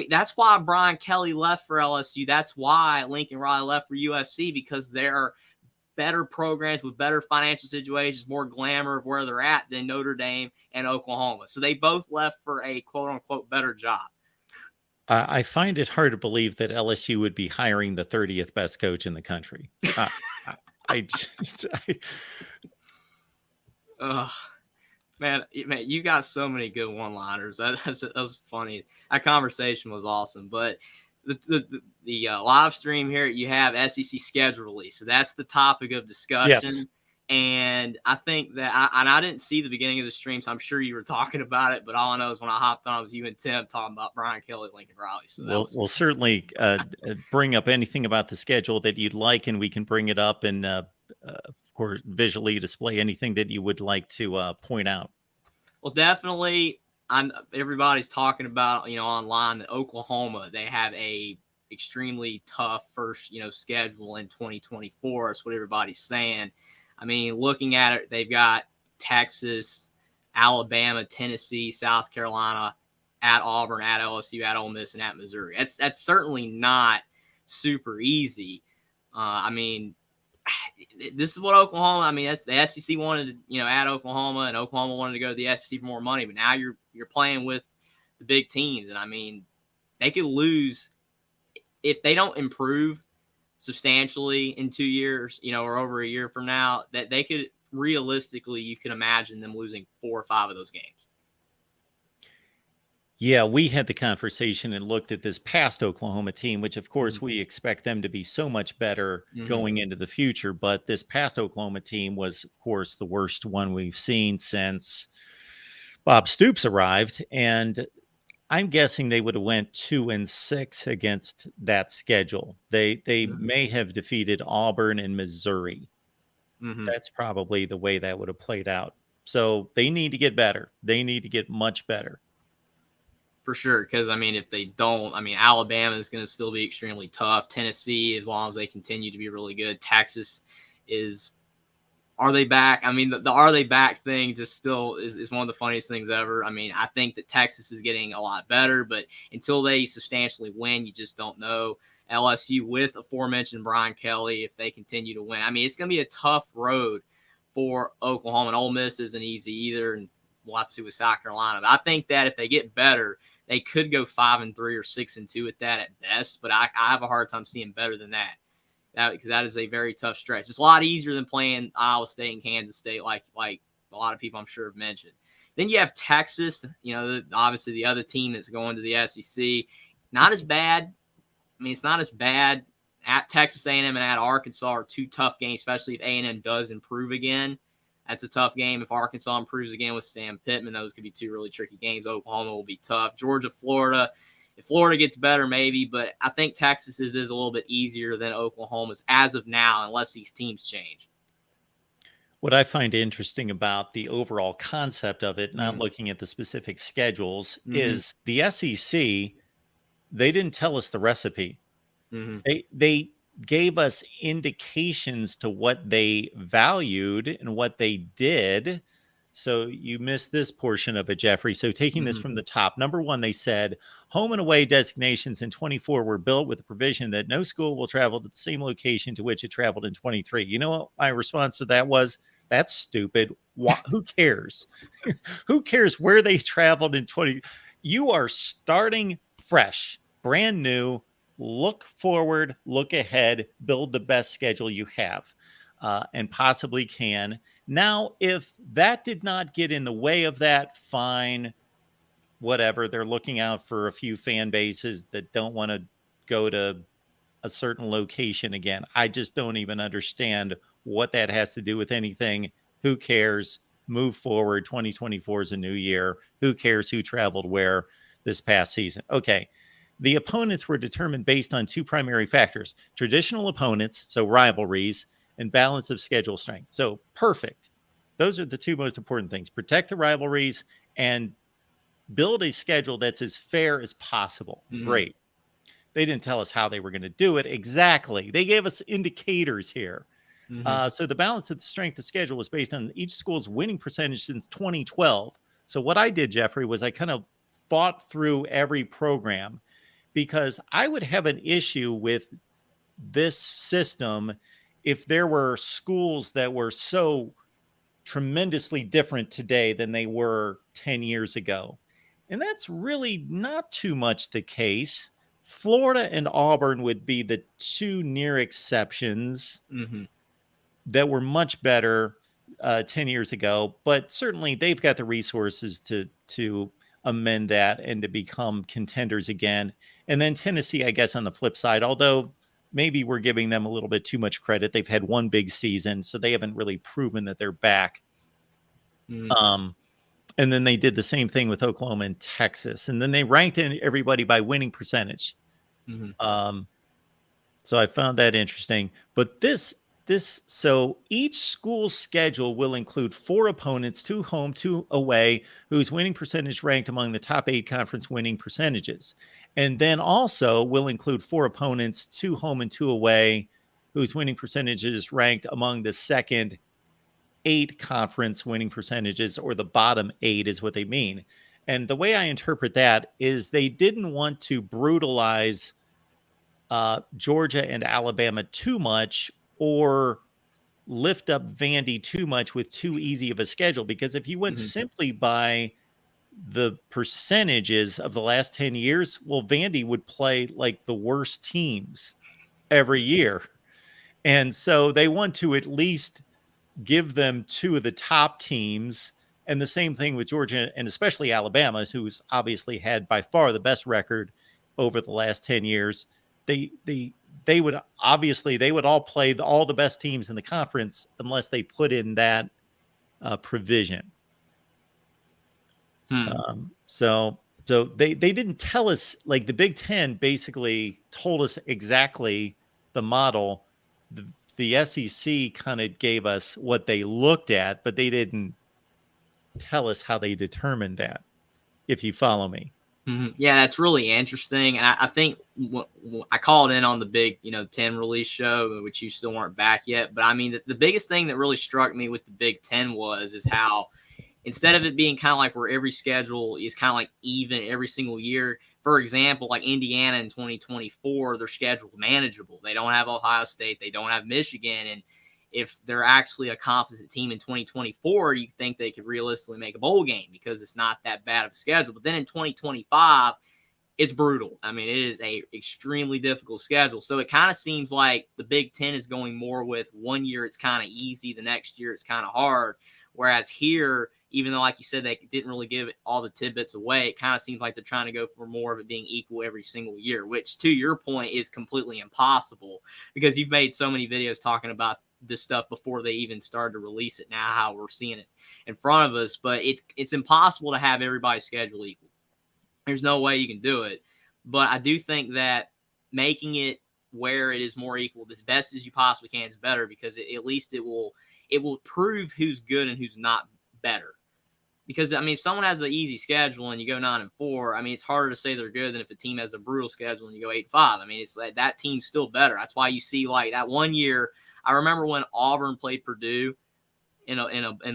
that's why Brian Kelly left for LSU. That's why Lincoln Riley left for USC, because they're better programs with better financial situations, more glamour of where they're at than Notre Dame and Oklahoma. So they both left for a quote unquote better job. I find it hard to believe that LSU would be hiring the 30th best coach in the country. Ugh. Man, you got so many good one-liners. That was funny. That conversation was awesome. But the live stream here, you have SEC schedule release, so that's the topic of discussion. Yes. And I think that I didn't see the beginning of the stream, so I'm sure you were talking about it. But all I know is when I hopped on, it was you and Tim talking about Brian Kelly, Lincoln Riley. So we'll certainly bring up anything about the schedule that you'd like, and we can bring it up and of course visually display anything that you would like to point out. Well, definitely. Everybody's talking about, online that Oklahoma, they have a extremely tough first, schedule in 2024. That's what everybody's saying. I mean, looking at it, they've got Texas, Alabama, Tennessee, South Carolina, at Auburn, at LSU, at Ole Miss, and at Missouri. That's certainly not super easy. I mean, this is what Oklahoma. I mean, that's the SEC wanted to, add Oklahoma, and Oklahoma wanted to go to the SEC for more money. But now you're playing with the big teams, and I mean, they could lose if they don't improve substantially in 2 years, or over a year from now. That they could realistically, you can imagine them losing 4 or 5 of those games. Yeah, we had the conversation and looked at this past Oklahoma team, which of course we expect them to be so much better going into the future. But this past Oklahoma team was, of course, the worst one we've seen since Bob Stoops arrived. And I'm guessing they would have went 2-6 against that schedule. They may have defeated Auburn and Missouri. That's probably the way that would have played out. So they need to get better. They need to get much better. For sure, because, I mean, if they don't, I mean, Alabama is going to still be extremely tough. Tennessee, as long as they continue to be really good. Texas are they back? I mean, the are they back thing just still is one of the funniest things ever. I mean, I think that Texas is getting a lot better, but until they substantially win, you just don't know. LSU with aforementioned Brian Kelly, if they continue to win. I mean, it's going to be a tough road for Oklahoma, and Ole Miss isn't easy either, and we'll have to see with South Carolina. But I think that if they get better, they could go 5-3 or 6-2 at that at best, but I have a hard time seeing better than that. Because that is a very tough stretch. It's a lot easier than playing Iowa State and Kansas State, like a lot of people I'm sure have mentioned. Then you have Texas, obviously the other team that's going to the SEC. Not as bad. I mean, it's not as bad. At Texas A&M and at Arkansas are 2 tough games, especially if A&M does improve again. That's a tough game. If Arkansas improves again with Sam Pittman, those could be 2 really tricky games. Oklahoma will be tough. Georgia, Florida. If Florida gets better, maybe, but I think Texas is a little bit easier than Oklahoma's as of now, unless these teams change. What I find interesting about the overall concept of it, not looking at the specific schedules, is the SEC, they didn't tell us the recipe. They gave us indications to what they valued and what they did. So you missed this portion of it, Jeffrey. So taking this from the top, number 1, they said home and away designations in 24 were built with the provision that no school will travel to the same location to which it traveled in 23. You know what my response to that was? That's stupid. Who cares? Who cares where they traveled in 20? You are starting fresh, brand new. Look forward, look ahead, build the best schedule you have. And possibly can. Now, if that did not get in the way of that, fine, whatever. They're looking out for a few fan bases that don't want to go to a certain location again. I just don't even understand what that has to do with anything. Who cares? Move forward. 2024 is a new year. Who cares who traveled where this past season? Okay. The opponents were determined based on 2 primary factors: traditional opponents, so rivalries, and balance of schedule strength. So perfect. Those are the 2 most important things. Protect the rivalries and build a schedule that's as fair as possible. Great. They didn't tell us how they were going to do it exactly. They gave us indicators here. So the balance of the strength of schedule was based on each school's winning percentage since 2012. So what I did, Jeffrey, was I kind of fought through every program, because I would have an issue with this system if there were schools that were so tremendously different today than they were 10 years ago. And that's really not too much the case. Florida and Auburn would be the 2 near exceptions that were much better 10 years ago, but certainly they've got the resources to amend that and to become contenders again. And then Tennessee, I guess, on the flip side, although maybe we're giving them a little bit too much credit, they've had one big season, so they haven't really proven that they're back. And then they did the same thing with Oklahoma and Texas, and then they ranked in everybody by winning percentage. So I found that interesting. But so each school's schedule will include 4 opponents, 2 home, 2 away, whose winning percentage ranked among the top 8 conference winning percentages. And then also will include 4 opponents, 2 home and 2 away, whose winning percentages ranked among the second 8 conference winning percentages, or the bottom 8 is what they mean. And the way I interpret that is they didn't want to brutalize Georgia and Alabama too much, or lift up Vandy too much with too easy of a schedule. Because if you went simply by the percentages of the last 10 years, well, Vandy would play like the worst teams every year. And so they want to at least give them 2 of the top teams. And the same thing with Georgia, and especially Alabama, who's obviously had by far the best record over the last 10 years. They would all play all the best teams in the conference unless they put in that provision. So they didn't tell us, like the Big Ten basically told us exactly the model. The SEC kind of gave us what they looked at, but they didn't tell us how they determined that, if you follow me. Yeah, that's really interesting. And I think I called in on the Big 10 release show, which you still weren't back yet. But I mean, the biggest thing that really struck me with the Big 10 is how, instead of it being kind of like where every schedule is kind of like even every single year, for example, like Indiana in 2024, their schedule manageable. They don't have Ohio State. They don't have Michigan. And if they're actually a competent team in 2024, you think they could realistically make a bowl game because it's not that bad of a schedule. But then in 2025, it's brutal. I mean, it is a extremely difficult schedule. So it kind of seems like the Big Ten is going more with one year it's kind of easy, the next year it's kind of hard. Whereas here, even though, like you said, they didn't really give all the tidbits away, it kind of seems like they're trying to go for more of it being equal every single year, which, to your point, is completely impossible because you've made so many videos talking about this stuff before they even started to release it. Now how we're seeing it in front of us, but it's impossible to have everybody's schedule equal. There's no way you can do it. But I do think that making it where it is more equal, as best as you possibly can, is better because at least it will prove who's good and who's not better. Because, I mean, if someone has an easy schedule and you go 9-4, I mean, it's harder to say they're good than if a team has a brutal schedule and you go 8-5. I mean, it's like that team's still better. That's why you see, like, that one year, I remember when Auburn played Purdue in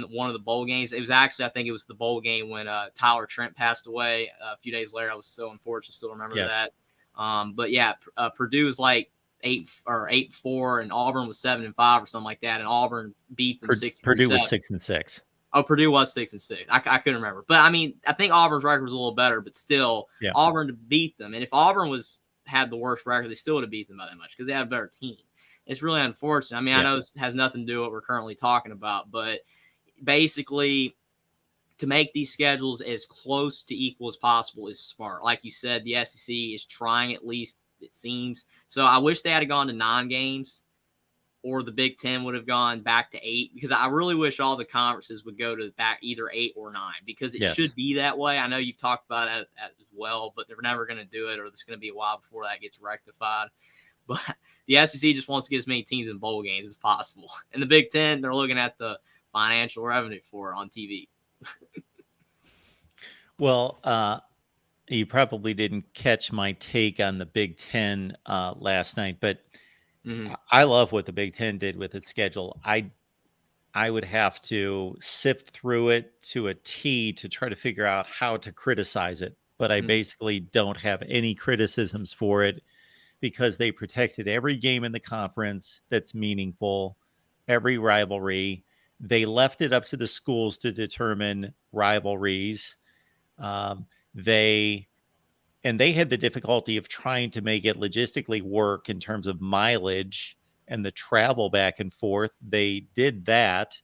one of the bowl games. It was actually, I think it was the bowl game when Tyler Trent passed away a few days later. I was so unfortunate, still remember that. But yeah, Purdue was like 8-4, and Auburn was 7-5 or something like that. And Auburn beat them 6-7. Purdue was 6-6. Oh, Purdue was 6-6. I couldn't remember, but I mean, I think Auburn's record was a little better, but still, Auburn to beat them. And if Auburn had the worst record, they still would have beat them by that much because they had a better team. It's really unfortunate. I mean, I know this has nothing to do with what we're currently talking about, but basically, to make these schedules as close to equal as possible is smart. Like you said, the SEC is trying, at least it seems. So I wish they had gone to 9 games. Or the Big Ten would have gone back to 8, because I really wish all the conferences would go to back either 8 or 9, because it should be that way. I know you've talked about it as well, but they're never going to do it, or it's going to be a while before that gets rectified. But the SEC just wants to get as many teams in bowl games as possible. And the Big Ten, they're looking at the financial revenue for it on TV. Well, you probably didn't catch my take on the Big Ten last night, but I love what the Big Ten did with its schedule. I would have to sift through it to a T to try to figure out how to criticize it. But I basically don't have any criticisms for it because they protected every game in the conference that's meaningful, every rivalry. They left it up to the schools to determine rivalries. They had the difficulty of trying to make it logistically work in terms of mileage and the travel back and forth. They did that.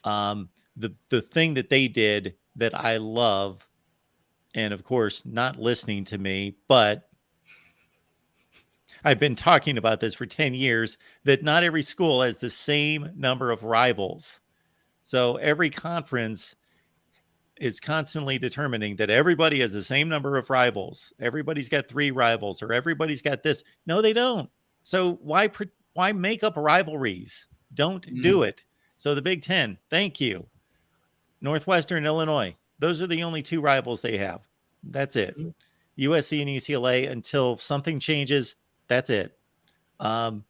The thing that they did that I love, and of course, not listening to me, but I've been talking about this for 10 years, that not every school has the same number of rivals. So every conference is constantly determining that everybody has the same number of rivals. Everybody's got 3 rivals, or everybody's got this. No, they don't. So why make up rivalries? Don't do it. So the Big Ten, thank you. Northwestern Illinois, those are the only 2 rivals they have. That's it. USC and UCLA, until something changes, that's it. Iowa,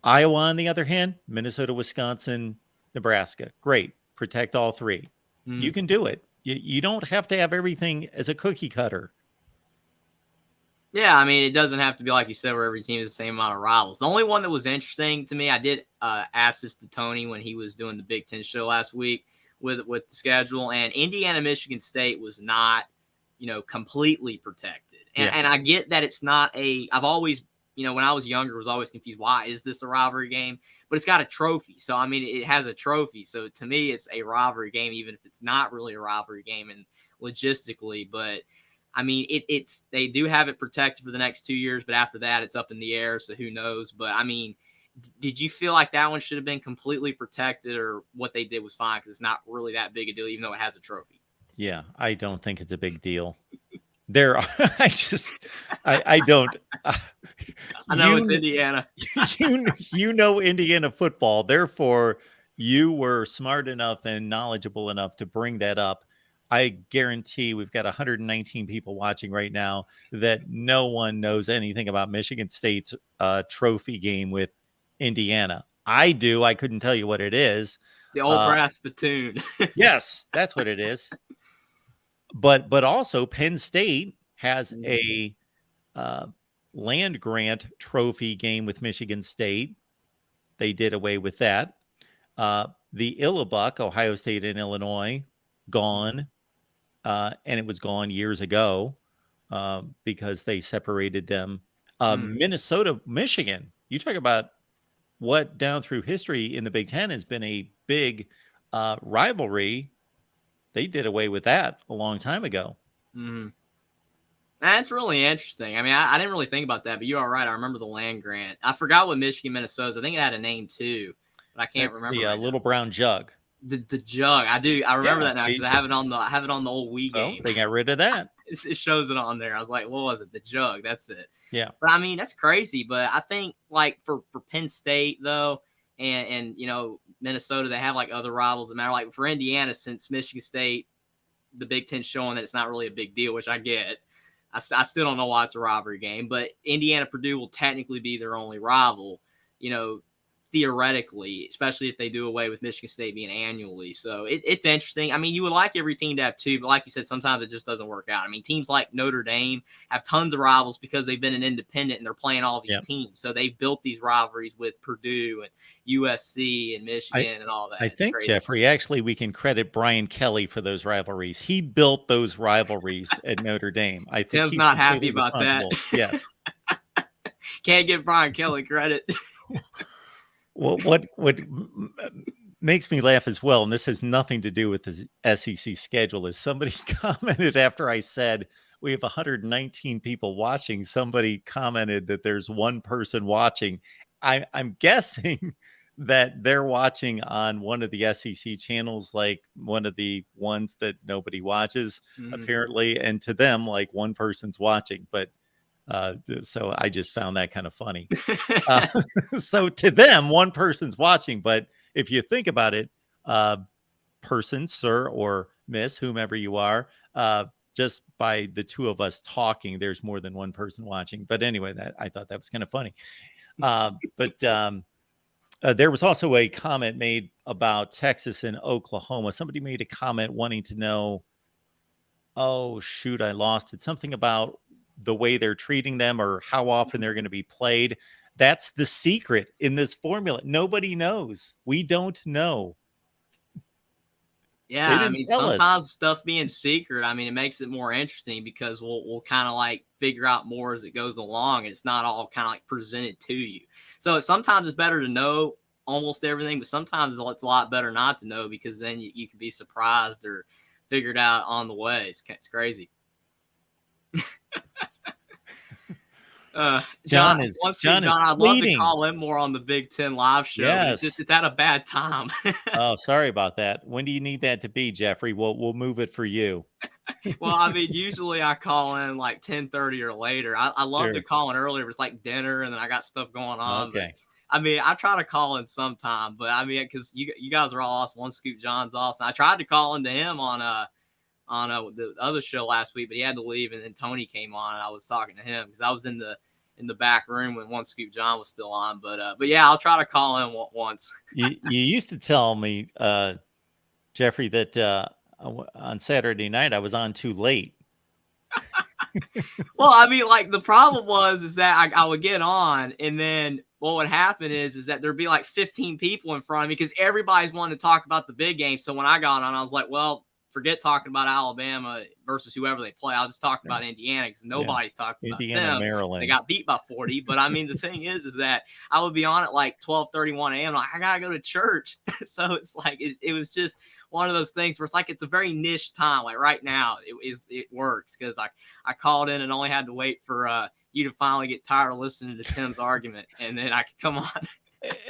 on the other hand, Minnesota, Wisconsin, Nebraska. Great. Protect all 3. You can do it. You don't have to have everything as a cookie cutter. Yeah, I mean, it doesn't have to be like you said, where every team is the same amount of rivals. The only one that was interesting to me, I did ask this to Tony when he was doing the Big Ten show last week with the schedule, and Indiana, Michigan State was not, completely protected. And I get that it's not I've always, when I was younger, was always confused. Why is this a rivalry game? But it's got a trophy. So, I mean, it has a trophy. So to me, it's a rivalry game, even if it's not really a rivalry game and logistically, but I mean, they do have it protected for the next 2 years, but after that, it's up in the air. So who knows? But I mean, did you feel like that one should have been completely protected, or what they did was fine because it's not really that big a deal, even though it has a trophy? Yeah, I don't think it's a big deal. I don't. I know it's Indiana. you know Indiana football. Therefore, you were smart enough and knowledgeable enough to bring that up. I guarantee we've got 119 people watching right now that no one knows anything about Michigan State's trophy game with Indiana. I do. I couldn't tell you what it is. The old brass spittoon. Yes, that's what it is. But also Penn State has a land grant trophy game with Michigan State. They did away with that. The Illibuk, Ohio State and Illinois, gone. And it was gone years ago because they separated them. Minnesota, Michigan, you talk about what down through history in the Big Ten has been a big rivalry. They did away with that a long time ago. That's really interesting. I mean, I didn't really think about that, but you are right. I remember the land grant. I forgot what Michigan, Minnesota's. I think it had a name too, but I can't remember. The little brown jug. The jug. I do. I remember that now because I have it on the old Wii game. They got rid of that. It shows it on there. I was like, what was it? The jug. That's it. Yeah. But I mean, that's crazy. But I think like for Penn State though, and Minnesota, they have like other rivals that matter. Like for Indiana, since Michigan State, the Big Ten showing that it's not really a big deal, which I get. I still don't know why it's a rivalry game, but Indiana Purdue will technically be their only rival, theoretically, especially if they do away with Michigan State being annually. So it's interesting. I mean, you would like every team to have 2, but like you said, sometimes it just doesn't work out. I mean, teams like Notre Dame have tons of rivals because they've been an independent and they're playing all these teams. So they built these rivalries with Purdue and USC and Michigan and all that. I think, Jeffrey, actually, we can credit Brian Kelly for those rivalries. He built those rivalries at Notre Dame. I think Tim's not happy about that. Yes. Can't give Brian Kelly credit. Well, what makes me laugh as well, and this has nothing to do with the SEC schedule, is somebody commented after I said we have 119 people watching. Somebody commented that there's one person watching. I'm guessing that they're watching on one of the SEC channels, like one of the ones that nobody watches, apparently, and to them, like one person's watching. But so I just found that kind of funny. So to them, one person's watching, but if you think about it, person, sir or miss, whomever you are, just by the 2 of us talking, there's more than one person watching. But anyway, I thought that was kind of funny. But there was also a comment made about Texas and Oklahoma. Somebody made a comment wanting to know, oh shoot, I lost it. Something about the way they're treating them or how often they're going to be played. That's the secret in this formula. Nobody knows. We don't know. Yeah, I mean, sometimes stuff being secret, I mean, it makes it more interesting because we'll kind of like figure out more as it goes along, and it's not all kind of like presented to you. So sometimes it's better to know almost everything, but sometimes it's a lot better not to know, because then you can be surprised or figured out on the way. It's crazy. John, John, I'd love to pleading. call in more on the Big Ten live show, but Yes. it's at a bad time. Oh, sorry about that. When do you need that to be, Jeffrey? We'll move it for you. Well, I mean, usually I call in like 10:30 or later. I love to call in earlier. It's like dinner and then I got stuff going on. Okay. But, I mean, I try to call in sometime, but I mean, because you guys are all awesome. One Scoop John's awesome. I tried to call into him on the other show last week, but he had to leave, and then Tony came on, and I was talking to him because I was in the back room when One Scoop John was still on. But yeah, I'll try to call in once. You used to tell me, Jeffrey, that on Saturday night I was on too late. Well, I mean, like, the problem is that I would get on, and then what would happen is that there'd be like 15 people in front of me because everybody's wanting to talk about the big game. So when I got on, I was like, well, forget talking about Alabama versus whoever they play. I'll just talk about Indiana, because nobody's talking about them. Maryland. They got beat by 40. But I mean, the thing is that I would be on at like 12:31 a.m. Like, I gotta go to church. So it's like it was just one of those things where it's like it's a very niche time. Like right now, it works because I called in and only had to wait for you to finally get tired of listening to Tim's argument, and then I could come on.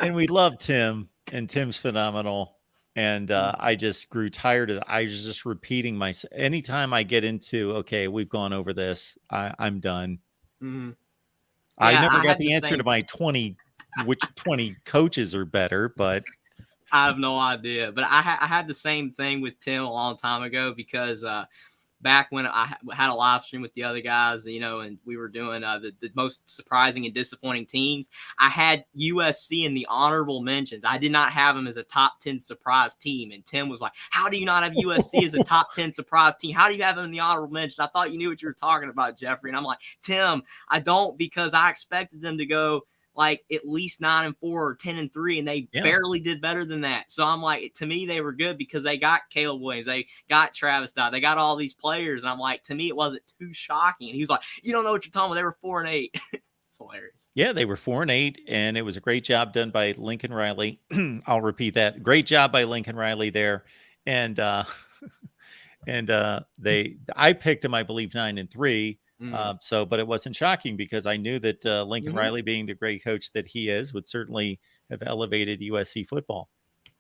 And we love Tim, and Tim's phenomenal. And I just grew tired of it. I was just repeating myself. Anytime I get into, okay, we've gone over this, I'm done. Mm-hmm. I never got the answer to my 20, which 20 coaches are better, but I have no idea. But I had the same thing with Tim a long time ago, because back when I had a live stream with the other guys, and we were doing the most surprising and disappointing teams, I had USC in the honorable mentions. I did not have them as a top 10 surprise team. And Tim was like, how do you not have USC as a top 10 surprise team? How do you have them in the honorable mentions? I thought you knew what you were talking about, Jeffrey. And I'm like, Tim, I don't, because I expected them to go like at least 9-4 or 10-3, and they barely did better than that. So I'm like, to me, they were good because they got Caleb Williams, they got Travis Dye, they got all these players. And I'm like, to me, it wasn't too shocking. And he was like, you don't know what you're talking about. They were 4-8. It's hilarious. Yeah, they were 4-8, and it was a great job done by Lincoln Riley. I'll repeat that. Great job by Lincoln Riley there. And I picked him, I believe, 9-3. But it wasn't shocking because I knew that Lincoln Riley, being the great coach that he is, would certainly have elevated USC football.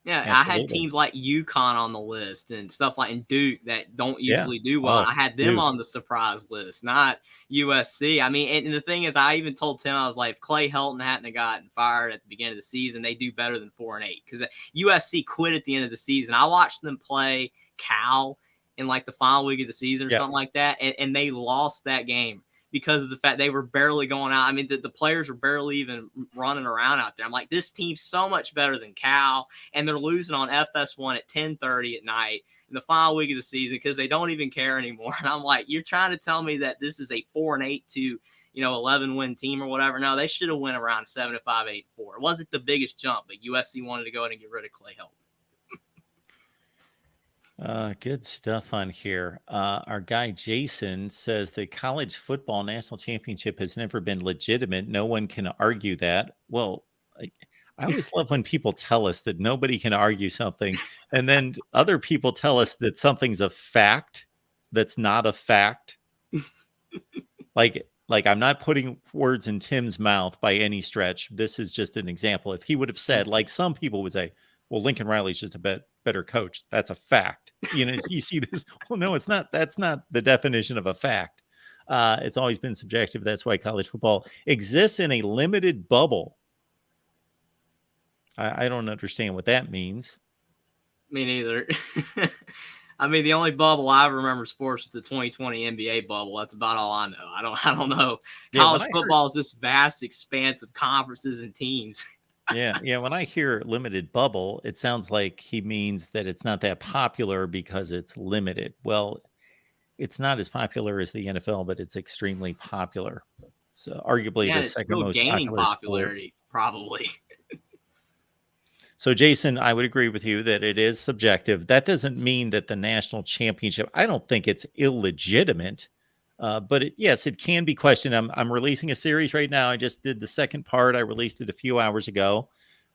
Yeah, absolutely. I had teams like UConn on the list and stuff like, and Duke that don't usually do well. I had them on the surprise list, not USC. I mean, and the thing is, I even told Tim, I was like, if Clay Helton hadn't gotten fired at the beginning of the season, they do better than 4-8, because USC quit at the end of the season. I watched them play Cal in like the final week of the season or something like that, and they lost that game because of the fact they were barely going out. I mean, the players were barely even running around out there. I'm like, this team's so much better than Cal, and they're losing on FS1 at 10:30 at night in the final week of the season because they don't even care anymore. And I'm like, you're trying to tell me that this is a 4-8 to 11-win team or whatever? No, they should have went around 7-5, 8-4. It wasn't the biggest jump, but USC wanted to go ahead and get rid of Clay Helton. Good stuff on here. Our guy Jason says the college football national championship has never been legitimate. No one can argue that. Well, I always love when people tell us that nobody can argue something, and then other people tell us that something's a fact that's not a fact. Like I'm not putting words in Tim's mouth by any stretch. This is just an example. If he would have said, like some people would say, well, Lincoln Riley's just a better coach, that's a fact. You see this. Well, no, it's not. That's not the definition of a fact. It's always been subjective. That's why college football exists in a limited bubble. I don't understand what that means. Me neither. I mean, the only bubble I remember sports is the 2020 NBA bubble. That's about all I know. I don't know. College football is this vast expanse of conferences and teams. Yeah. When I hear limited bubble, it sounds like he means that it's not that popular because it's limited. Well, it's not as popular as the NFL, but it's extremely popular. So arguably the second most gaining popular popularity, sport. probably. So, Jason, I would agree with you that it is subjective. That doesn't mean that the national championship, I don't think it's illegitimate. But yes, it can be questioned. I'm releasing a series right now. I just did the second part. I released it a few hours ago,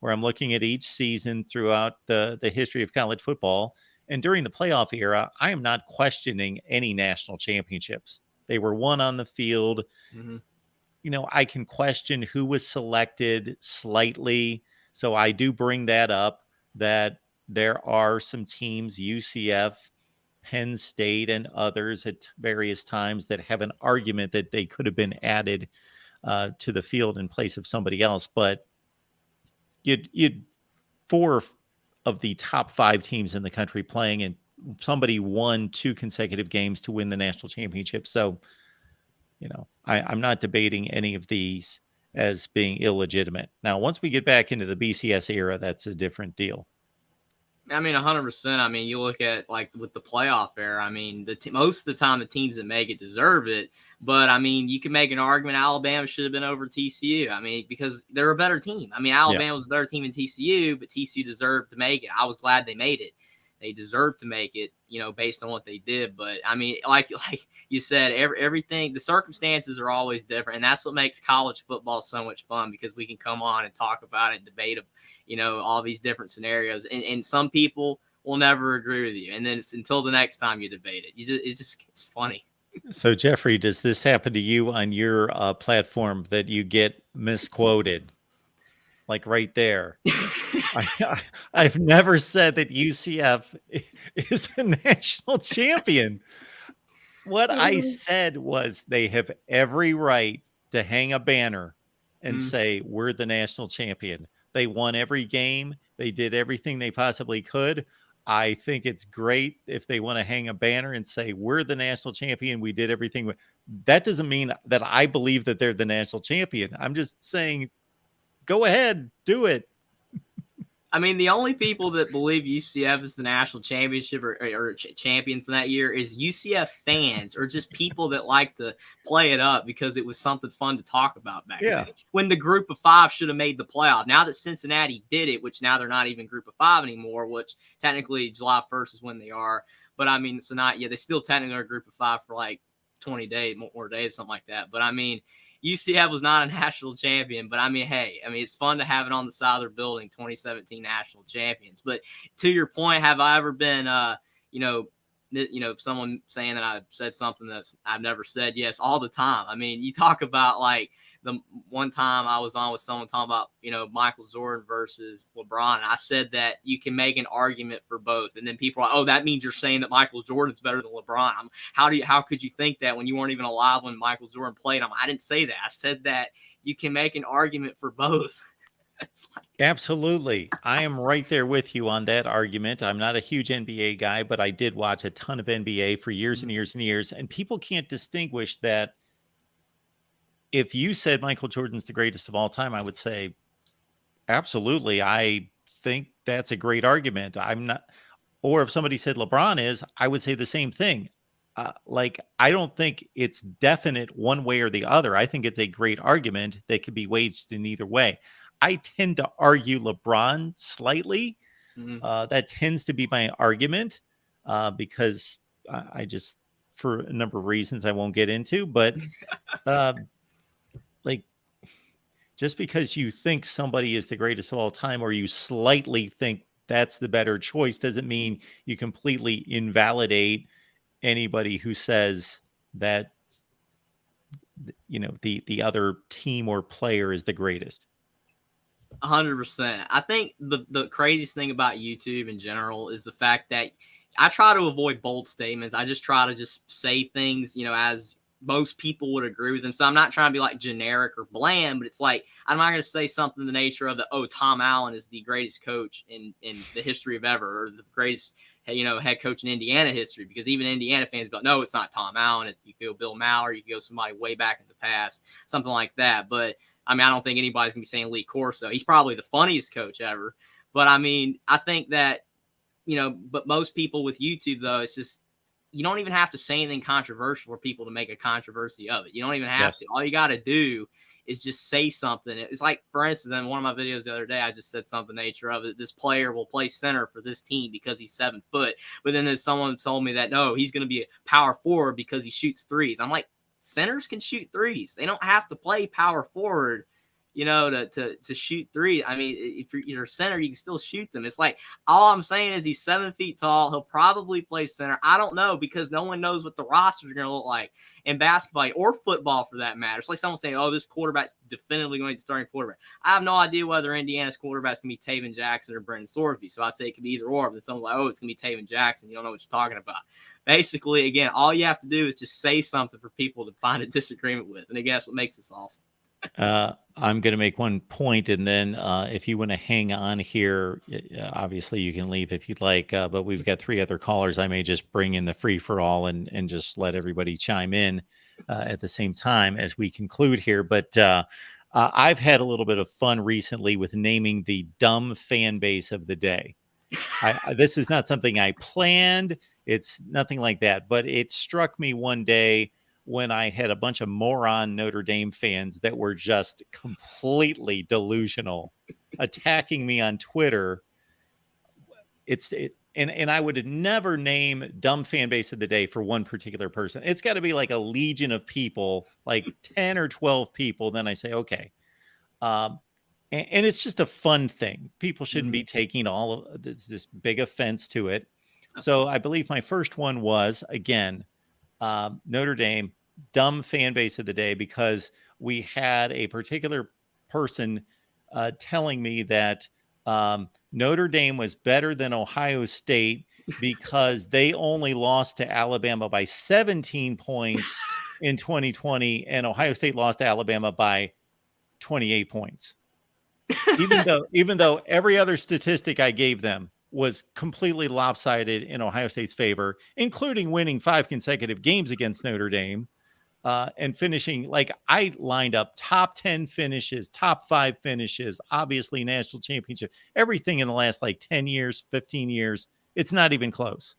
where I'm looking at each season throughout the history of college football. And during the playoff era, I am not questioning any national championships. They were won on the field. Mm-hmm. You know, I can question who was selected slightly. So I do bring that up, that there are some teams, UCF, Penn State, and others at various times that have an argument that they could have been added to the field in place of somebody else. But you'd 4 of the top 5 teams in the country playing, and somebody won 2 consecutive games to win the national championship. So, you know, I'm not debating any of these as being illegitimate. Now, once we get back into the BCS era, that's a different deal. I mean, 100%. I mean, you look at like with the playoff era. I mean, most of the time the teams that make it deserve it. But I mean, you can make an argument Alabama should have been over TCU. I mean, because they're a better team. I mean, Alabama was a better team than TCU, but TCU deserved to make it. I was glad they made it. They deserved to make it, you know, based on what they did. But I mean, like you said, everything, the circumstances are always different, and that's what makes college football so much fun, because we can come on and talk about it and debate, you know, all these different scenarios. And some people will never agree with you, and then it's until the next time you debate it. It's funny. So, Jeffrey, does this happen to you on your platform that you get misquoted? Like right there. I've never said that UCF is the national champion. What I said was they have every right to hang a banner and say, we're the national champion. They won every game. They did everything they possibly could. I think it's great if they want to hang a banner and say, we're the national champion. We did everything. That doesn't mean that I believe that they're the national champion. I'm just saying, go ahead, do it. I mean, the only people that believe UCF is the national championship or champion from that year is UCF fans, or just people that like to play it up because it was something fun to talk about back then. When the group of 5 should have made the playoff. Now that Cincinnati did it, which now they're not even group of 5 anymore, which technically July 1st is when they are. But I mean, so not, they still technically are a group of 5 for like 20 days, more days, something like that. But I mean, UCF was not a national champion, but I mean, hey, I mean, it's fun to have it on the side of their building, 2017 national champions. But to your point, have I ever been, someone saying that I said something that I've never said? Yes, all the time. I mean, you talk about like the one time I was on with someone talking about, Michael Jordan versus LeBron. And I said that you can make an argument for both. And then people are like, oh, that means you're saying that Michael Jordan's better than LeBron. How could you think that when you weren't even alive when Michael Jordan played? I didn't say that. I said that you can make an argument for both. Absolutely. I am right there with you on that argument. I'm not a huge NBA guy, but I did watch a ton of NBA for years and years and years. And people can't distinguish that. If you said Michael Jordan's the greatest of all time, I would say, absolutely. I think that's a great argument. I'm not, or if somebody said LeBron is, I would say the same thing. I don't think it's definite one way or the other. I think it's a great argument that could be waged in either way. I tend to argue LeBron slightly. That tends to be my argument because I just, for a number of reasons I won't get into, but just because you think somebody is the greatest of all time, or you slightly think that's the better choice, doesn't mean you completely invalidate anybody who says that, the other team or player is the greatest. 100%. I think the craziest thing about YouTube in general is the fact that I try to avoid bold statements. I just try to just say things, as most people would agree with them. So I'm not trying to be like generic or bland, but it's like, I'm not going to say something in the nature of Tom Allen is the greatest coach in the history of ever, or the greatest, head coach in Indiana history, because even Indiana fans go, no, it's not Tom Allen. You could go Bill Maller, you could go somebody way back in the past, something like that. But I mean, I don't think anybody's going to be saying Lee Corso. He's probably the funniest coach ever. But I mean, I think that, but most people with YouTube, though, it's just, you don't even have to say anything controversial for people to make a controversy of it. You don't even have to. All you got to do is just say something. It's like, for instance, in one of my videos the other day, I just said something nature of it. This player will play center for this team because he's 7 foot. But then someone told me that, no, he's going to be a power forward because he shoots threes. I'm like, centers can shoot threes. They don't have to play power forward to shoot three. I mean, if you're a center, you can still shoot them. It's like, all I'm saying is he's 7 feet tall. He'll probably play center. I don't know, because no one knows what the rosters are going to look like in basketball or football for that matter. It's like someone saying, oh, this quarterback's definitively going to be the starting quarterback. I have no idea whether Indiana's quarterback's going to be Taven Jackson or Brendan Sorsby. So I say it could be either or. But then someone's like, oh, it's going to be Taven Jackson. You don't know what you're talking about. Basically, again, all you have to do is just say something for people to find a disagreement with. And I guess what makes this awesome. I'm going to make one point, and then if you want to hang on here, obviously you can leave if you'd like, but we've got 3 other callers. I may just bring in the free-for-all and just let everybody chime in at the same time as we conclude here. But I've had a little bit of fun recently with naming the dumb fan base of the day. This is not something I planned. It's nothing like that, but it struck me one day when I had a bunch of moron Notre Dame fans that were just completely delusional attacking me on Twitter. And I would never name dumb fan base of the day for one particular person. It's got to be like a legion of people, like 10 or 12 people. Then I say, okay. And it's just a fun thing. People shouldn't be taking all of this big offense to it. So I believe my first one was, again, Notre Dame, dumb fan base of the day, because we had a particular person telling me that Notre Dame was better than Ohio State because they only lost to Alabama by 17 points in 2020, and Ohio State lost to Alabama by 28 points. Even though every other statistic I gave them was completely lopsided in Ohio State's favor, including winning 5 consecutive games against Notre Dame, and finishing, like, I lined up top 10 finishes, top 5 finishes, obviously national championship, everything in the last like 10 years, 15 years. It's not even close.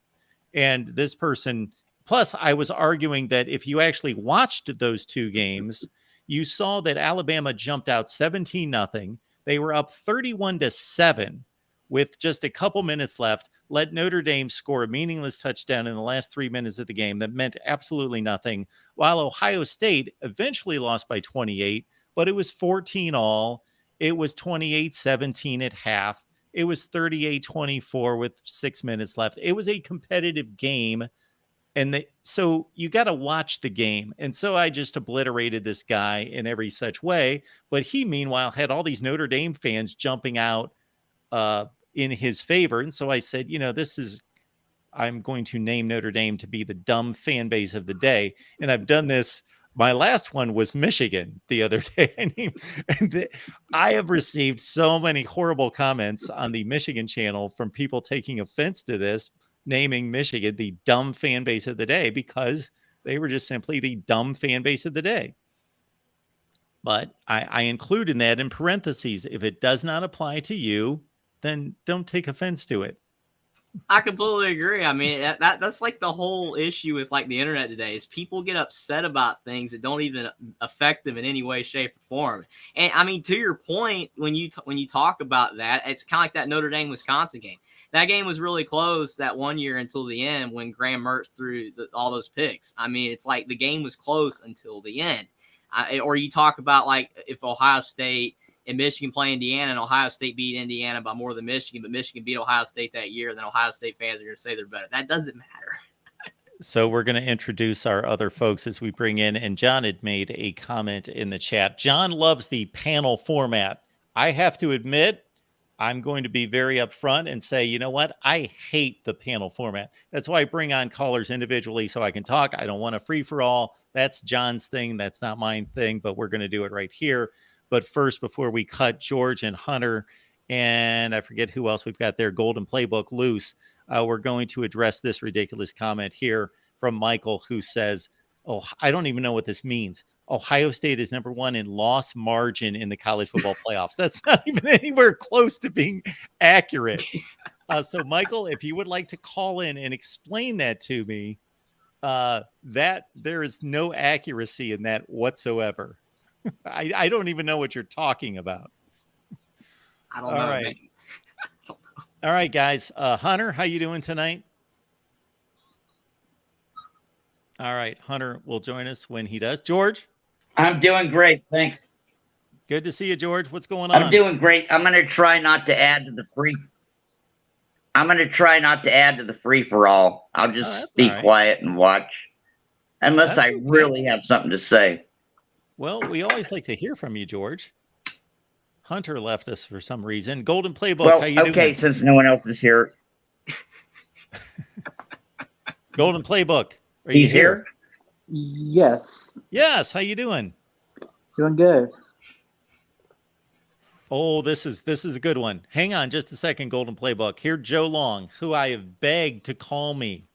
And this person, plus I was arguing that if you actually watched those 2 games, you saw that Alabama jumped out 17-0. They were up 31-7 with just a couple minutes left, let Notre Dame score a meaningless touchdown in the last 3 minutes of the game that meant absolutely nothing, while Ohio State eventually lost by 28, but it was 14-all. It was 28-17 at half. It was 38-24 with 6 minutes left. It was a competitive game. And so you got to watch the game. And so I just obliterated this guy in every such way. But he, meanwhile, had all these Notre Dame fans jumping out in his favor. And so I said, I'm going to name Notre Dame to be the dumb fan base of the day. And I've done this. My last one was Michigan the other day. I have received so many horrible comments on the Michigan channel from people taking offense to this, naming Michigan the dumb fan base of the day, because they were just simply the dumb fan base of the day. But I include in that in parentheses, if it does not apply to you, then don't take offense to it. I completely agree. I mean, that's like the whole issue with like the internet today is people get upset about things that don't even affect them in any way, shape, or form. And I mean, to your point, when you talk about that, it's kind of like that Notre Dame Wisconsin game. That game was really close that one year until the end when Graham Mertz threw all those picks. I mean, it's like the game was close until the end. Or you talk about like if Ohio State and Michigan play Indiana, and Ohio State beat Indiana by more than Michigan, but Michigan beat Ohio State that year, then Ohio State fans are going to say they're better. That doesn't matter. So we're going to introduce our other folks as we bring in, and John had made a comment in the chat. John loves the panel format. I have to admit, I'm going to be very upfront and say, you know what? I hate the panel format. That's why I bring on callers individually so I can talk. I don't want a free-for-all. That's John's thing. That's not my thing, but we're going to do it right here. But first, before we cut George and Hunter, and I forget who else we've got there, Golden Playbook loose, we're going to address this ridiculous comment here from Michael, who says, oh, I don't even know what this means. Ohio State is number 1 in loss margin in the college football playoffs. That's not even anywhere close to being accurate. So, Michael, if you would like to call in and explain that to me, that there is no accuracy in that whatsoever. I don't even know what you're talking about. I don't know. Right. All right, guys. Hunter, how you doing tonight? All right. Hunter will join us when he does. George? I'm doing great. Thanks. Good to see you, George. What's going on? I'm doing great. I'm going to try not to add to the free. I'm going to try not to add to the free for all. I'll just be quiet and watch, unless I really have something to say. Well, we always like to hear from you, George. Hunter left us for some reason. Golden Playbook, Well, how you doing? okay, since no one else is here. Golden Playbook, are He's you here? Yes. Yes, how you doing? Doing good. Oh, this is a good one. Hang on just a second, Golden Playbook. Here, Joe Long, who I have begged to call me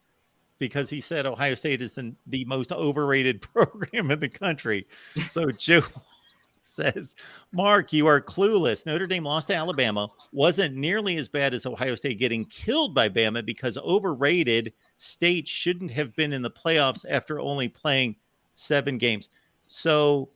because he said Ohio State is the most overrated program in the country. So Joe says, Mark, you are clueless. Notre Dame lost to Alabama. Wasn't nearly as bad as Ohio State getting killed by Bama because overrated. State shouldn't have been in the playoffs after only playing 7 games. So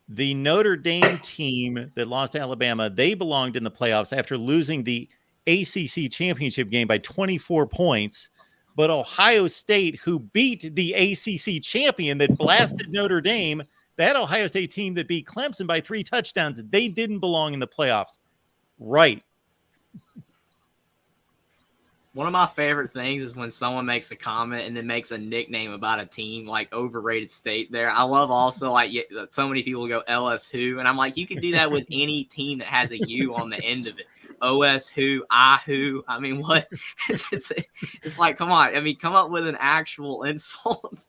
the Notre Dame team that lost to Alabama, they belonged in the playoffs after losing the ACC championship game by 24 points. But Ohio State, who beat the ACC champion that blasted Notre Dame, that Ohio State team that beat Clemson by 3 touchdowns, they didn't belong in the playoffs. Right. One of my favorite things is when someone makes a comment and then makes a nickname about a team, like overrated State there. I love also, like, so many people go LS who, and I'm like, you can do that with any team that has a U on the end of it. OS who, I who. I mean, what? It's like, come on. I mean, come up with an actual insult.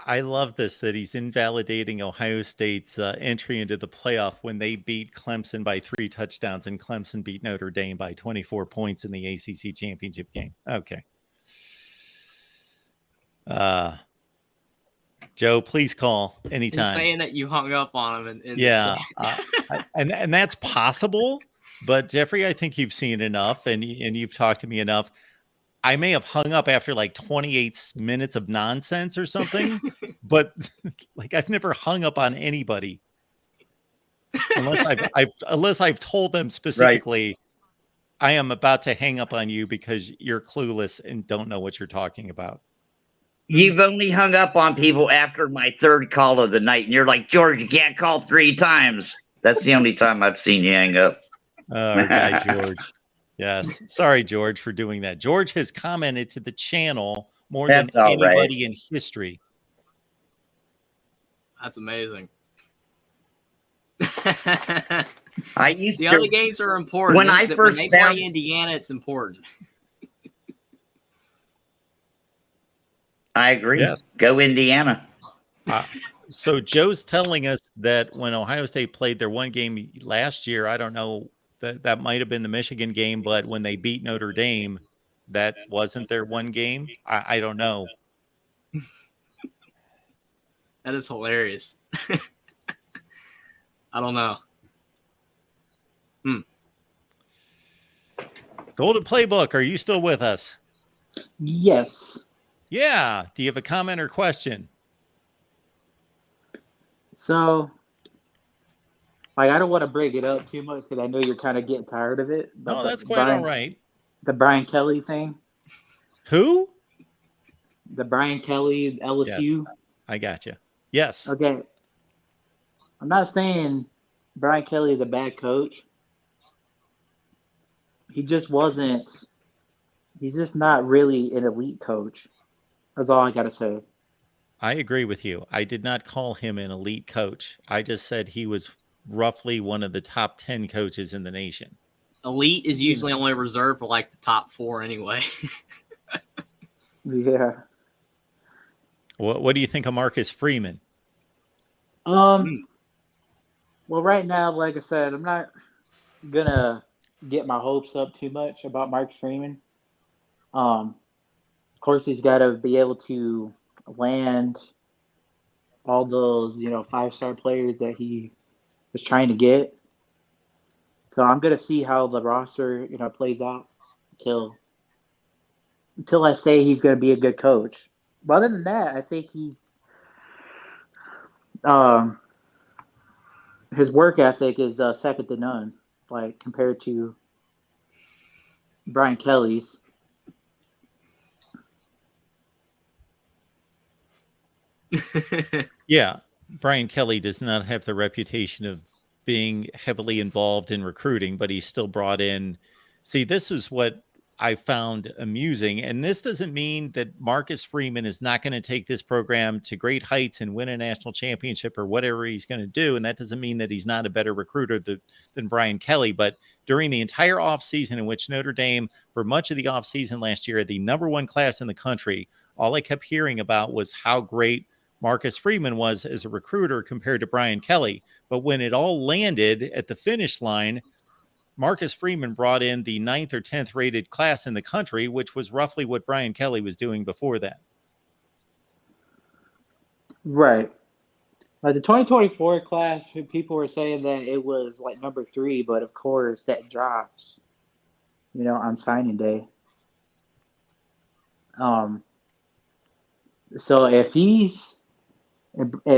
I love this, that he's invalidating Ohio State's entry into the playoff when they beat Clemson by 3 touchdowns and Clemson beat Notre Dame by 24 points in the ACC championship game. Okay. Joe, please call anytime. He's saying that you hung up on him. Yeah. And that's possible, but Jeffrey, I think you've seen enough and you've talked to me enough. I may have hung up after like 28 minutes of nonsense or something, but like I've never hung up on anybody unless I've told them specifically, right, I am about to hang up on you because you're clueless and don't know what you're talking about. You've only hung up on people after my 3rd call of the night, and you're like, George, you can't call 3 times. That's the only time I've seen you hang up. Oh, guy George. Yes. Sorry, George, for doing that. George has commented to the channel more than anybody in history. That's amazing. The other games are important. When they play Indiana, it's important. I agree. Yes. Go Indiana. So Joe's telling us that when Ohio State played their one game last year, I don't know, that might have been the Michigan game, but when they beat Notre Dame, that wasn't their one game. I don't know. That is hilarious. I don't know. Golden Playbook, are you still with us? Yes. Yeah. Do you have a comment or question? So, like, I don't want to bring it up too much because I know you're kind of getting tired of it. But no, that's quite all right. The Brian Kelly thing. Who? The Brian Kelly, LSU. Yes, I got you. Yes. Okay. I'm not saying Brian Kelly is a bad coach. He just wasn't. He's just not really an elite coach. That's all I got to say. I agree with you. I did not call him an elite coach. I just said he was roughly one of the top 10 coaches in the nation. Elite is usually only reserved for like the top 4 anyway. Yeah. What do you think of Marcus Freeman? Well, right now, like I said, I'm not gonna get my hopes up too much about Marcus Freeman. Of course, he's got to be able to land all those, 5-star players that he was trying to get. So I'm gonna see how the roster, plays out until I say he's gonna be a good coach. But other than that, I think he's his work ethic is second to none, like compared to Brian Kelly's. Yeah. Brian Kelly does not have the reputation of being heavily involved in recruiting, but he's still brought in. See, this is what I found amusing. And this doesn't mean that Marcus Freeman is not going to take this program to great heights and win a national championship or whatever he's going to do. And that doesn't mean that he's not a better recruiter than Brian Kelly. But during the entire offseason, in which Notre Dame, for much of the offseason last year, had the #1 class in the country, all I kept hearing about was how great Marcus Freeman was as a recruiter compared to Brian Kelly. But when it all landed at the finish line, Marcus Freeman brought in the 9th or 10th rated class in the country, which was roughly what Brian Kelly was doing before that. Right. Like the 2024 class, people were saying that it was like number 3, but of course that drops, on signing day. So if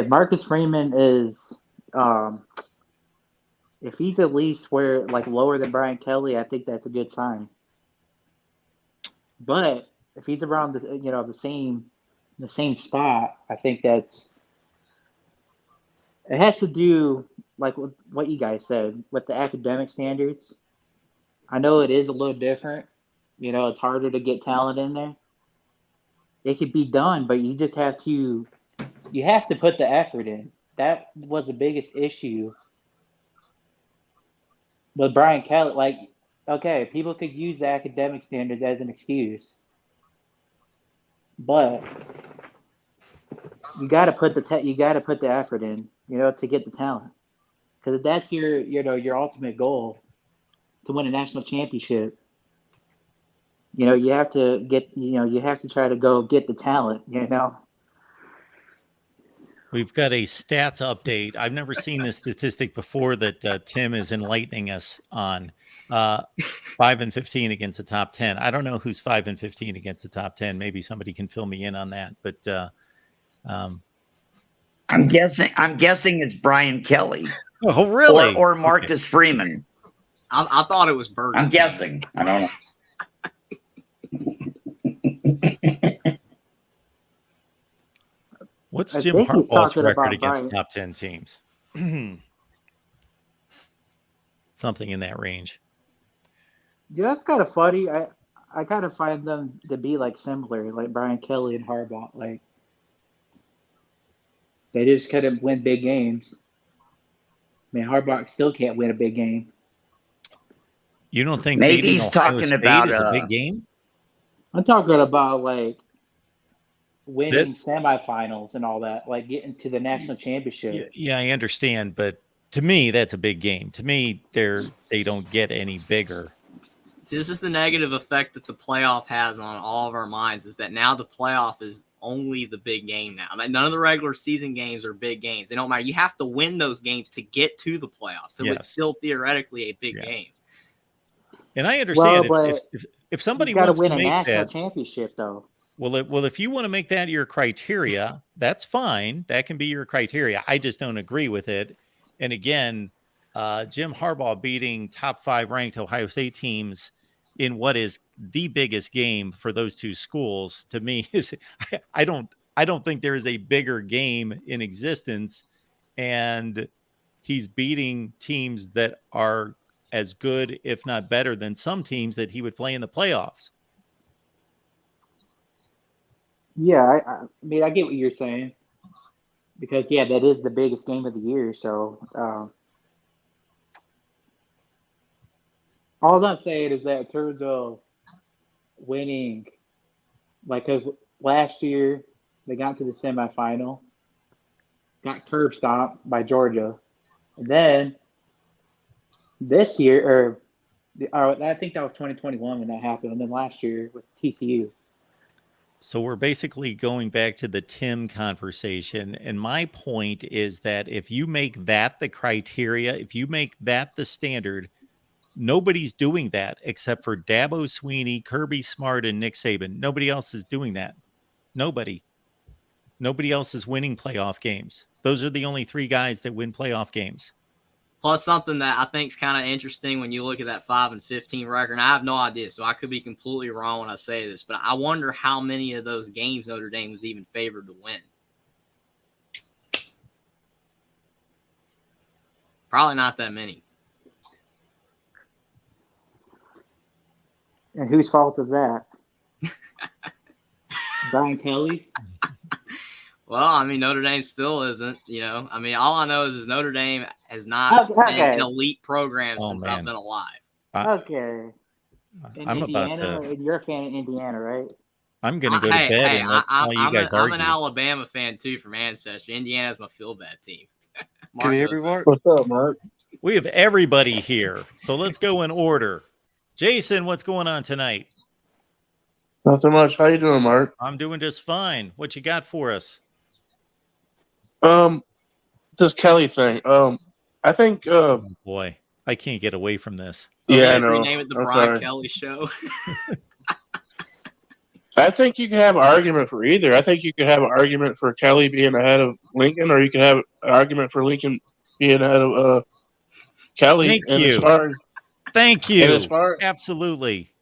Marcus Freeman is, if he's at least lower than Brian Kelly, I think that's a good sign. But if he's around the same spot, I think it has to do like with what you guys said with the academic standards. I know it is a little different. It's harder to get talent in there. It could be done, but you just have to put the effort in. That was the biggest issue with Brian Kelly. Like, okay, people could use the academic standards as an excuse, but you got to put the effort in, to get the talent. Because if that's your ultimate goal, to win a national championship, you have to try to go get the talent, We've got a stats update. I've never seen this statistic before that Tim is enlightening us on. 5-15 against the top 10. I don't know who's 5-15 against the top 10. Maybe somebody can fill me in on that. But I'm guessing it's Brian Kelly. Oh, really? Or Marcus Freeman. I thought it was Burger I'm King. guessing. I don't know. What's Jim Harbaugh's record against top 10 teams? Something in that range. Yeah, that's kind of funny. I kind of find them to be similar, like Brian Kelly and Harbaugh. Like they just couldn't win big games. I mean, Harbaugh still can't win a big game. You don't think maybe he's talking about a big game? I'm talking about winning semifinals and all that, like getting to the national championship. Yeah, I understand, but to me, that's a big game. To me, they don't get any bigger. See, this is the negative effect that the playoff has on all of our minds, is that now the playoff is only the big game now. None of the regular season games are big games. They don't matter. You have to win those games to get to the playoffs. So It's still theoretically a big game. And I understand if somebody wants to win a national championship, though. Well, if you want to make that your criteria, that's fine. That can be your criteria. I just don't agree with it. And again, Jim Harbaugh beating top 5 ranked Ohio State teams in what is the biggest game for those two schools, to me, is I don't think there is a bigger game in existence. And he's beating teams that are as good, if not better, than some teams that he would play in the playoffs. Yeah, I mean, I get what you're saying, because that is the biggest game of the year. So all I'm saying is that in terms of winning, because last year they got to the semifinal, got curb stomped by Georgia, and then this year, I think that was 2021 when that happened, and then last year with TCU. So we're basically going back to the Tim conversation. And my point is that if you make that the criteria, if you make that the standard, nobody's doing that except for Dabo Swinney, Kirby Smart, and Nick Saban. Nobody else is doing that. Nobody else is winning playoff games. Those are the only 3 guys that win playoff games. Plus, something that I think is kind of interesting when you look at that 5-15 record, and I have no idea, so I could be completely wrong when I say this, but I wonder how many of those games Notre Dame was even favored to win. Probably not that many. And whose fault is that? Brian Kelly? Well, I mean, Notre Dame still isn't, you know. I mean, all I know is Notre Dame has not been an elite program since I've been alive. Okay. In I'm Indiana, and you're a fan of Indiana, right? I'm going to go to bed and let all you guys argue. I'm an Alabama fan, too, from ancestry. Indiana's my feel-bad team. Can you hear me, Mark? What's up, Mark? We have everybody here, so let's go in order. Jason, what's going on tonight? Not so much. How you doing, Mark? I'm doing just fine. What you got for us? This Kelly thing. I think. Oh boy, I can't get away from this. Yeah, I know. Rename it the Brian Kelly Show. I think you can have an argument for either. I think you could have an argument for Kelly being ahead of Lincoln, or you could have an argument for Lincoln being ahead of Kelly. Thank and you. As far, Thank you. And as far, absolutely.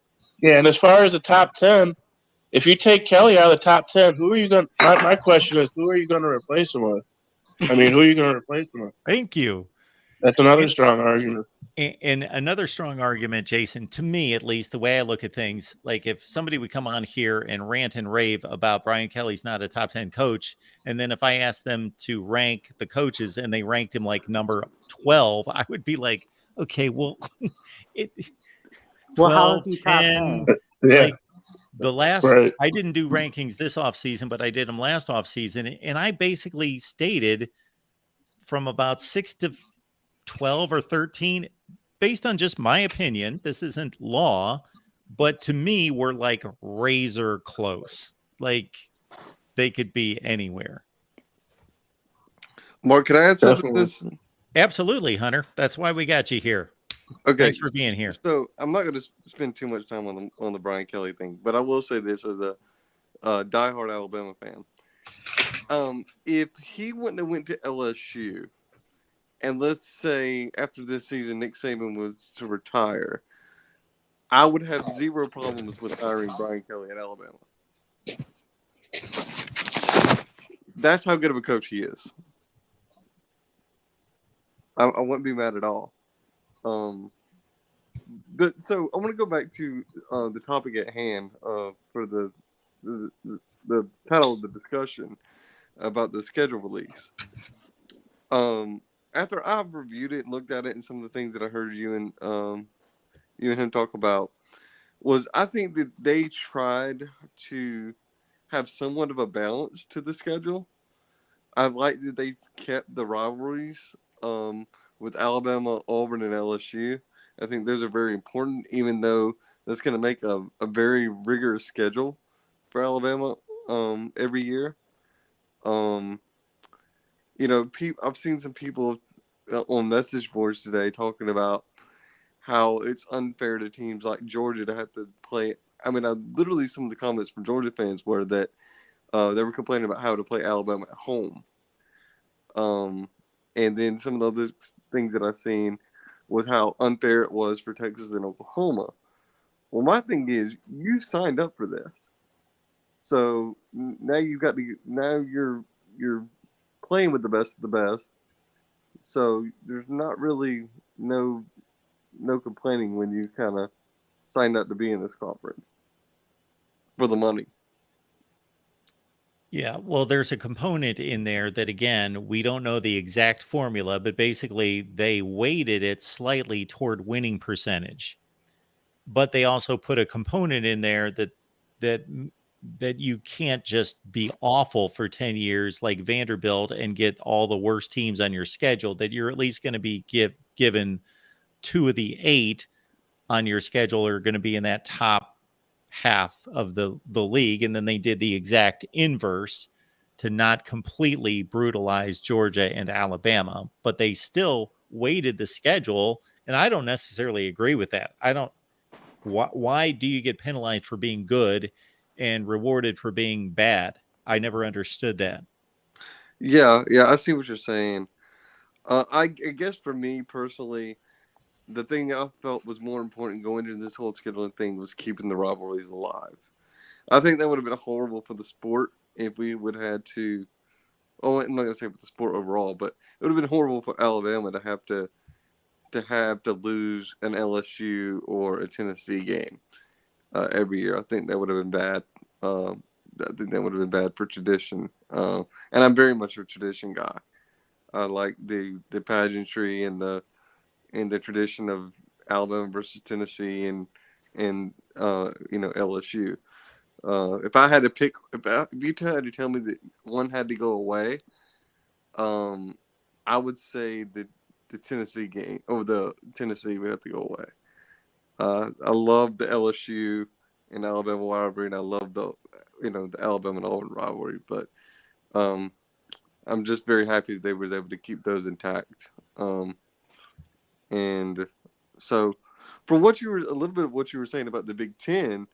Yeah, and as far as the top 10, if you take Kelly out of the top 10, who are you going? My question is, who are you going to replace him with? I mean, who are you going to replace him with? Thank you. That's another strong argument. And another strong argument, Jason, to me at least, the way I look at things, like if somebody would come on here and rant and rave about Brian Kelly's not a top 10 coach, and then if I asked them to rank the coaches and they ranked him like number 12, I would be like, okay, well, 12, how is he top 10? Yeah. Like the last, I didn't do rankings this offseason, but I did them last offseason, and I basically stated from about 6 to 12 or 13, based on just my opinion, this isn't law, but to me, we're like razor close. Like they could be anywhere. Mark, can I add something to this? Absolutely, Hunter. That's why we got you here. Okay. Thanks for being here. So I'm not going to spend too much time on the Brian Kelly thing, but I will say this as a diehard Alabama fan. If he wouldn't have went to LSU, and let's say after this season Nick Saban was to retire, I would have zero problems with hiring Brian Kelly at Alabama. That's how good of a coach he is. I wouldn't be mad at all. But so I want to go back to the topic at hand for the title of the discussion about the schedule release. After I've reviewed it and looked at it, and some of the things that I heard you and him talk about, was I think that they tried to have somewhat of a balance to the schedule. I like that they kept the rivalries with Alabama, Auburn, and LSU. I think those are very important, even though that's going to make a very rigorous schedule for Alabama every year. I've seen some people on message boards today talking about how it's unfair to teams like Georgia to have to play. I mean, literally some of the comments from Georgia fans were that they were complaining about how to play Alabama at home. And then some of the other things that I've seen was how unfair it was for Texas and Oklahoma. Well, my thing is, you signed up for this, so now you're playing with the best of the best. So there's not really no complaining when you kind of signed up to be in this conference for the money. Yeah, well, there's a component in there that, again, we don't know the exact formula, but basically they weighted it slightly toward winning percentage. But they also put a component in there that you can't just be awful for 10 years like Vanderbilt and get all the worst teams on your schedule, that you're at least going to be given 2 of the 8 on your schedule are going to be in that top half of the league. And then they did the exact inverse to not completely brutalize Georgia and Alabama, but they still weighted the schedule. And I don't necessarily agree with that. Why do you get penalized for being good and rewarded for being bad? I never understood that. Yeah, I see what you're saying. I guess for me personally, the thing that I felt was more important going into this whole scheduling thing was keeping the rivalries alive. I think that would have been horrible for the sport if we would have had to. Oh, I'm not going to say for the sport overall, but it would have been horrible for Alabama to have to to have to lose an LSU or a Tennessee game every year. I think that would have been bad. I think that would have been bad for tradition. And I'm very much a tradition guy. I like the pageantry and the tradition of Alabama versus Tennessee and LSU. If I had to pick, if you had to tell me that one had to go away, I would say the Tennessee game, or the Tennessee would have to go away. I love the LSU and Alabama rivalry, and I love the Alabama and Auburn rivalry, but I'm just very happy that they were able to keep those intact. And so, from a little bit of what you were saying about the Big Ten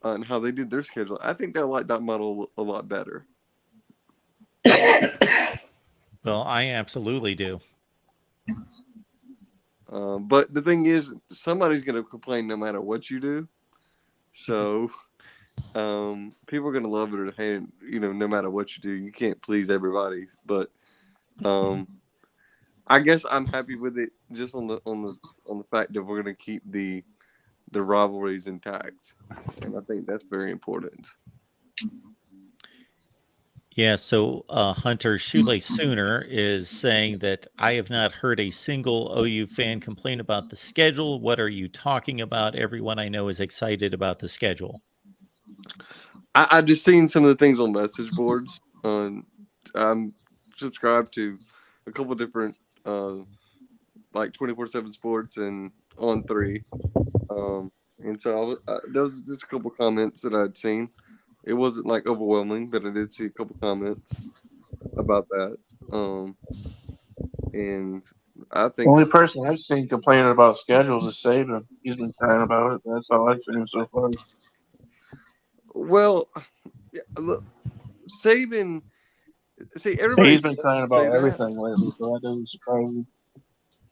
and how they did their schedule, I think I like that model a lot better. Well, I absolutely do. But the thing is, somebody's going to complain no matter what you do. So people are going to love it or hate it, no matter what you do. You can't please everybody. But I guess I'm happy with it just on the fact that we're going to keep the rivalries intact. And I think that's very important. Yeah, so Hunter Shoelace Sooner is saying that I have not heard a single OU fan complain about the schedule. What are you talking about? Everyone I know is excited about the schedule. I just seen some of the things on message boards. I'm subscribed to a couple different like 24/7 Sports and On3. And so there was just a couple comments that I'd seen. It wasn't like overwhelming, but I did see a couple comments about that. And I think the only person I've seen complaining about schedules is Saban. He's been crying about it. That's all I've seen so far. Well, yeah, look, Saban. See, everybody. He's been crying about everything lately, so that doesn't surprise me.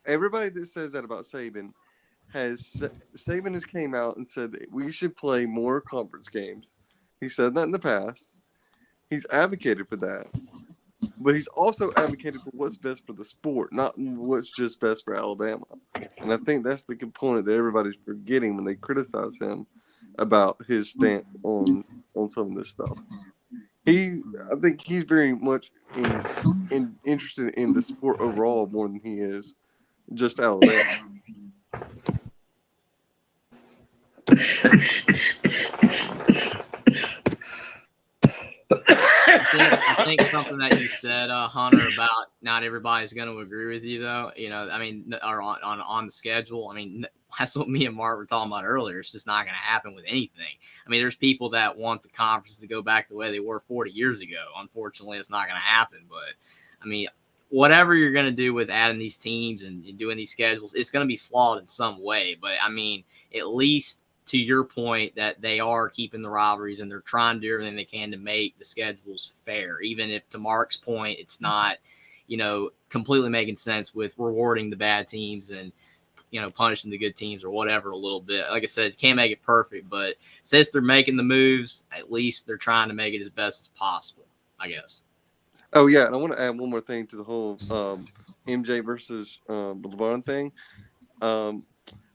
Everybody that says that about Saban has came out and said that we should play more conference games. He said that in the past. He's advocated for that. But he's also advocated for what's best for the sport, not what's just best for Alabama. And I think that's the component that everybody's forgetting when they criticize him about his stance on some of this stuff. I think he's very much interested in the sport overall more than he is just Alabama. I think something that you said, Hunter, about not everybody's going to agree with you, though. I mean, or on the schedule. I mean, that's what me and Mark were talking about earlier. It's just not going to happen with anything. I mean, there's people that want the conference to go back the way they were 40 years ago. Unfortunately, it's not going to happen. But I mean, whatever you're going to do with adding these teams and doing these schedules, it's going to be flawed in some way. But I mean, at least to your point that they are keeping the rivalries and they're trying to do everything they can to make the schedules fair, even if, to Mark's point, it's not, completely making sense with rewarding the bad teams and, punishing the good teams or whatever a little bit. Like I said, can't make it perfect, but since they're making the moves, at least they're trying to make it as best as possible, I guess. Oh, yeah, and I want to add one more thing to the whole MJ versus LeBron thing.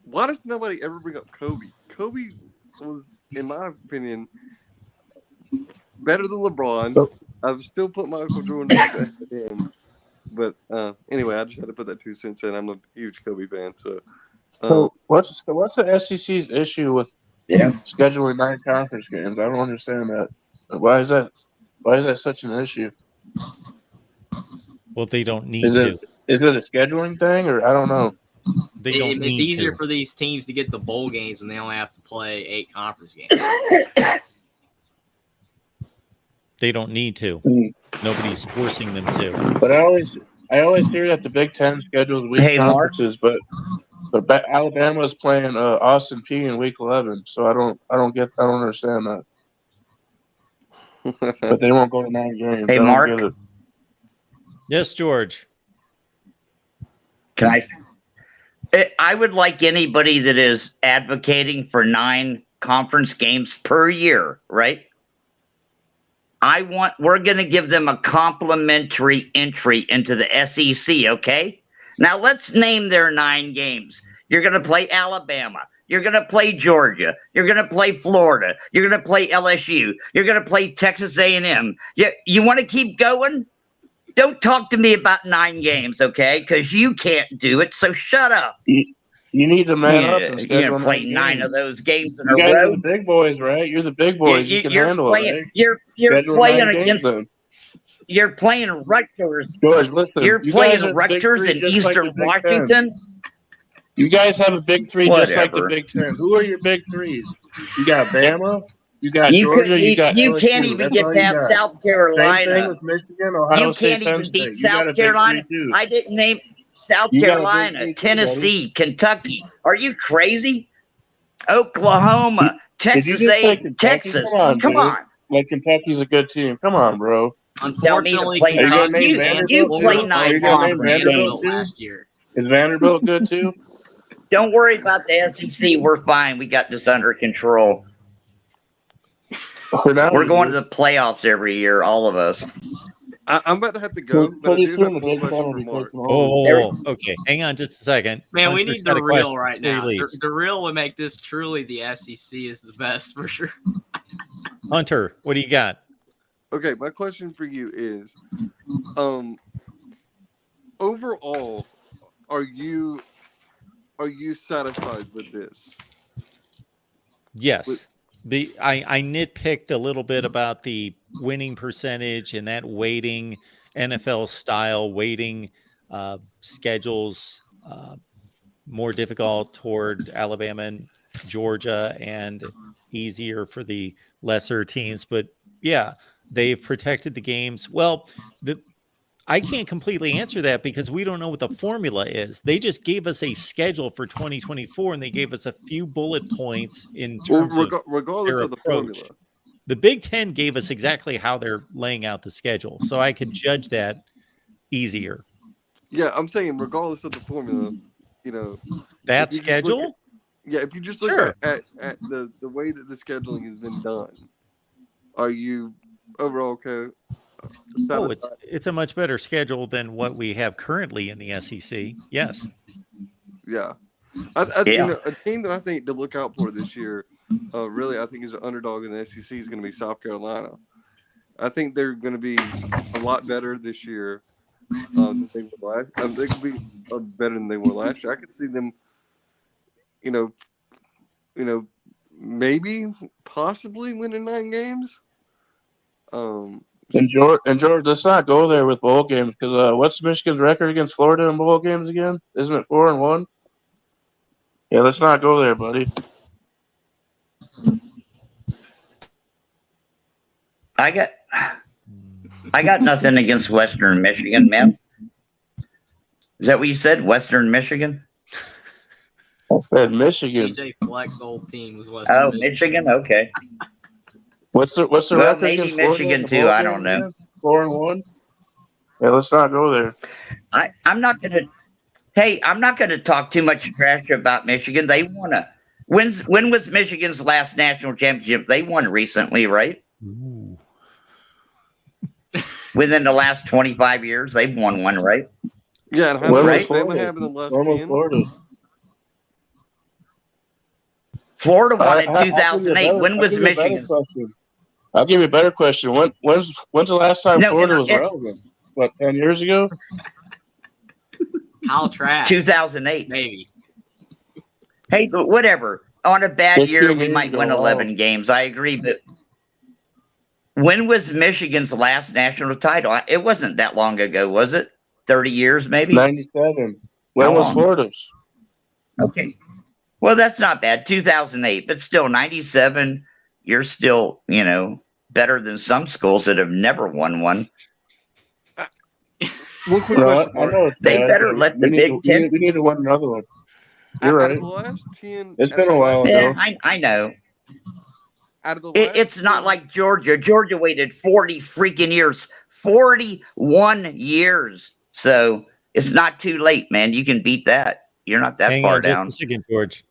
Why does nobody ever bring up Kobe? Kobe was, in my opinion, better than LeBron. I've still put Michael Jordan at the end. But anyway, I just had to put that 2 cents in. I'm a huge Kobe fan. So what's the SEC's issue with scheduling 9 conference games? I don't understand that. Why is that such an issue? Well, they don't need to. Is it a scheduling thing, or I don't know? It's easier for these teams to get the bowl games when they only have to play 8 conference games. They don't need to. Nobody's forcing them to. But I always hear that the Big Ten schedules weak conferences, but Alabama's playing Austin Peay in Week 11, so I don't understand that. But they won't go to 9 games. Hey, Mark. Get it. Yes, George. Can I would like anybody that is advocating for 9 conference games per year, right? We're going to give them a complimentary entry into the SEC, okay? Now let's name their 9 games. You're going to play Alabama. You're going to play Georgia. You're going to play Florida. You're going to play LSU. You're going to play Texas A&M. You want to keep going? Don't talk to me about 9 games, okay? Because you can't do it, so shut up. You need to man up and schedule you're going to play 9 games. of those games in You a guys row. are the big boys, right? You're the big boys. You can handle it, right? You're Schedule playing 9 against. games, then. You're playing Rutgers. George, listen. You're You playing guys are the Big Rutgers Three in just like Eastern the Big Washington. You guys have a big 3 just like the Whatever. Big Ten. Who are your big 3s? You got Bama, you got You Georgia, you got you LSU. can't even That's get all you past got. South Same Carolina. thing with Michigan, Ohio You State, can't Penn even State. beat You got a South big Carolina. 3 too. I didn't name South You got a big Carolina, 3 too, Tennessee, Kentucky. Are you crazy? Oklahoma, Did you Texas just say A, Kentucky? Texas. Come Come on, on. dude. Like Kentucky's a good team. Come on, bro. Tell me to Unfortunately, play Are you gonna 9. name You Vanderbilt play too? 9 Are you gonna name conference Vanderbilt games. too? last year. Is Vanderbilt good too? Don't worry about the SEC. We're fine. We got this under control. For now, We're going to the playoffs every year, all of us. I'm about to have to go, but I pretty do soon have the one Big Ten question will for be Mark. taking over. Okay. Hang on just a second. Man, we Hunter's need got the a question real right before he now. leaves. The real would make this truly the SEC is the best for sure. Hunter, what do you got? Okay, my question for you is, overall, are you satisfied with this? Yes. I nitpicked a little bit about the winning percentage and that weighting, NFL style weighting schedules more difficult toward Alabama and Georgia and easier for the lesser teams. But yeah, they've protected the games. Well, I can't completely answer that because we don't know what the formula is. They just gave us a schedule for 2024 and they gave us a few bullet points in terms of regardless their of the approach. formula. The Big Ten gave us exactly how they're laying out the schedule, so I could judge that easier. Yeah, I'm saying regardless of the formula, that schedule. If you just look at the way that the scheduling has been done, are you overall okay? Oh, it's a much better schedule than what we have currently in the SEC. Yes. Yeah. A team that I think to look out for this year, really, I think is an underdog in the SEC is going to be South Carolina. I think they're going to be a lot better this year than they were last. They could be better than they were last year. I could see them, maybe possibly winning 9 games. And George, let's not go there with bowl games because what's Michigan's record against Florida in bowl games again? Isn't it 4-1? Yeah, let's not go there, buddy. I got nothing against Western Michigan, man. Is that what you said? Western Michigan? I said Michigan. DJ Fleck's old team was Western. Michigan. Okay. What's the record maybe against Florida Michigan too. I don't know. 4-1. Yeah, let's not go there. I'm not gonna talk too much trash about Michigan. They won when was Michigan's last national championship? They won recently, right? Ooh. Within the last 25 years, they've won one, right? Yeah, and how many Alabama have in the last 10? Florida won in 2008. When was Michigan? I'll give you a better question. When's the last time Florida was relevant? What, 10 years ago? How trash? 2008, maybe. Hey, but whatever. On a bad year, we might win 11 games. I agree, but when was Michigan's last national title? It wasn't that long ago, was it? 30 years, maybe? 97. When was Florida's? Okay. Well, that's not bad. 2008, but still 97. You're still, better than some schools that have never won one. One quick question. They better let the Big Ten. We need to win another one. You're right. Out of the last 10, it's been a while. Yeah, I know. Out of the last it's not like Georgia. Georgia waited 40 freaking years. 41 years. So it's not too late, man. You can beat that. You're not that far down. Just a second, George.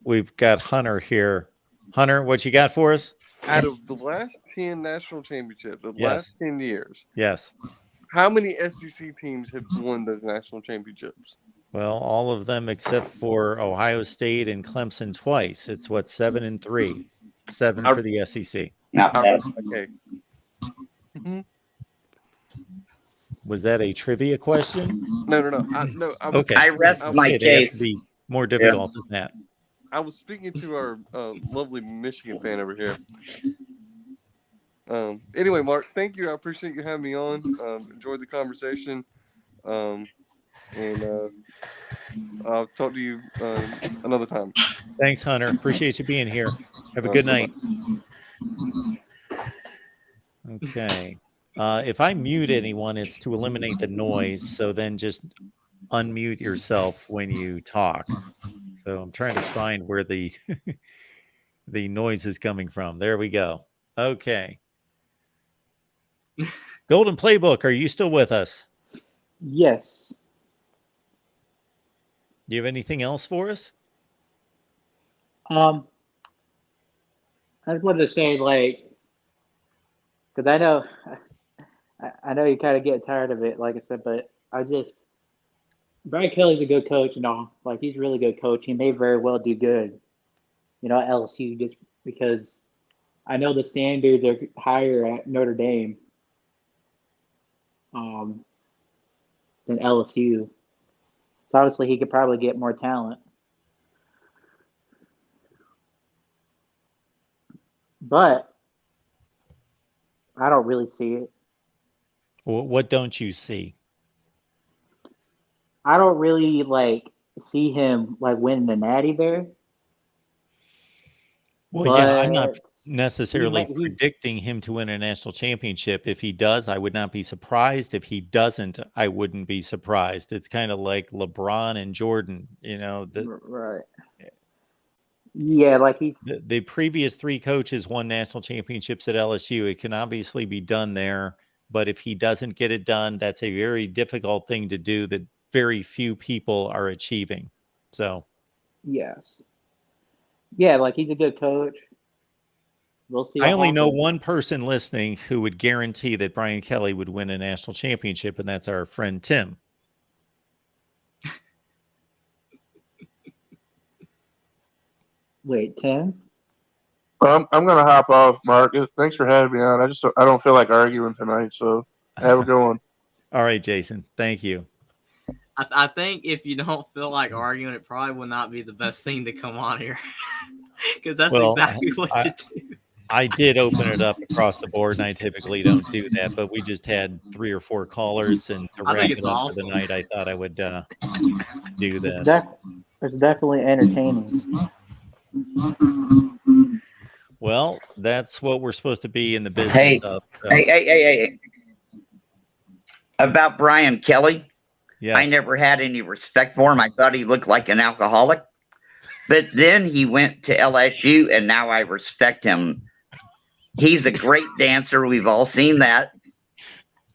We've got Hunter here. Hunter, what you got for us? Out of the last 10 national championships, the last 10 years. Yes. How many SEC teams have won those national championships? Well, all of them except for Ohio State and Clemson twice. It's what, 7 and 3, 7 for the SEC. Okay. Was that a trivia question? No. Okay. I rest my They have case. to be more difficult than that. I was speaking to our lovely Michigan fan over here. Anyway, Mark, thank you. I appreciate you having me on. Enjoyed the conversation. And I'll talk to you another time. Thanks, Hunter. Appreciate you being here. Have a good night. Okay. If I mute anyone, it's to eliminate the noise. So then just unmute yourself when you talk. So I'm trying to find where the the noise is coming from. There we go. Okay. Golden Playbook, are you still with us? Yes. Do you have anything else for us? I just wanted to say, like, because I know you kind of get tired of it, like I said, but Brian Kelly's a good coach and all. Like, he's a really good coach. He may very well do good, at LSU, just because I know the standards are higher at Notre Dame than LSU. So obviously he could probably get more talent. But I don't really see it. What don't you see? I don't really see him winning the Natty there. Well, yeah, I'm not necessarily predicting him to win a national championship. If he does, I would not be surprised. If he doesn't, I wouldn't be surprised. It's kind of like LeBron and Jordan, right. Yeah, the previous 3 coaches won national championships at LSU. It can obviously be done there, but if he doesn't get it done, that's a very difficult thing to do that very few people are achieving. So, yes. Yeah, he's a good coach. We'll see. I only know one person listening who would guarantee that Brian Kelly would win a national championship, and that's our friend Tim. Wait, Tim? I'm going to hop off, Mark. Thanks for having me on. I don't feel like arguing tonight, so have a good one. All right, Jason. Thank you. I think if you don't feel like arguing, it probably will not be the best thing to come on here. Because that's exactly what you do. I did open it up across the board, and I typically don't do that, but we just had 3 or 4 callers, and to wrap it up for the night, I thought I would do this. It's definitely entertaining. Well, that's what we're supposed to be in the business of. So. Hey. About Brian Kelly, yes. I never had any respect for him. I thought he looked like an alcoholic. But then he went to LSU, and now I respect him. He's a great dancer. We've all seen that.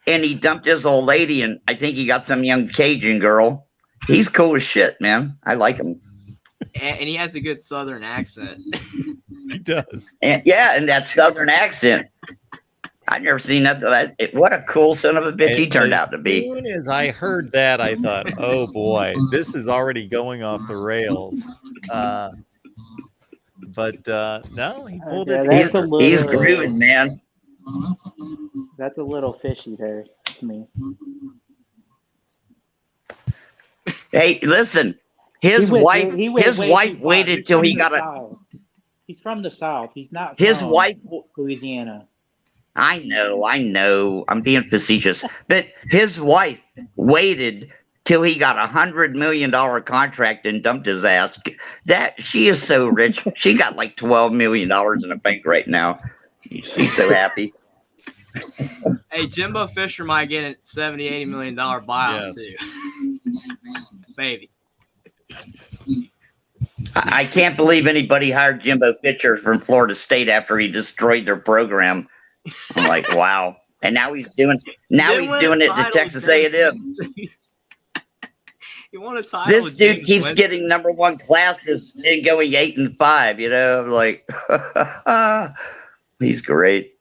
And he dumped his old lady, and I think he got some young Cajun girl. He's cool as shit, man. I like him. And he has a good Southern accent. He does. And that Southern accent. I've never seen nothing like that. What a cool son of a bitch he turned out to be. As soon as I heard that, I thought, oh boy, this is already going off the rails. But no, he pulled it together. He's grooving, man. That's a little fishy there to me. Hey, listen. His wife waited till he got a. He's from the South. He's not. His wife, Louisiana. I know. I'm being facetious, but his wife waited till he got $100 million contract and dumped his ass. That she is so rich. She got like $12 million in the bank right now. She's so happy. Hey, Jimbo Fisher might get a $70-80 million buyout too. Baby. I can't believe anybody hired Jimbo Fisher from Florida State after he destroyed their program. I'm like, wow. And now he's doing it to Texas A&M. He won a title. This dude keeps getting #1 classes and going 8-5. Like, he's great.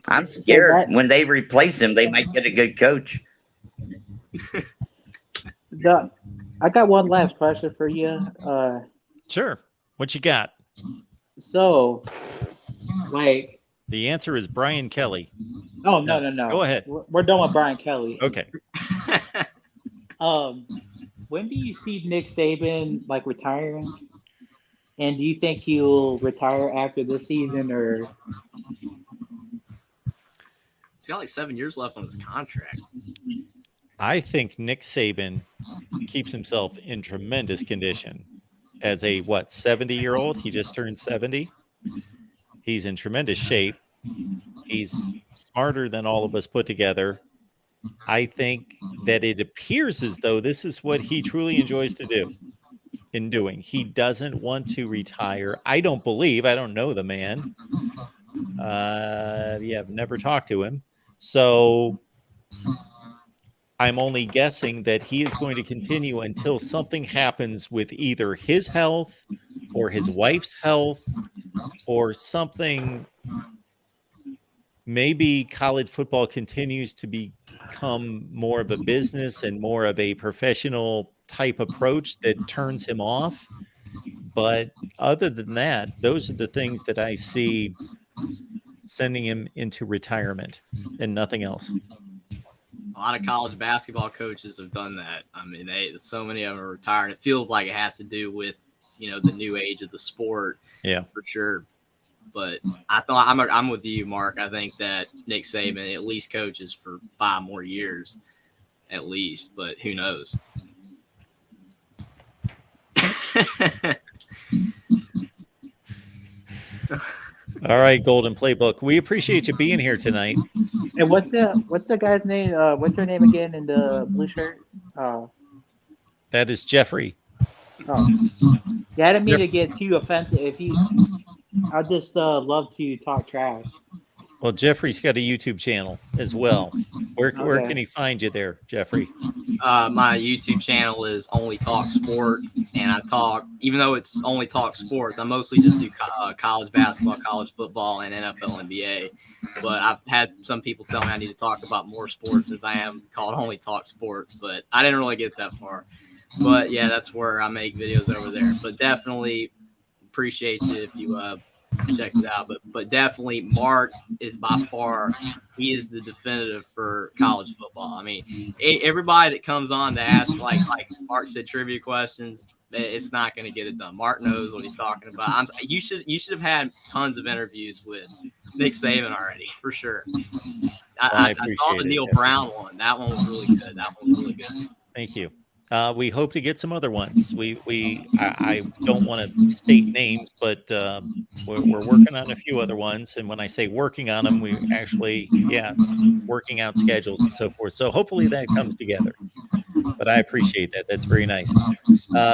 I'm scared when they replace him, they might get a good coach. I got one last question for you. Sure. What you got? So, like, the answer is Brian Kelly. Oh no. Go ahead. We're done with Brian Kelly. Okay. When do you see Nick Saban like retiring? And do you think he'll retire after this season, or? He's got like 7 years left on his contract. I think Nick Saban keeps himself in tremendous condition as a 70-year-old. He just turned 70. He's in tremendous shape. He's smarter than all of us put together. I think that it appears as though this is what he truly enjoys to do. He doesn't want to retire. I don't know the man. I've never talked to him. So I'm only guessing that he is going to continue until something happens with either his health or his wife's health or something. Maybe college football continues to become more of a business and more of a professional type approach that turns him off. But other than that, those are the things that I see sending him into retirement and nothing else. A lot of college basketball coaches have done that. I mean, so many of them are retired. It feels like it has to do with, the new age of the sport. Yeah, for sure. But I'm with you, Mark. I think that Nick Saban at least coaches for 5 more years, at least. But who knows? All right, Golden Playbook. We appreciate you being here tonight. And what's the guy's name? What's your name again in the blue shirt? That is Jeffrey. Oh, yeah, I didn't mean to get too offensive. I just love to talk trash. Well, Jeffrey's got a YouTube channel as well. Where can he find you there, Jeffrey? My YouTube channel is Only Talk Sports, and I talk, even though it's Only Talk Sports, I mostly just do college basketball, college football, and NFL, NBA. But I've had some people tell me I need to talk about more sports since I am called Only Talk Sports, but I didn't really get that far. But yeah, that's where I make videos over there. But definitely appreciate you if you check it out. But definitely Mark is by far, he is the definitive for college football. I mean, everybody that comes on to ask, like Mark said, trivia questions, it's not going to get it done. Mark knows what he's talking about. You should have had tons of interviews with Nick Saban already, for sure. I saw the Neil Brown one. That one was really good. Thank you. We hope to get some other ones. I don't want to state names, but we're working on a few other ones. And when I say working on them, we actually, working out schedules and so forth. So hopefully that comes together. But I appreciate that. That's very nice.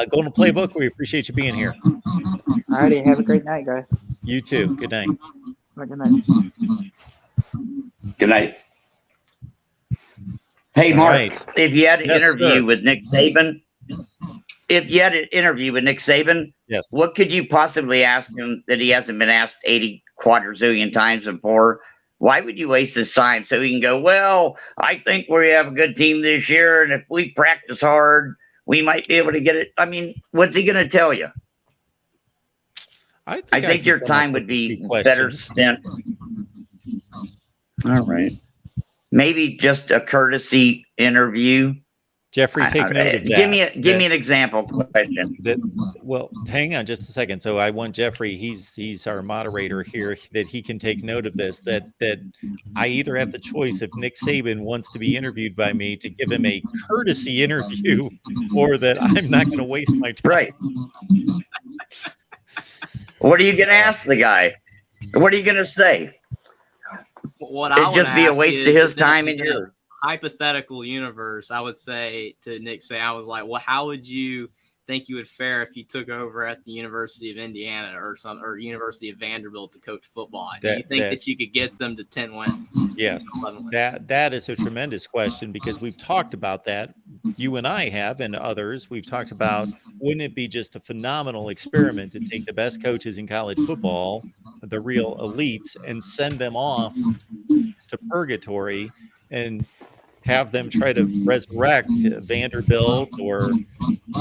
Golden Playbook, we appreciate you being here. All righty. Have a great night, guys. You too. Good night. Good night. Good night. Hey, Mark, if you had an interview with Nick Saban, yes, what could you possibly ask him that he hasn't been asked 80 quadrazillion times before? Why would you waste his time so he can go, well, I think we have a good team this year, and if we practice hard, we might be able to get it. I mean, what's he going to tell you? I think your time would be better spent. All right. Maybe just a courtesy interview. Jeffrey, take note of that. Give me an example question. Well, hang on just a second. So I want Jeffrey, he's our moderator here, that he can take note of this, that I either have the choice if Nick Saban wants to be interviewed by me to give him a courtesy interview, or that I'm not going to waste my time. Right. What are you going to ask the guy? What are you going to say? It'd just be a waste of his time and yours. Hypothetical universe, I would say to Nick, I was like, well, how would you think you would fare if you took over at the University of Indiana or University of Vanderbilt to coach football? Do you think that you could get them to 10 wins? Yes, 11 wins? that is a tremendous question, because we've talked about that. You and I have, and others, we've talked about, wouldn't it be just a phenomenal experiment to take the best coaches in college football, the real elites, and send them off to purgatory and have them try to resurrect Vanderbilt or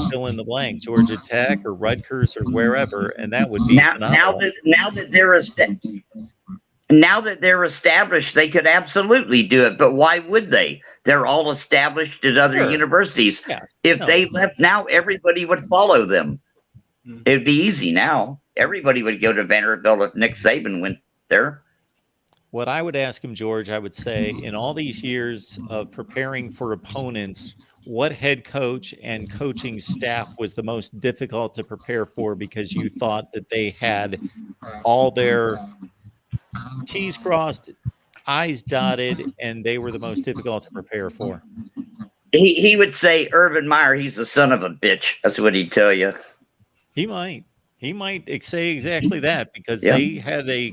fill in the blank, Georgia Tech or Rutgers or wherever, and that would be now that they're established, they could absolutely do it. But why would they? They're all established at other universities. If they left now, everybody would follow them. It'd be easy now. Everybody would go to Vanderbilt if Nick Saban went there. What I would ask him, George, I would say, in all these years of preparing for opponents, what head coach and coaching staff was the most difficult to prepare for because you thought that they had all their T's crossed, I's dotted, and they were the most difficult to prepare for? He would say Urban Meyer, he's a son of a bitch. That's what he'd tell you. He might say exactly that because they had a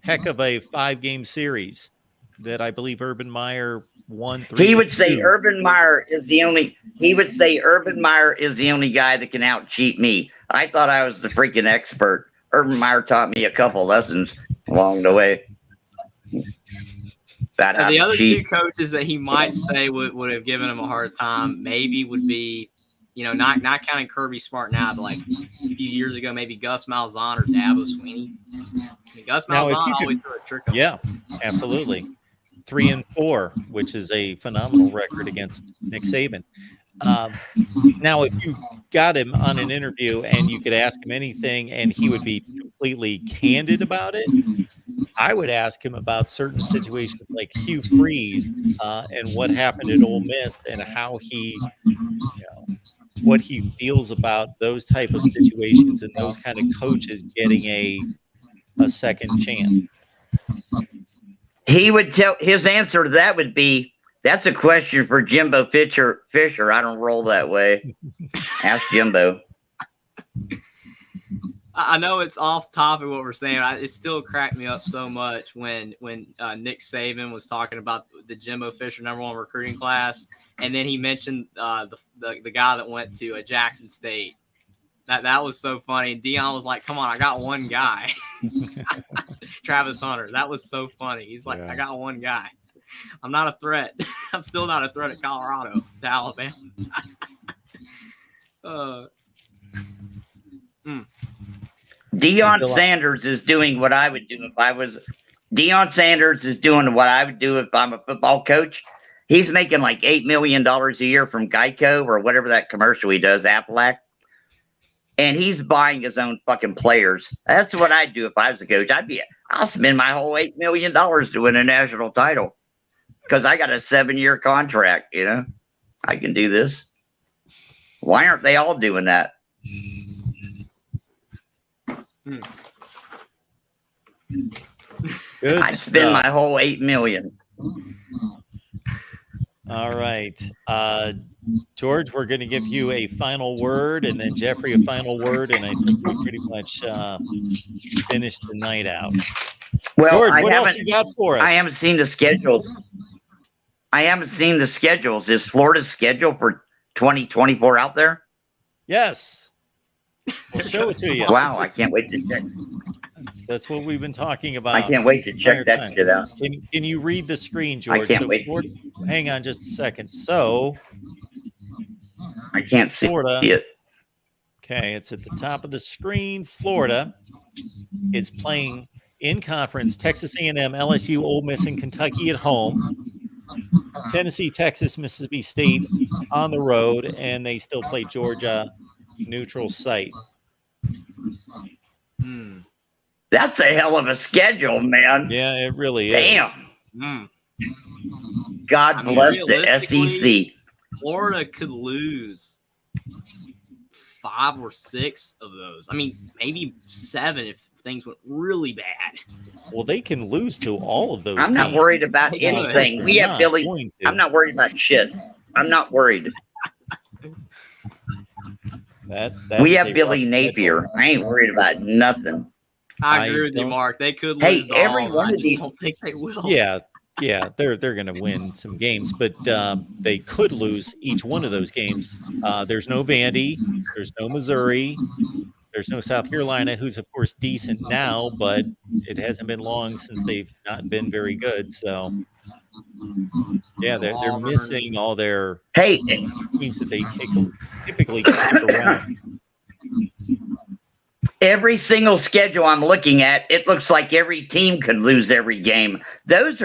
heck of a 5-game series that I believe Urban Meyer won 3. He would say Urban Meyer is the only. He would say Urban Meyer is the only guy that can out cheat me. I thought I was the freaking expert. Urban Meyer taught me a couple lessons along the way. The other two coaches that he might say would have given him a hard time maybe would be, not counting Kirby Smart now, but like a few years ago, maybe Gus Malzahn or Dabo Swinney. Gus Malzahn always threw a trick on. Yeah, absolutely. 3-4, which is a phenomenal record against Nick Saban. Now, if you got him on an interview and you could ask him anything and he would be completely candid about it, I would ask him about certain situations like Hugh Freeze and what happened at Ole Miss and how he, what he feels about those type of situations and those kind of coaches getting a second chance. He would tell his answer to that would be, that's a question for Jimbo Fisher. I don't roll that way. Ask Jimbo. I know it's off topic what we're saying. It still cracked me up so much when Nick Saban was talking about the Jimbo Fisher #1 recruiting class, and then he mentioned the guy that went to Jackson State. That was so funny. And Dion was like, "Come on, I got one guy." Travis Hunter. That was so funny. He's like, "I got one guy. I'm not a threat. I'm still not a threat at Colorado to Alabama." Deion Sanders is doing what I would do if I was. Deion Sanders is doing what I would do if I'm a football coach. He's making like $8 million a year from Geico or whatever that commercial he does, Aflac. And he's buying his own fucking players. That's what I'd do if I was a coach. I'll spend my whole $8 million to win a national title because I got a 7-year contract. I can do this. Why aren't they all doing that? Good I'd spend my whole $8 million. All right. George, we're going to give you a final word, and then Jeffrey a final word, and I think we pretty much finished the night out. Well, George, what else you got for us? I haven't seen the schedules. Is Florida's schedule for 2024 out there? Yes. We'll show it to you. Wow, I can't wait to check. That's what we've been talking about. I can't wait to check that shit out. Can you read the screen, George? I can't wait. Hang on just a second. So I can't see it. Okay, it's at the top of the screen. Florida is playing in conference Texas A&M, LSU, Ole Miss, and Kentucky at home. Tennessee, Texas, Mississippi State on the road, and they still play Georgia neutral site. That's a hell of a schedule, man. Yeah, it really is. Damn. God bless the SEC. Florida could lose 5 or 6 of those. I mean, maybe 7 if things went really bad. Well, they can lose to all of those. I'm not worried about anything. We have Billy. I'm not worried about shit. I'm not worried. We have Billy Napier. I ain't worried about nothing. I agree with you, Mark. They could lose. Hey, every one of these. I don't think they will. Yeah, they're going to win some games, but they could lose each one of those games. There's no Vandy. There's no Missouri. There's no South Carolina, who's of course decent now, but it hasn't been long since they've not been very good. So yeah, they're missing all their teams that they typically kick around. Every single schedule I'm looking at, it looks like every team could lose every game. This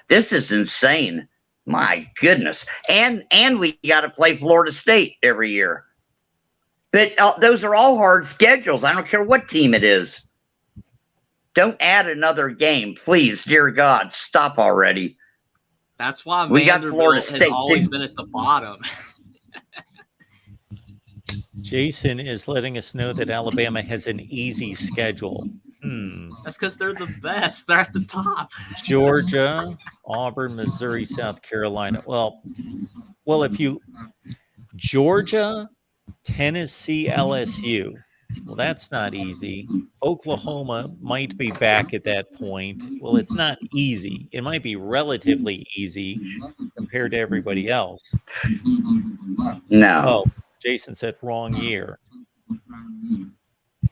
is insane. My goodness. And we got to play Florida State every year. But those are all hard schedules. I don't care what team it is. Don't add another game, please. Dear God, stop already. That's why we got Florida Vanderbilt has State always too. been at the bottom. Jason is letting us know that Alabama has an easy schedule. That's because they're the best. They're at the top. Georgia, Auburn, Missouri, South Carolina. Well, if you Georgia, Tennessee, LSU. Well, that's not easy. Oklahoma might be back at that point. Well, it's not easy. It might be relatively easy compared to everybody else. No. Oh, Jason said wrong year.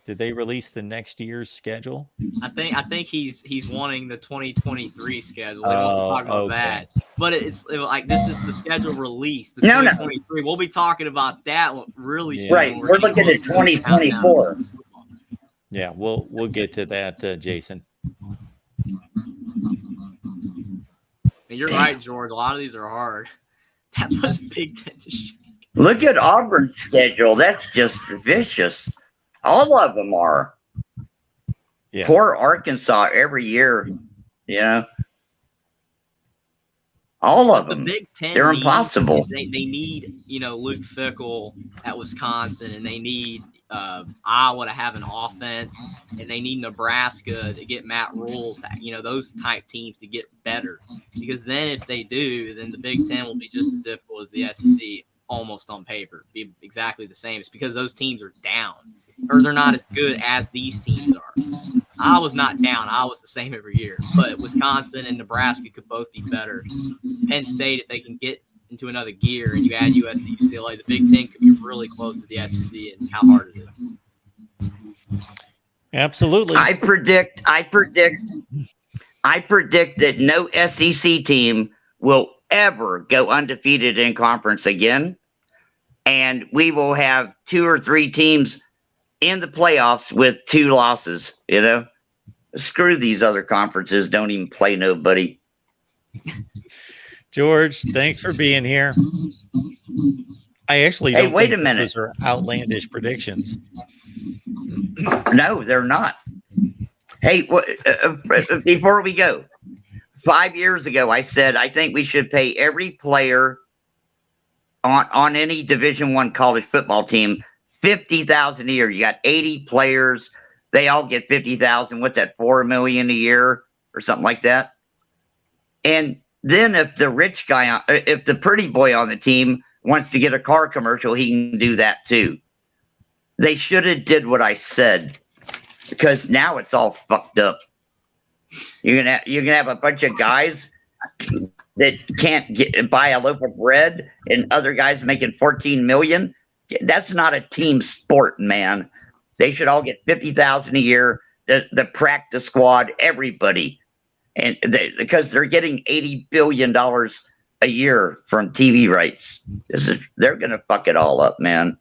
Did they release the next year's schedule? I think he's wanting the 2023 schedule. He wants to talk about that. But it's like this is the schedule release. The 2023. We'll be talking about that really soon. Right. We're looking at 2024. Yeah, we'll get to that, Jason. And you're right, George. A lot of these are hard. That was Big Ten. Look at Auburn's schedule. That's just vicious. All of them are. Yeah. Poor Arkansas every year. Yeah. All of them. The Big Ten, they're impossible. They need, Luke Fickell at Wisconsin, and they need Iowa to have an offense, and they need Nebraska to get Matt Rule, those type teams to get better. Because then if they do, then the Big Ten will be just as difficult as the SEC almost on paper. Be exactly the same. It's because those teams are down, or they're not as good as these teams are. Iowa's not down. Iowa's the same every year. But Wisconsin and Nebraska could both be better. Penn State, if they can get into another gear and you add USC, UCLA, the Big Ten could be really close to the SEC and how hard it is. Absolutely. I predict that no SEC team will ever go undefeated in conference again. And we will have 2 or 3 teams in the playoffs with 2 losses, Screw these other conferences. Don't even play nobody. George, thanks for being here. I actually don't wait think a minute. Those are outlandish predictions. No, they're not. Hey, before we go, 5 years ago, I said I think we should pay every player on any Division I college football team $50,000 a year. You got 80 players; they all get $50,000. What's that? $4 million a year or something like that. And then if the rich guy, if the pretty boy on the team wants to get a car commercial, he can do that too. They should have did what I said, because now it's all fucked up. You're gonna have a bunch of guys that can't buy a loaf of bread, and other guys making $14 million. That's not a team sport, man. They should all get $50,000 a year. The practice squad, everybody, and because they're getting $80 billion a year from TV rights. They're gonna fuck it all up, man.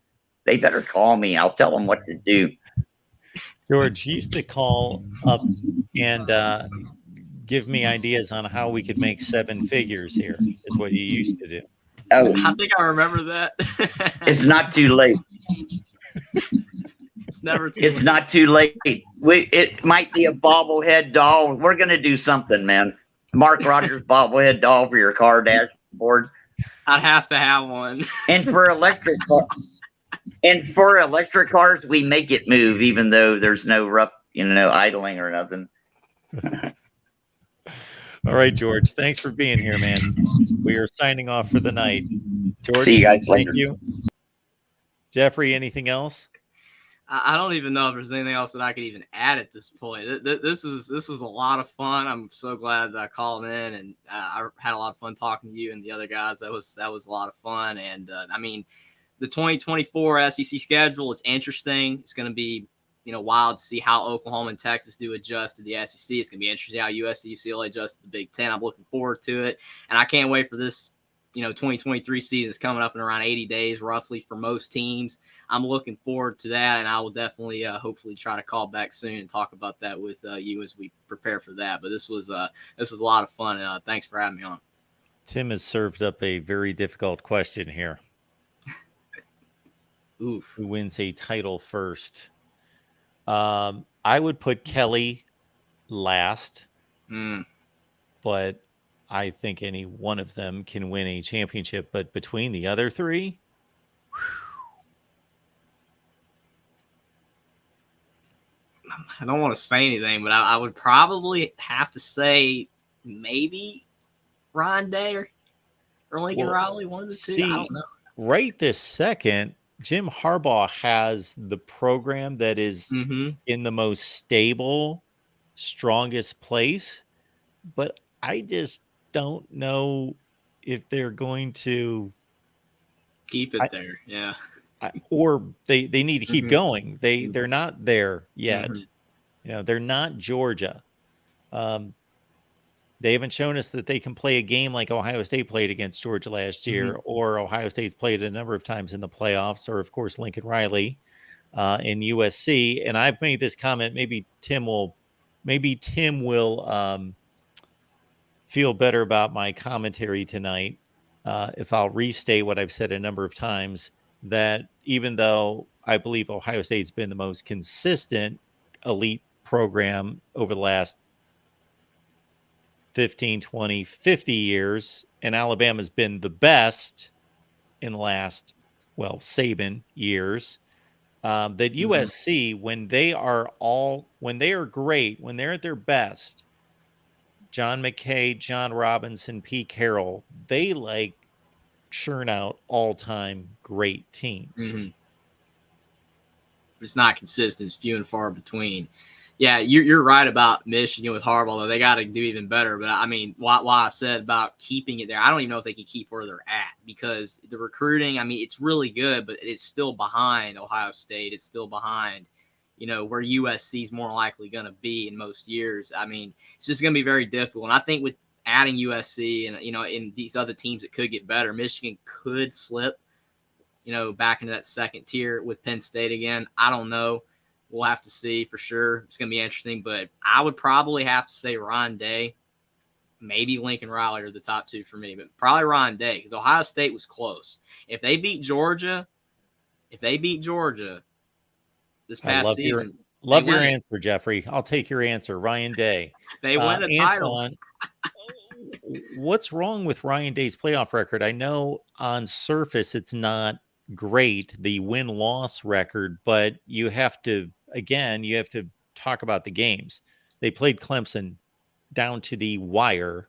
They better call me. I'll tell them what to do. George used to call up and give me ideas on how we could make 7 figures here, is what you used to do. Oh, I think I remember that. It's not too late. It's never too It's late. not too late. It might be a bobblehead doll. We're going to do something, man. Mark Rogers bobblehead doll for your car dashboard. I'd have to have one. And for electric cars, we make it move, even though there's no rough, idling or nothing. All right, George. Thanks for being here, man. We are signing off for the night. George, See you guys thank later. you. Jeffrey, anything else? I don't even know if there's anything else that I could even add at this point. This was a lot of fun. I'm so glad that I called in, and I had a lot of fun talking to you and the other guys. That was a lot of fun. And the 2024 SEC schedule is interesting. It's going to be, wild to see how Oklahoma and Texas do adjust to the SEC. It's going to be interesting how USC, UCLA adjust to the Big Ten. I'm looking forward to it. And I can't wait for this, 2023 season is coming up in around 80 days roughly for most teams. I'm looking forward to that. And I will definitely, hopefully try to call back soon and talk about that with you as we prepare for that. But this was a lot of fun. Thanks for having me on. Tim has served up a very difficult question here. Oof. Who wins a title first? I would put Kelly last, but I think any one of them can win a championship. But between the other three, I don't want to say anything, but I would probably have to say maybe Ryan Day or Lincoln Riley, one of the two. I don't know. Right this second, Jim Harbaugh has the program that is in the most stable, strongest place, but I just don't know if they're going to keep it there. Yeah. Or they need to keep going. They're not there yet. They're not Georgia. They haven't shown us that they can play a game like Ohio State played against Georgia last year, or Ohio State's played a number of times in the playoffs, or of course Lincoln Riley in USC. And I've made this comment. Maybe Tim will feel better about my commentary tonight if I'll restate what I've said a number of times, that even though I believe Ohio State's been the most consistent elite program over the last 15, 20, 50 years, and Alabama's been the best in the last, Saban years, that USC, when they are great, when they're at their best, John McKay, John Robinson, Pete Carroll, they churn out all-time great teams. It's not consistent. It's few and far between. Yeah, you're right about Michigan with Harbaugh, though. They got to do even better. But, I mean, why I said about keeping it there, I don't even know if they can keep where they're at, because the recruiting, I mean, it's really good, but it's still behind Ohio State. It's still behind, where USC is more likely going to be in most years. I mean, it's just going to be very difficult. And I think with adding USC and, in these other teams that could get better, Michigan could slip, back into that second tier with Penn State again. I don't know. We'll have to see for sure. It's going to be interesting, but I would probably have to say Ryan Day, maybe Lincoln Riley are the top two for me, but probably Ryan Day, because Ohio State was close. If they beat Georgia this past season. Love your answer, Jeffrey. I'll take your answer. Ryan Day. They win a title. What's wrong with Ryan Day's playoff record? I know on surface it's not great, the win-loss record, but you have to talk about the games. They played Clemson down to the wire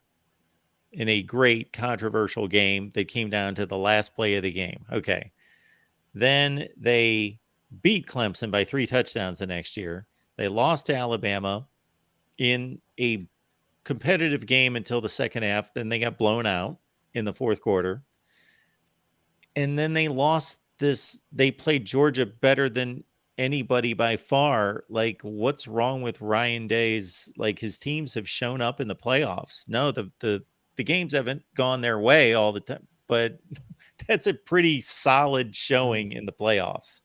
in a great controversial game that came down to the last play of the game. Okay. Then they beat Clemson by 3 touchdowns the next year. They lost to Alabama in a competitive game until the second half. Then they got blown out in the fourth quarter. And then they lost this. They played Georgia better than anybody by far. What's wrong with Ryan Day's? His teams have shown up in the playoffs. No, the games haven't gone their way all the time, but that's a pretty solid showing in the playoffs.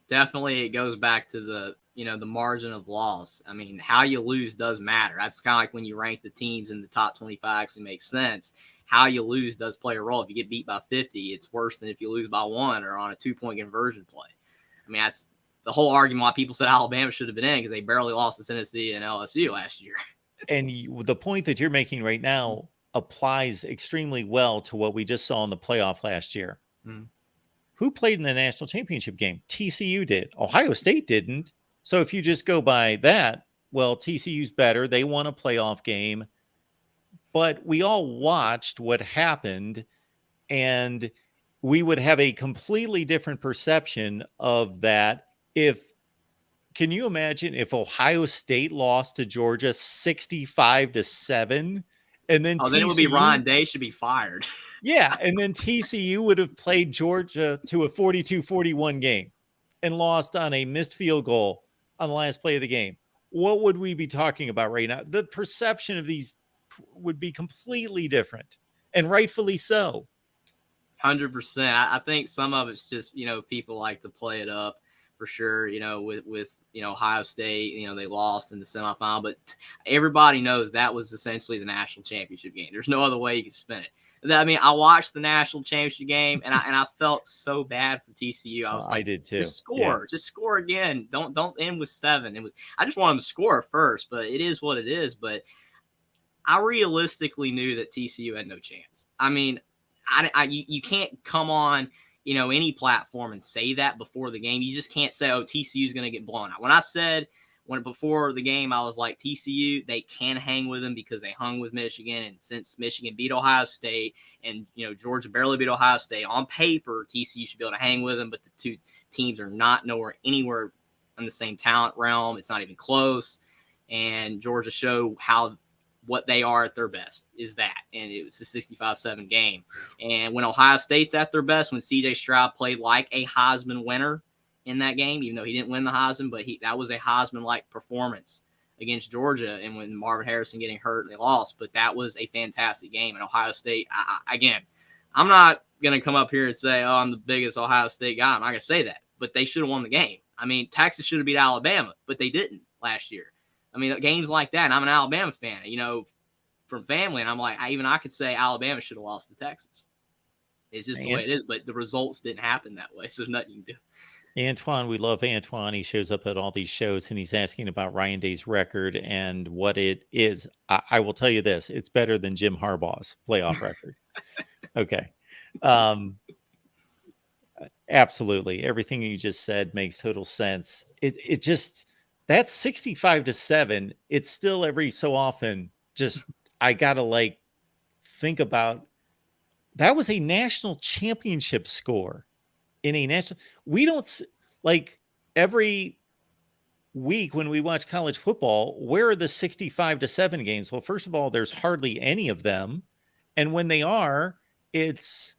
Definitely, it goes back to the margin of loss. I mean, how you lose does matter. That's kind of like when you rank the teams in the top 25 actually makes sense. How you lose does play a role. If you get beat by 50, it's worse than if you lose by 1 or on a 2-point conversion play. I mean, that's the whole argument why people said Alabama should have been in, because they barely lost to Tennessee and LSU last year. And the point that you're making right now applies extremely well to what we just saw in the playoff last year. Who played in the national championship game? TCU did. Ohio State didn't. So if you just go by that, TCU's better. They won a playoff game. But we all watched what happened, and we would have a completely different perception of that. Can you imagine if Ohio State lost to Georgia 65-7? And then then it would be Ron Day should be fired. Yeah. And then TCU would have played Georgia to a 42-41 game and lost on a missed field goal on the last play of the game. What would we be talking about right now? The perception of these would be completely different, and rightfully so. 100%. I think some of it's just, people like to play it up for sure, with Ohio State, they lost in the semifinal, but everybody knows that was essentially the national championship game. There's no other way you can spin it. I mean, I watched the national championship game and I felt so bad for TCU. I was like, I did too. Just score again. Don't end with 7. I just want them to score first, but it is what it is. But I realistically knew that TCU had no chance. I mean, you can't come on, any platform and say that before the game. You just can't say, oh, TCU is going to get blown out. When I said before the game, I was like, TCU, they can hang with them because they hung with Michigan. And since Michigan beat Ohio State and, Georgia barely beat Ohio State, on paper, TCU should be able to hang with them. But the two teams are not anywhere in the same talent realm. It's not even close. And Georgia showed what they are at their best is that. And it was a 65-7 game. And when Ohio State's at their best, when C.J. Stroud played like a Heisman winner in that game, even though he didn't win the Heisman, but that was a Heisman-like performance against Georgia. And when Marvin Harrison getting hurt, they lost. But that was a fantastic game. And Ohio State, again, I'm not going to come up here and say, oh, I'm the biggest Ohio State guy. I'm not going to say that. But they should have won the game. I mean, Texas should have beat Alabama, but they didn't last year. I mean, games like that, and I'm an Alabama fan, from family, and I'm like, I could say Alabama should have lost to Texas. It's just the way it is, but the results didn't happen that way, so there's nothing you can do. Antoine, we love Antoine. He shows up at all these shows, and he's asking about Ryan Day's record and what it is. I will tell you this. It's better than Jim Harbaugh's playoff record. Okay. Absolutely. Everything you just said makes total sense. It just... That's 65-7. It's still every so often just, I got to think about, that was a national championship score in a national. We don't every week when we watch college football, where are the 65-7 games? Well, first of all, there's hardly any of them. And when they are, it's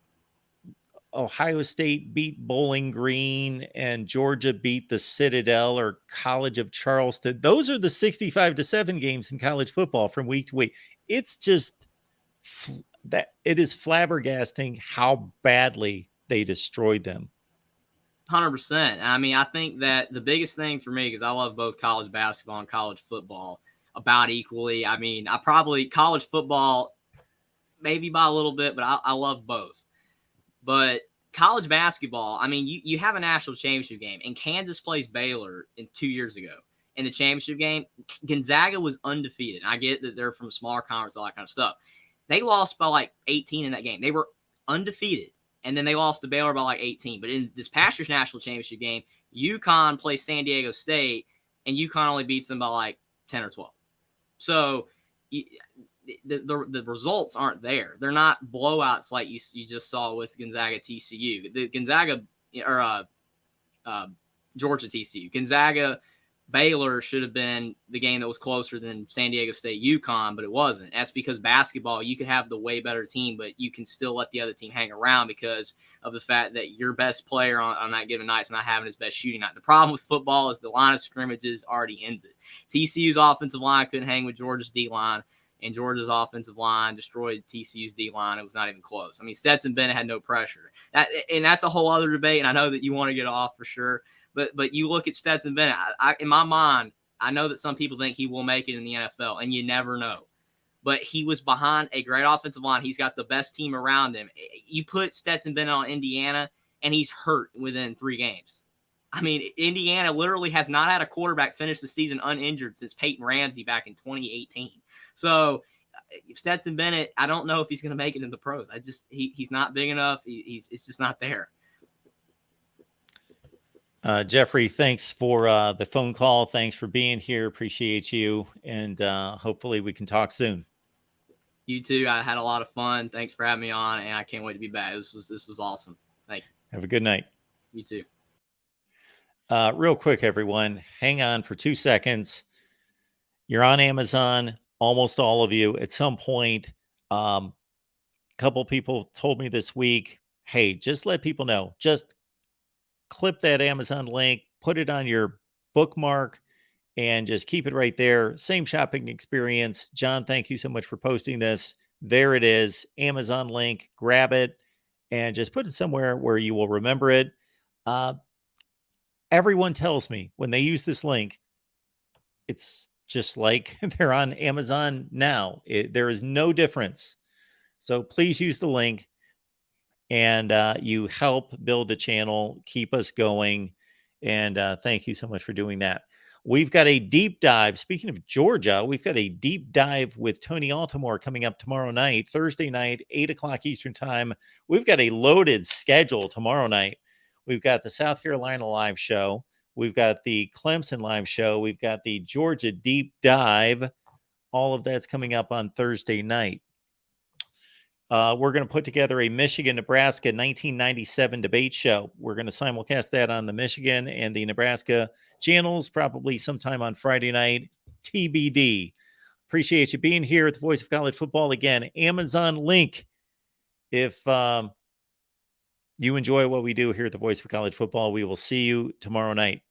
Ohio State beat Bowling Green and Georgia beat the Citadel or College of Charleston. Those are the 65-7 games in college football from week to week. It's just that it is flabbergasting how badly they destroyed them. 100%. I mean, I think that the biggest thing for me, because I love both college basketball and college football about equally. I mean, college football, maybe by a little bit, but I love both. But college basketball, I mean, you have a national championship game, and Kansas plays Baylor 2 years ago. In the championship game, Gonzaga was undefeated. I get that they're from a smaller conference, all that kind of stuff. They lost by 18 in that game. They were undefeated, and then they lost to Baylor by 18. But in this past year's national championship game, UConn plays San Diego State, and UConn only beats them by 10 or 12. So the results aren't there. They're not blowouts like you just saw with Gonzaga TCU. The Gonzaga or Georgia TCU. Gonzaga Baylor should have been the game that was closer than San Diego State UConn, but it wasn't. That's because basketball, you can have the way better team, but you can still let the other team hang around because of the fact that your best player on that given night is not having his best shooting night. The problem with football is the line of scrimmages already ends it. TCU's offensive line couldn't hang with Georgia's D-line, and Georgia's offensive line destroyed TCU's D-line. It was not even close. I mean, Stetson Bennett had no pressure. And that's a whole other debate, and I know that you want to get off for sure. But you look at Stetson Bennett, in my mind, I know that some people think he will make it in the NFL, and you never know. But he was behind a great offensive line. He's got the best team around him. You put Stetson Bennett on Indiana, and he's hurt within 3 games. I mean, Indiana literally has not had a quarterback finish the season uninjured since Peyton Ramsey back in 2018. So Stetson Bennett, I don't know if he's going to make it in the pros. He's not big enough. It's just not there. Jeffrey, thanks for the phone call. Thanks for being here. Appreciate you. And hopefully we can talk soon. You too. I had a lot of fun. Thanks for having me on, and I can't wait to be back. This was awesome. Thank you. Have a good night. You too. Real quick, everyone, hang on for 2 seconds. You're on Amazon, almost all of you. At some point, Couple people told me this week, hey, just let people know, just clip that Amazon link, put it on your bookmark, and just keep it right there. Same shopping experience. John, thank you so much for posting this. There it is, Amazon link. Grab it and just put it somewhere where you will remember it. Everyone tells me when they use this link, it's just like they're on Amazon now. There is no difference. So please use the link, and you help build the channel, keep us going. And thank you so much for doing that. We've got a deep dive. Speaking of Georgia, we've got a deep dive with Tony Altimore coming up tomorrow night, Thursday night, 8 o'clock Eastern time. We've got a loaded schedule tomorrow night. We've got the South Carolina live show. We've got the Clemson live show. We've got the Georgia deep dive. All of that's coming up on Thursday night. We're going to put together a Michigan-Nebraska 1997 debate show. We're going to simulcast that on the Michigan and the Nebraska channels, probably sometime on Friday night. TBD. Appreciate you being here at the Voice of College Football. Again, Amazon link. If you enjoy what we do here at the Voice of College Football, we will see you tomorrow night.